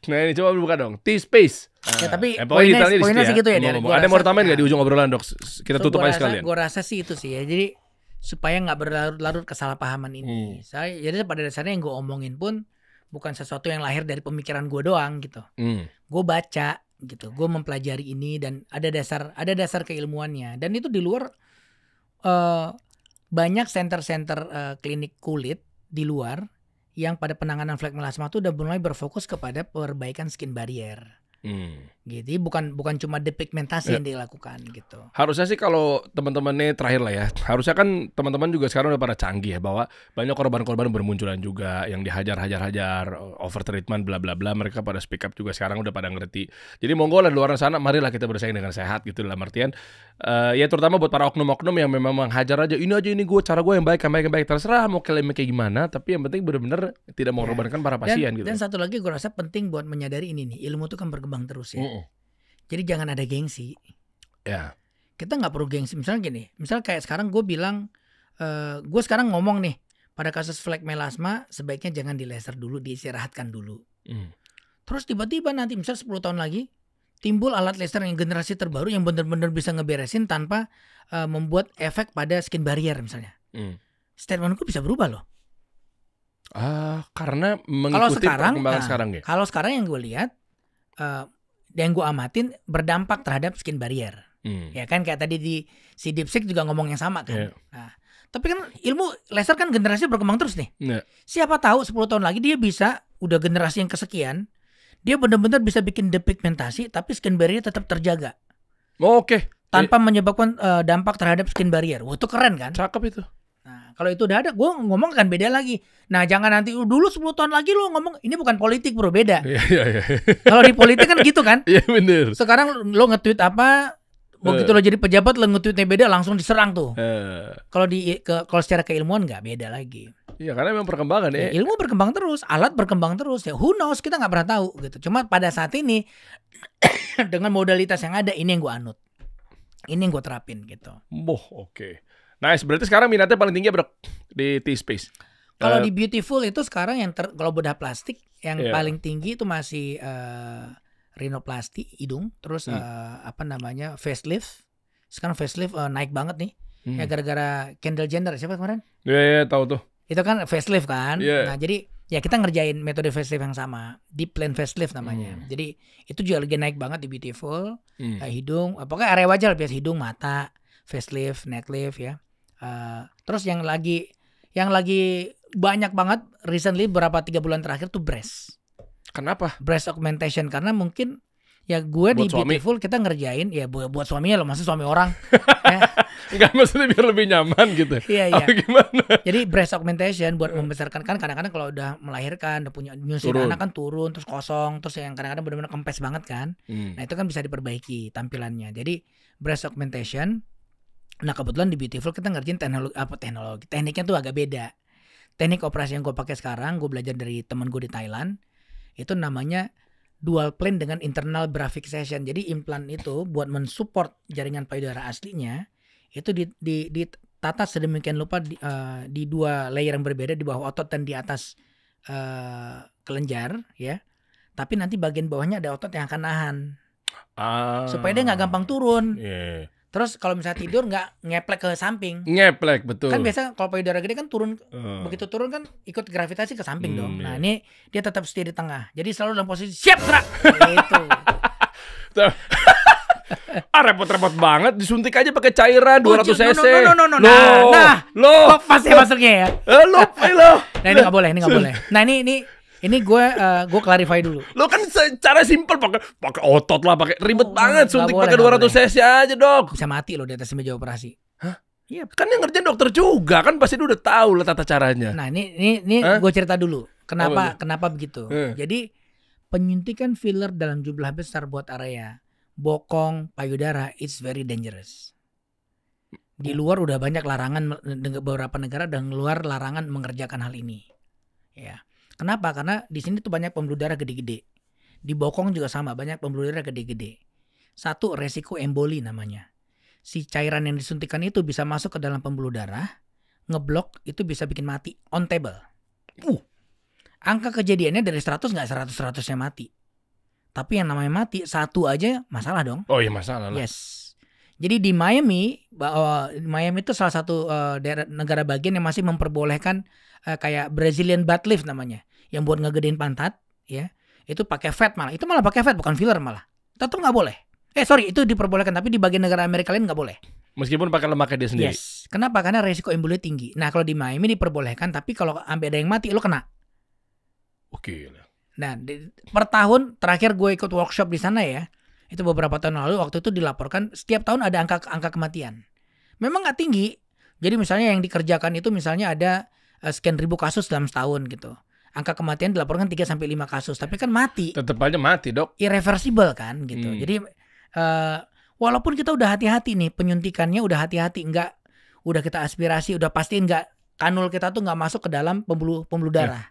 Speaker 2: Nah ini coba buka dong T-Space.
Speaker 1: Ya, tapi
Speaker 2: poinnya
Speaker 1: sih gitu ya.
Speaker 2: Ada mau tambahin nggak di ujung obrolan dok? Kita tutup aja sekalian.
Speaker 1: Gue rasa sih itu sih ya. Jadi supaya nggak berlarut-larut kesalahpahaman ini. Jadi pada dasarnya yang gue omongin pun bukan sesuatu yang lahir dari pemikiran gue doang gitu. Gue baca gitu, gue mempelajari ini dan ada dasar keilmuannya. Dan itu di luar banyak center-center klinik kulit di luar yang pada penanganan flek melasma itu udah mulai berfokus kepada perbaikan skin barrier. Gitu, bukan cuma depigmentasi yang dilakukan gitu.
Speaker 2: Harusnya sih kalau teman-teman ini terakhir lah ya, harusnya kan teman-teman juga sekarang udah pada canggih ya bahwa banyak korban-korban bermunculan juga yang dihajar, over treatment bla bla bla, mereka pada speak up juga sekarang udah pada ngerti. Jadi monggo lah di luar sana, marilah kita bersaing dengan sehat gitu dalam artian ya terutama buat para oknum-oknum yang memang menghajar aja ini gue cara gue yang baik terserah mau klaimnya kayak gimana, tapi yang penting benar-benar tidak mengorbankan para pasien gitu.
Speaker 1: Dan satu lagi gue rasa penting buat menyadari ini nih, ilmu itu kan berkembang terus ya. Jadi jangan ada gengsi.
Speaker 2: Ya.
Speaker 1: Kita nggak perlu gengsi. Misalnya gini, kayak sekarang gue bilang, gue sekarang ngomong nih, pada kasus flek melasma sebaiknya jangan di laser dulu, diistirahatkan dulu. Terus tiba-tiba nanti misal 10 tahun lagi timbul alat laser yang generasi terbaru yang benar-benar bisa ngeberesin tanpa membuat efek pada skin barrier misalnya. Statement gue bisa berubah loh.
Speaker 2: Karena mengikuti perkembangan sekarang ya.
Speaker 1: Kalau sekarang yang gue lihat, yang gue amatin berdampak terhadap skin barrier. Ya kan kayak tadi di si DeepSeek juga ngomong yang sama kan. Nah, tapi kan ilmu laser kan generasi berkembang terus nih. Siapa tahu 10 tahun lagi dia bisa udah generasi yang kesekian, dia benar-benar bisa bikin depigmentasi tapi skin barrier tetap terjaga.
Speaker 2: Oke.
Speaker 1: Tanpa menyebabkan dampak terhadap skin barrier. Wah, itu keren kan?
Speaker 2: Cakep itu.
Speaker 1: Nah, kalau itu udah ada, gue ngomong kan beda lagi. Nah, jangan nanti dulu 10 tahun lagi lo ngomong ini bukan politik bro, beda.
Speaker 2: Iya.
Speaker 1: Kalau di politik kan gitu kan?
Speaker 2: Iya bener.
Speaker 1: Sekarang lo nge-tweet apa, begitu lo jadi pejabat lo nge-tweetnya beda langsung diserang tuh. Kalau secara keilmuan nggak beda lagi.
Speaker 2: Iya karena memang perkembangan ya.
Speaker 1: Ilmu berkembang terus, alat berkembang terus ya. Who knows, kita nggak pernah tahu gitu. Cuma pada saat ini dengan modalitas yang ada ini yang gue anut, ini yang gue terapin gitu.
Speaker 2: Oke. Nice, berarti sekarang minatnya paling tinggi bro di T-Space.
Speaker 1: Kalau di Beautiful itu sekarang yang kalau bedah plastik yang paling tinggi itu masih rhinoplasti hidung, terus facelift. Sekarang facelift naik banget nih. Ya gara-gara Kendall Jenner siapa kemarin?
Speaker 2: Iya tahu tuh.
Speaker 1: Itu kan facelift kan. Nah, jadi Ya kita ngerjain metode facelift yang sama, deep plan facelift namanya. Jadi itu juga lagi naik banget di Beautiful. Hidung, pokoknya area wajah biasa hidung, mata, facelift, neck lift ya. Terus yang lagi banyak banget recently beberapa 3 bulan terakhir tuh breast.
Speaker 2: Kenapa?
Speaker 1: Breast augmentation karena mungkin ya gue buat di suami. Beautiful kita ngerjain ya buat suaminya loh, maksud suami orang. Ya.
Speaker 2: Enggak, maksudnya biar lebih nyaman gitu.
Speaker 1: Iya.
Speaker 2: Gimana?
Speaker 1: Jadi breast augmentation buat membesarkan, kan kadang-kadang kalau udah melahirkan, udah punya nyusuin anak kan turun terus kosong, terus yang kadang-kadang benar-benar kempes banget kan. Nah itu kan bisa diperbaiki tampilannya. Jadi breast augmentation. Nah kebetulan di Beautiful kita ngerjain teknologi. Tekniknya tuh agak beda. Teknik operasi yang gue pakai sekarang, gue belajar dari temen gue di Thailand. Itu namanya dual plane dengan internal bra fixation. Jadi implan itu buat mensupport jaringan payudara aslinya itu ditata sedemikian rupa di 2 layer yang berbeda, di bawah otot dan di atas kelenjar ya. Tapi nanti bagian bawahnya ada otot yang akan nahan supaya dia nggak gampang turun. Terus kalau misalnya tidur nggak ngeplek ke samping.
Speaker 2: Ngeplek, betul.
Speaker 1: Kan biasa kalau payudara gede kan turun, begitu turun kan ikut gravitasi ke samping dong. Nah ini dia tetap stay di tengah. Jadi selalu dalam posisi siap gerak. Gitu.
Speaker 2: Repot-repot banget, disuntik aja pakai cairan 200 cc.
Speaker 1: Nah, pas ya masuknya ya. Nah ini nggak boleh. Nah ini gue clarify dulu.
Speaker 2: Lo kan cara simpel pakai otot lah, pakai ribet banget, suntik pakai 200 cc aja, Dok.
Speaker 1: Bisa mati lo di atas meja operasi.
Speaker 2: Hah? Iya, kan yang ngerjain dokter juga, kan pasti dia udah tahu lah tata caranya.
Speaker 1: Nah, ini gue cerita dulu. Kenapa begitu? Jadi penyuntikan filler dalam jumlah besar buat area bokong, payudara, it's very dangerous. Di luar udah banyak larangan, beberapa negara udah ngeluar larangan mengerjakan hal ini. Ya. Kenapa? Karena di sini tuh banyak pembuluh darah gede-gede. Di bokong juga sama, banyak pembuluh darah gede-gede. Satu, resiko emboli namanya. Si cairan yang disuntikan itu bisa masuk ke dalam pembuluh darah, ngeblok, itu bisa bikin mati, on table. Angka kejadiannya dari 100 nggak 100-100-nya mati. Tapi yang namanya mati, 1 aja masalah dong.
Speaker 2: Oh iya, masalah lah.
Speaker 1: Yes. Jadi di Miami itu salah satu negara bagian yang masih memperbolehkan kayak Brazilian butt lift namanya, yang buat ngegedein pantat, ya. Itu pakai fat malah. Itu malah pakai fat, bukan filler malah. Tetap nggak boleh. Itu diperbolehkan, tapi di bagian negara Amerika lain nggak boleh.
Speaker 2: Meskipun pakai lemaknya dia sendiri.
Speaker 1: Yes. Kenapa? Karena resiko emboli tinggi. Nah kalau di Miami diperbolehkan, tapi kalau sampai ada yang mati, lo kena.
Speaker 2: Oke.
Speaker 1: Nah per tahun terakhir gue ikut workshop di sana ya. Itu beberapa tahun lalu, waktu itu dilaporkan setiap tahun ada angka kematian. Memang nggak tinggi. Jadi misalnya yang dikerjakan itu misalnya ada sekian ribu kasus dalam setahun gitu. Angka kematian dilaporkan 3-5 kasus. Tapi kan mati.
Speaker 2: Tetap aja mati, Dok.
Speaker 1: Irreversible kan gitu. Jadi walaupun kita udah hati-hati nih, penyuntikannya udah hati-hati. Udah kita aspirasi, udah pastiin kanul kita tuh nggak masuk ke dalam pembuluh darah.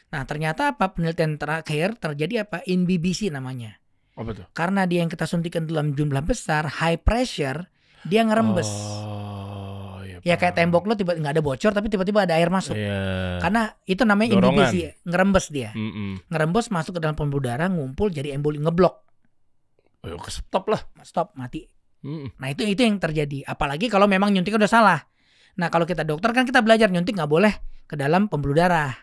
Speaker 1: Nah ternyata apa? Penelitian terakhir terjadi apa? INBBC namanya.
Speaker 2: Apa tuh?
Speaker 1: Karena dia yang kita suntikan dalam jumlah besar, high pressure, dia ngerembes. Ya kayak tembok lo tiba-tiba nggak ada bocor, tapi tiba-tiba ada air masuk. Karena itu namanya INBBC, ngerembes dia. Ngerembes masuk ke dalam pembuluh darah, ngumpul jadi emboli, ngeblok.
Speaker 2: Stop lah.
Speaker 1: Stop, mati. Nah itu yang terjadi. Apalagi kalau memang nyuntiknya udah salah. Nah kalau kita dokter kan kita belajar nyuntik nggak boleh ke dalam pembuluh darah.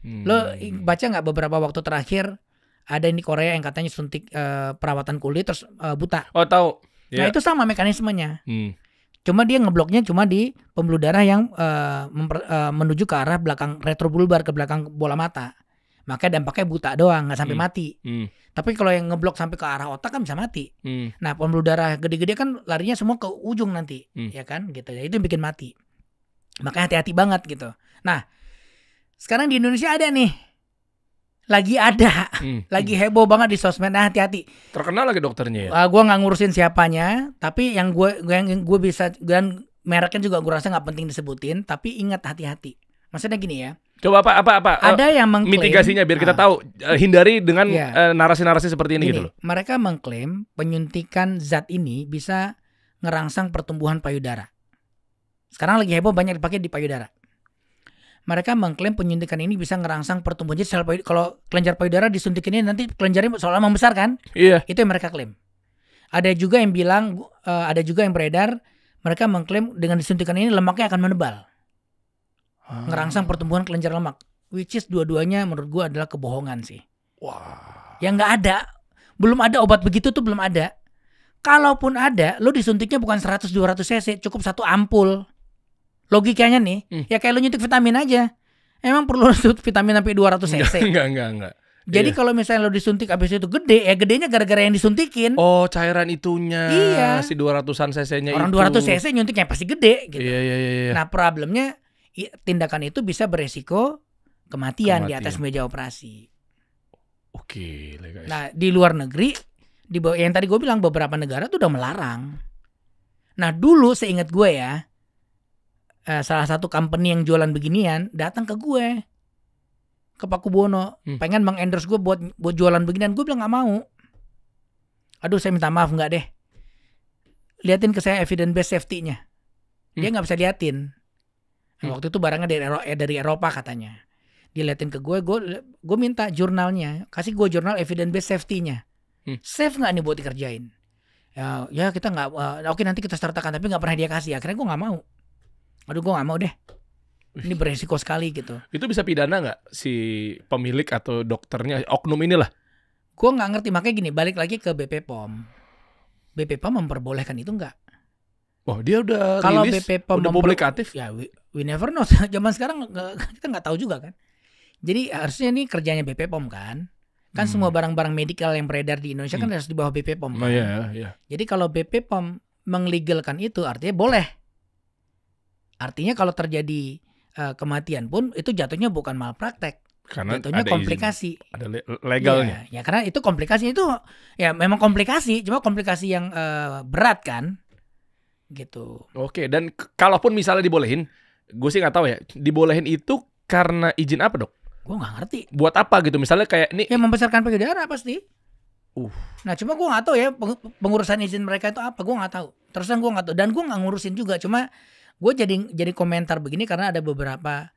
Speaker 1: Lo baca nggak beberapa waktu terakhir ada di Korea yang katanya suntik perawatan kulit terus buta.
Speaker 2: Oh tahu.
Speaker 1: Nah itu sama mekanismenya. Cuma dia ngebloknya cuma di pembuluh darah yang menuju ke arah belakang retrobulbar, ke belakang bola mata. Makanya dampaknya buta doang, nggak sampai mati. Tapi kalau yang ngeblok sampai ke arah otak kan bisa mati. Nah pembuluh darah gede-gede kan larinya semua ke ujung nanti, ya kan? Gitu ya, itu yang bikin mati. Makanya hati-hati banget gitu. Nah sekarang di Indonesia ada nih. Lagi heboh banget di sosmed. Nah hati-hati.
Speaker 2: Terkenal lagi dokternya ya.
Speaker 1: Gue nggak ngurusin siapanya, tapi yang gue bisa, dan mereknya juga gue rasa nggak penting disebutin. Tapi ingat hati-hati. Maksudnya gini ya.
Speaker 2: Coba apa?
Speaker 1: Ada yang mengklaim
Speaker 2: mitigasinya biar kita tahu, hindari dengan narasi-narasi seperti ini gitu loh.
Speaker 1: Mereka mengklaim penyuntikan zat ini bisa ngerangsang pertumbuhan payudara. Sekarang lagi heboh banyak dipakai di payudara. Mereka mengklaim penyuntikan ini bisa ngerangsang pertumbuhan. Jadi kalau kelenjar payudara disuntikin ini nanti kelenjarnya seolah membesar kan?
Speaker 2: Iya.
Speaker 1: Itu yang mereka klaim. Ada juga yang bilang, ada juga yang beredar, mereka mengklaim dengan disuntikan ini lemaknya akan menebal. Ngerangsang pertumbuhan kelenjar lemak. which is dua-duanya menurut gue adalah kebohongan sih.
Speaker 2: Wah.
Speaker 1: Yang nggak ada, belum ada obat begitu tuh belum ada. Kalaupun ada, lo disuntiknya bukan 100-200 cc, cukup 1 ampul. Logikanya nih, ya kayak lo nyuntik vitamin aja. Emang perlu suntik vitamin sampai 200 cc?
Speaker 2: Enggak.
Speaker 1: Jadi kalau misalnya lo disuntik abis itu gede, ya gedenya gara-gara yang disuntikin.
Speaker 2: Oh, cairan itunya.
Speaker 1: Iya.
Speaker 2: Si 200-an cc-nya itu.
Speaker 1: Orang 200 cc nyuntiknya pasti gede gitu.
Speaker 2: Iya.
Speaker 1: Nah, problemnya tindakan itu bisa beresiko kematian di atas meja operasi.
Speaker 2: Oke, guys.
Speaker 1: Nah, di luar negeri, yang tadi gue bilang beberapa negara tuh udah melarang. Nah, dulu seingat gue ya, salah satu company yang jualan beginian datang ke gue, ke Paku Buwono, pengen mengendorse gue buat jualan beginian. Gue bilang nggak mau. Aduh, saya minta maaf, nggak deh. Liatin ke saya evidence based safety-nya. Dia nggak bisa liatin. Waktu itu barangnya dari Eropa katanya. Diliatin ke gue minta jurnalnya, kasih gue jurnal evidence based safety-nya. Safe nggak nih buat dikerjain? Ya kita nggak. Oke, nanti kita sertakan, tapi nggak pernah dia kasih. Akhirnya gue nggak mau. Aduh, gue nggak mau deh. Ini beresiko sekali gitu. Itu
Speaker 2: bisa pidana nggak si pemilik atau dokternya, oknum inilah?
Speaker 1: Gue nggak ngerti, makanya gini, balik lagi ke BP POM. BP POM memperbolehkan itu nggak?
Speaker 2: Oh, dia udah
Speaker 1: kalau
Speaker 2: rilis,
Speaker 1: BP POM
Speaker 2: udah publikatif?
Speaker 1: Ya, we never know. Zaman sekarang kita nggak tahu juga kan. Jadi harusnya ini kerjanya BP POM kan. Kan semua barang-barang medikal yang beredar di Indonesia kan harus di bawah BP POM kan.
Speaker 2: Iya.
Speaker 1: Jadi kalau BP POM menglegalkan itu artinya boleh. Artinya kalau terjadi kematian pun itu jatuhnya bukan malpraktek.
Speaker 2: Karena
Speaker 1: jatuhnya
Speaker 2: ada
Speaker 1: komplikasi.
Speaker 2: Ada legalnya.
Speaker 1: Ya, karena itu komplikasinya itu ya memang komplikasi, cuma komplikasi yang berat kan. Gitu.
Speaker 2: Oke, dan kalaupun misalnya dibolehin, gue sih nggak tahu ya, dibolehin itu karena izin apa, Dok?
Speaker 1: Gue nggak ngerti.
Speaker 2: Buat apa gitu? Misalnya kayak ini.
Speaker 1: Ya membesarkan payudara pasti. Nah, cuma gue nggak tahu ya pengurusan izin mereka itu apa. Gue nggak tahu. Terus gue nggak tahu. Dan gue nggak ngurusin juga. Cuma gue jadi komentar begini karena ada beberapa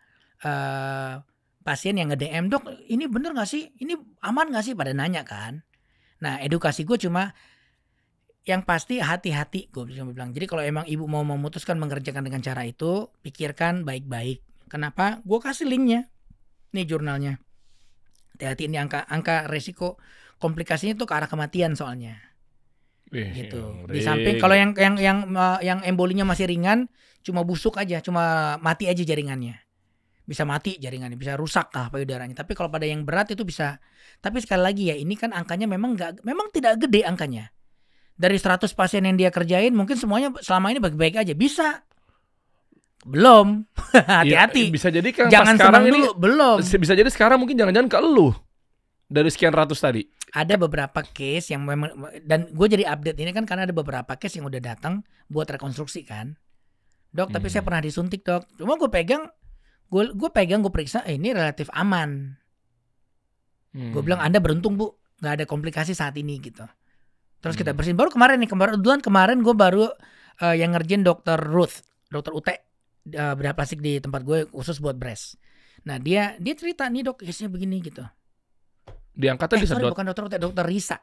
Speaker 1: pasien yang nge-DM, Dok, ini bener nggak sih? Ini aman nggak sih? Pada nanya kan. Nah, edukasi gue cuma yang pasti hati-hati, gue bisa bilang. Jadi kalau emang ibu mau memutuskan mengerjakan dengan cara itu, pikirkan baik-baik. Kenapa? Gue kasih linknya. Nih jurnalnya. Hati-hati, ini angka resiko komplikasinya itu ke arah kematian soalnya. Gitu. Di samping kalau yang embolinya masih ringan, cuma busuk aja, cuma mati aja jaringannya. Bisa mati jaringannya, bisa rusak lah payudaranya. Tapi kalau pada yang berat itu bisa. Tapi sekali lagi ya, ini kan angkanya memang tidak gede angkanya. Dari 100 pasien yang dia kerjain, mungkin semuanya selama ini baik-baik aja. Bisa. Belum. Hati-hati.
Speaker 2: Ya, bisa jadi kan
Speaker 1: jangan
Speaker 2: sekarang
Speaker 1: senang dulu, belum.
Speaker 2: Bisa jadi sekarang mungkin jangan-jangan ke elu. Dari sekian ratus tadi.
Speaker 1: Ada beberapa case yang memang, dan gue jadi update ini kan karena ada beberapa case yang udah datang buat rekonstruksi kan. Dok, tapi saya pernah disuntik, Dok. Cuma gue pegang, gue periksa, ini relatif aman. Gue bilang, Anda beruntung, Bu. Gak ada komplikasi saat ini gitu. Terus kita bersihin. Baru kemarin gue baru yang ngerjain Dokter Ruth, Dokter Ute, bedah plastik di tempat gue khusus buat breast. Nah dia cerita nih, Dok, case-nya begini gitu.
Speaker 2: Diangkatnya disedot.
Speaker 1: Bukan Dokter Ute, Dokter Risa.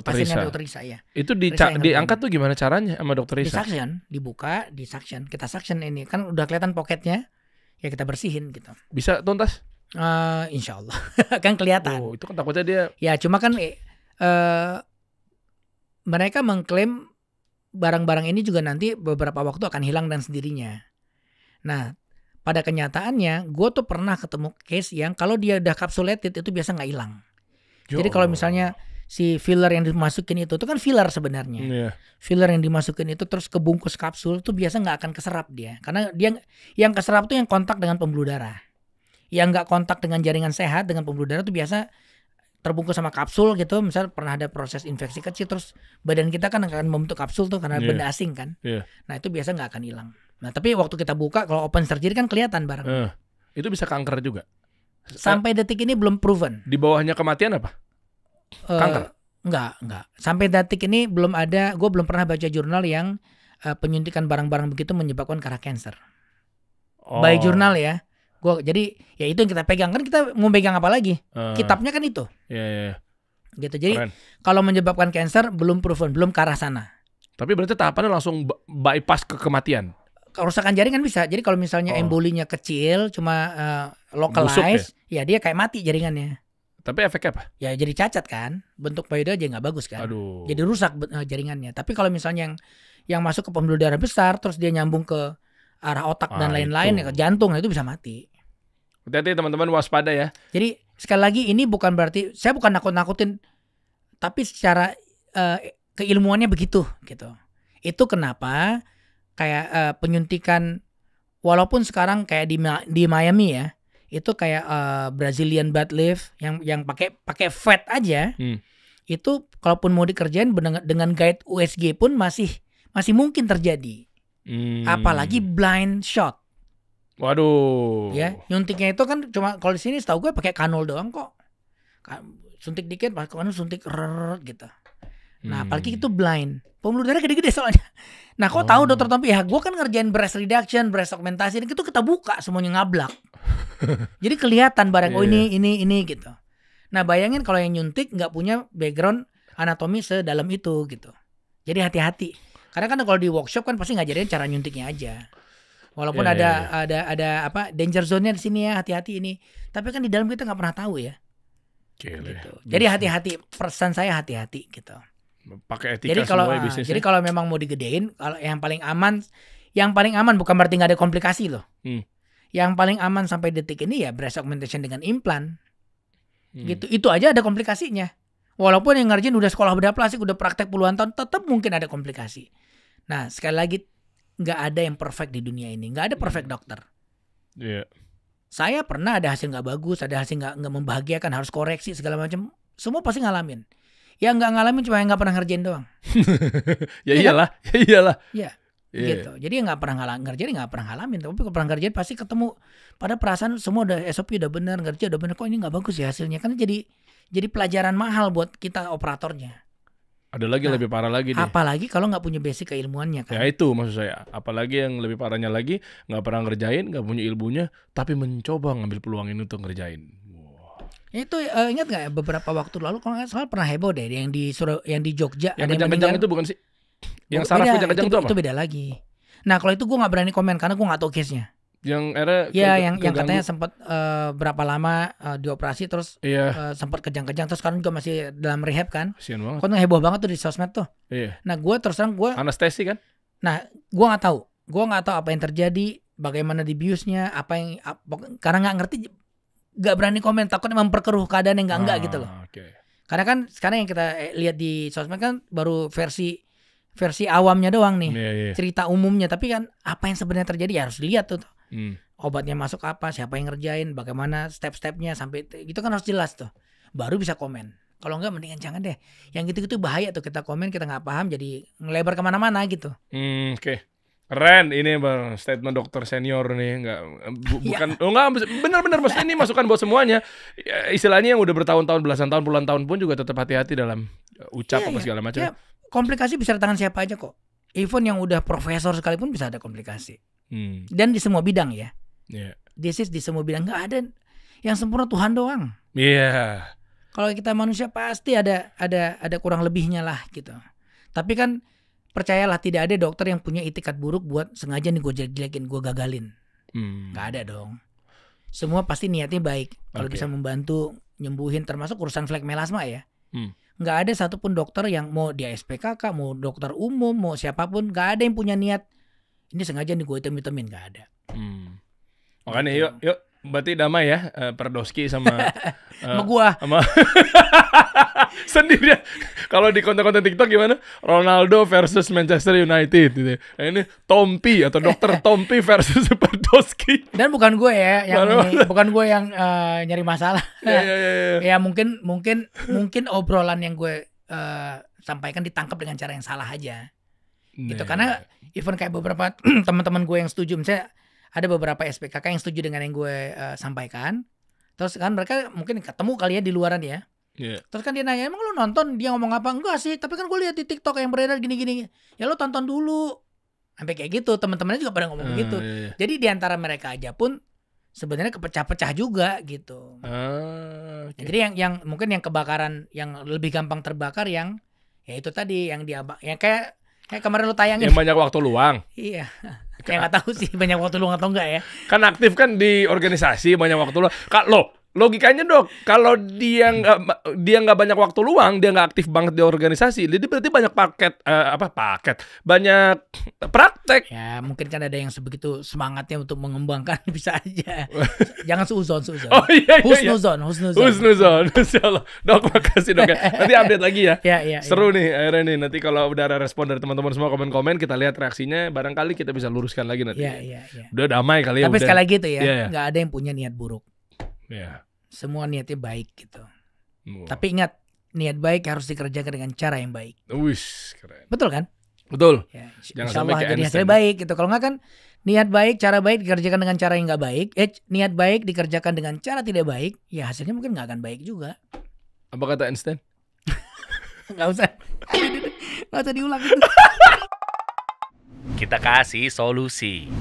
Speaker 1: Pasiennya Dokter Risa ya.
Speaker 2: Itu diangkat tuh gimana caranya sama Dokter Risa?
Speaker 1: Disuction, dibuka, disuction. Kita suction ini kan udah kelihatan poketnya. Ya kita bersihin gitu.
Speaker 2: Bisa tuntas?
Speaker 1: Insya Allah. Kan kelihatan.
Speaker 2: Oh, itu kan takutnya dia.
Speaker 1: Ya cuma kan mereka mengklaim barang-barang ini juga nanti beberapa waktu akan hilang dan sendirinya. Nah, pada kenyataannya gue tuh pernah ketemu case yang kalau dia udah capsulated itu biasa nggak hilang. Jadi kalau misalnya si filler yang dimasukin itu kan filler sebenarnya. Yeah. Filler yang dimasukin itu terus kebungkus kapsul tuh biasa nggak akan keserap dia. Karena dia yang keserap tuh yang kontak dengan pembuluh darah. Yang nggak kontak dengan jaringan sehat dengan pembuluh darah tuh biasa terbungkus sama kapsul gitu. Misal pernah ada proses infeksi kecil terus badan kita kan akan membentuk kapsul tuh karena benda asing kan. Yeah. Nah itu biasa nggak akan hilang. Nah tapi waktu kita buka kalau open surgery kan kelihatan barang.
Speaker 2: Itu bisa kanker juga.
Speaker 1: Sampai detik ini belum proven.
Speaker 2: Di bawahnya kematian apa? Kanker?
Speaker 1: Enggak. Sampai detik ini belum ada. Gue belum pernah baca jurnal yang penyuntikan barang-barang begitu menyebabkan karena cancer. By jurnal ya. Jadi ya itu yang kita pegang. Kan kita mau pegang apa lagi? Kitabnya kan itu.
Speaker 2: Iya.
Speaker 1: Gitu. Jadi kalau menyebabkan cancer belum proven, belum ke arah sana.
Speaker 2: Tapi berarti tahapannya langsung bypass ke kematian.
Speaker 1: kerusakan jaringan bisa. Jadi kalau misalnya embolinya kecil, cuma localized, ya dia kayak mati jaringannya.
Speaker 2: Tapi efeknya apa?
Speaker 1: Ya jadi cacat kan, bentuk payudara aja nggak bagus kan.
Speaker 2: Aduh.
Speaker 1: Jadi rusak jaringannya. Tapi kalau misalnya yang masuk ke pembuluh darah besar, terus dia nyambung ke arah otak dan lain-lain, ya, ke jantung, itu bisa mati.
Speaker 2: Hati-hati teman-teman, waspada ya.
Speaker 1: Jadi sekali lagi ini bukan berarti saya bukan nakut-nakutin, tapi secara keilmuannya begitu gitu. Itu kenapa kayak penyuntikan, walaupun sekarang kayak di Miami ya, itu kayak Brazilian butt lift yang pakai fat aja. Itu kalaupun mau dikerjain dengan guide USG pun masih mungkin terjadi. Apalagi blind shot.
Speaker 2: Waduh.
Speaker 1: Ya, nyuntiknya itu kan cuma kalau di sini setahu gue pakai kanul doang kok. Suntik dikit, pakai kanul suntik gitu. Nah, apalagi itu blind. Pembuluh darah gede-gede soalnya. Nah, kok tahu Dokter Tompi? Ya, gue kan ngerjain breast reduction, breast augmentation, itu kita buka semuanya ngablak. Jadi kelihatan barang ini gitu. Nah, bayangin kalau yang nyuntik nggak punya background anatomi sedalam itu gitu. Jadi hati-hati. Karena kan kalau di workshop kan pasti ngajarin cara nyuntiknya aja. Walaupun ada apa danger zone-nya di sini ya, hati-hati ini. Tapi kan di dalam kita nggak pernah tahu ya. Gitu. Jadi hati-hati, pesan saya hati-hati gitu.
Speaker 2: Pakai etika semua bisnisnya.
Speaker 1: Jadi kalau memang mau digedein, kalau yang paling aman bukan berarti nggak ada komplikasi loh. Yang paling aman sampai detik ini ya breast augmentation dengan implan. Gitu. Itu aja ada komplikasinya. Walaupun yang ngerjain udah sekolah bedah plastik, udah praktek puluhan tahun, tetap mungkin ada komplikasi. Nah, sekali lagi nggak ada yang perfect di dunia ini, nggak ada perfect dokter. Saya pernah ada hasil nggak bagus, ada hasil nggak membahagiakan, harus koreksi segala macam. Semua pasti ngalamin. Yang nggak ngalamin cuma yang nggak pernah ngerjain doang.
Speaker 2: Iyalah.
Speaker 1: Iya. Gitu. Jadi yang nggak pernah ngerjain nggak pernah ngalamin. Tapi kalau pernah ngerjain pasti ketemu pada perasaan semua udah SOP udah benar, ngerjain udah benar, kok ini nggak bagus ya hasilnya. Kan jadi pelajaran mahal buat kita operatornya.
Speaker 2: Ada lagi lebih parah lagi deh.
Speaker 1: Apalagi kalau nggak punya basic keilmuannya kan.
Speaker 2: Ya itu maksud saya. Apalagi yang lebih parahnya lagi, nggak pernah ngerjain, nggak punya ilmunya, tapi mencoba ngambil peluang ini untuk ngerjain.
Speaker 1: Itu ingat nggak ya, beberapa waktu lalu kalau nggak salah pernah heboh deh yang di Jogja.
Speaker 2: Yang kejang-kejang itu bukan sih? Yang saraf kejang-kejang itu apa?
Speaker 1: Itu beda lagi. Nah kalau itu gue nggak berani komen karena gue nggak tahu case-nya.
Speaker 2: Yang era
Speaker 1: yang katanya sempat berapa lama dioperasi terus sempat kejang-kejang terus sekarang juga masih dalam rehab kan.
Speaker 2: Kasian banget.
Speaker 1: Kan heboh banget tuh di sosmed tuh. Nah gue terus terang gue
Speaker 2: anestesi kan.
Speaker 1: Nah gue nggak tahu apa yang terjadi, bagaimana dibiusnya, karena nggak ngerti, nggak berani komen, takutnya memperkeruh keadaan yang enggak gitu loh. Karena kan sekarang yang kita lihat di sosmed kan baru versi awamnya doang nih, cerita umumnya, tapi kan apa yang sebenarnya terjadi ya harus dilihat tuh. Obatnya masuk apa, siapa yang ngerjain, bagaimana step-stepnya sampai itu kan harus jelas tuh. Baru bisa komen. Kalau enggak mendingan jangan deh. Yang gitu-gitu bahaya tuh, kita komen kita nggak paham jadi ngelebar kemana-mana gitu.
Speaker 2: Oke. Keren ini bang, statement dokter senior nih, bukan benar-benar maksudnya ini masukan buat semuanya. Istilahnya yang udah bertahun-tahun, belasan tahun, puluhan tahun pun juga tetap hati-hati dalam ucap apa segala macam.
Speaker 1: Komplikasi bisa datang siapa aja kok. Even yang udah profesor sekalipun bisa ada komplikasi. Dan di semua bidang ya. This is di semua bidang, nggak ada yang sempurna, Tuhan doang. Kalau kita manusia pasti ada kurang lebihnya lah gitu. Tapi kan percayalah tidak ada dokter yang punya itikat buruk buat sengaja nih gue jelekin, gue gagalin. Nggak ada dong. Semua pasti niatnya baik. Kalau bisa membantu nyembuhin, termasuk urusan flek melasma ya. Nggak ada satupun dokter yang mau dia SPKK, mau dokter umum, mau siapapun, nggak ada yang punya niat ini sengaja nih gue hitam-hitamin, nggak ada.
Speaker 2: Makanya yuk berarti damai ya, Perdoski sama
Speaker 1: sama gua.
Speaker 2: Sendirian. Kalau di konten-konten TikTok gimana? Ronaldo versus Manchester United gitu. Nah, ini Tompi atau Dokter Tompi versus Perdoski.
Speaker 1: Dan bukan gue ya bukan gue yang nyari masalah. Ya mungkin obrolan yang gue sampaikan ditangkap dengan cara yang salah aja. Gitu, karena even kayak beberapa teman-teman gue yang setuju, misalnya ada beberapa SPKK yang setuju dengan yang gue sampaikan. Terus kan mereka mungkin ketemu kali ya di luaran ya. Terus kan dia nanya, emang lu nonton dia ngomong apa? Enggak sih, tapi kan gue lihat di TikTok yang beredar gini-gini. Ya lu tonton dulu. Sampai kayak gitu, teman-temannya juga pada ngomong gitu. Jadi di antara mereka aja pun sebenarnya kepecah-pecah juga gitu. Jadi yang mungkin yang kebakaran yang lebih gampang terbakar yang ya itu tadi yang dia ya kayak Kayak kemarin lu tayangin.
Speaker 2: Yang banyak waktu luang.
Speaker 1: Iya. Kayak nggak tahu sih banyak waktu luang atau enggak ya.
Speaker 2: Kan aktif kan di organisasi, banyak waktu luang. Loh, logikanya Dok, kalau dia nggak banyak waktu luang, dia nggak aktif banget di organisasi, jadi berarti banyak banyak praktek.
Speaker 1: Ya mungkin kan ada yang sebegitu semangatnya untuk mengembangkan, bisa aja. Jangan suuzon.
Speaker 2: Oh iya.
Speaker 1: Husnuzon.
Speaker 2: Insyaallah. Dok, makasih Dok ya. Nanti update lagi ya.
Speaker 1: Iya.
Speaker 2: Seru nih akhirnya nih. Nanti kalau udah ada respon dari teman-teman semua komen-komen, kita lihat reaksinya. Barangkali kita bisa luruskan lagi nanti.
Speaker 1: Iya.
Speaker 2: Udah damai kali ya.
Speaker 1: Tapi
Speaker 2: udah.
Speaker 1: Sekali lagi itu ya, nggak ada yang punya niat buruk.
Speaker 2: Iya.
Speaker 1: Semua niatnya baik gitu. Tapi ingat, niat baik harus dikerjakan dengan cara yang baik.
Speaker 2: Wis, keren.
Speaker 1: Betul kan?
Speaker 2: Betul.
Speaker 1: Ya,
Speaker 2: Jangan
Speaker 1: insya
Speaker 2: sampai
Speaker 1: Allah
Speaker 2: kayak
Speaker 1: jadi
Speaker 2: Einstein.
Speaker 1: hasilnya baik gitu. Kalau nggak kan niat baik, cara baik dikerjakan dengan cara yang nggak baik. Niat baik dikerjakan dengan cara tidak baik, ya hasilnya mungkin nggak akan baik juga.
Speaker 2: Apa kata Einstein?
Speaker 1: Nggak usah diulang itu.
Speaker 3: Kita kasih solusi.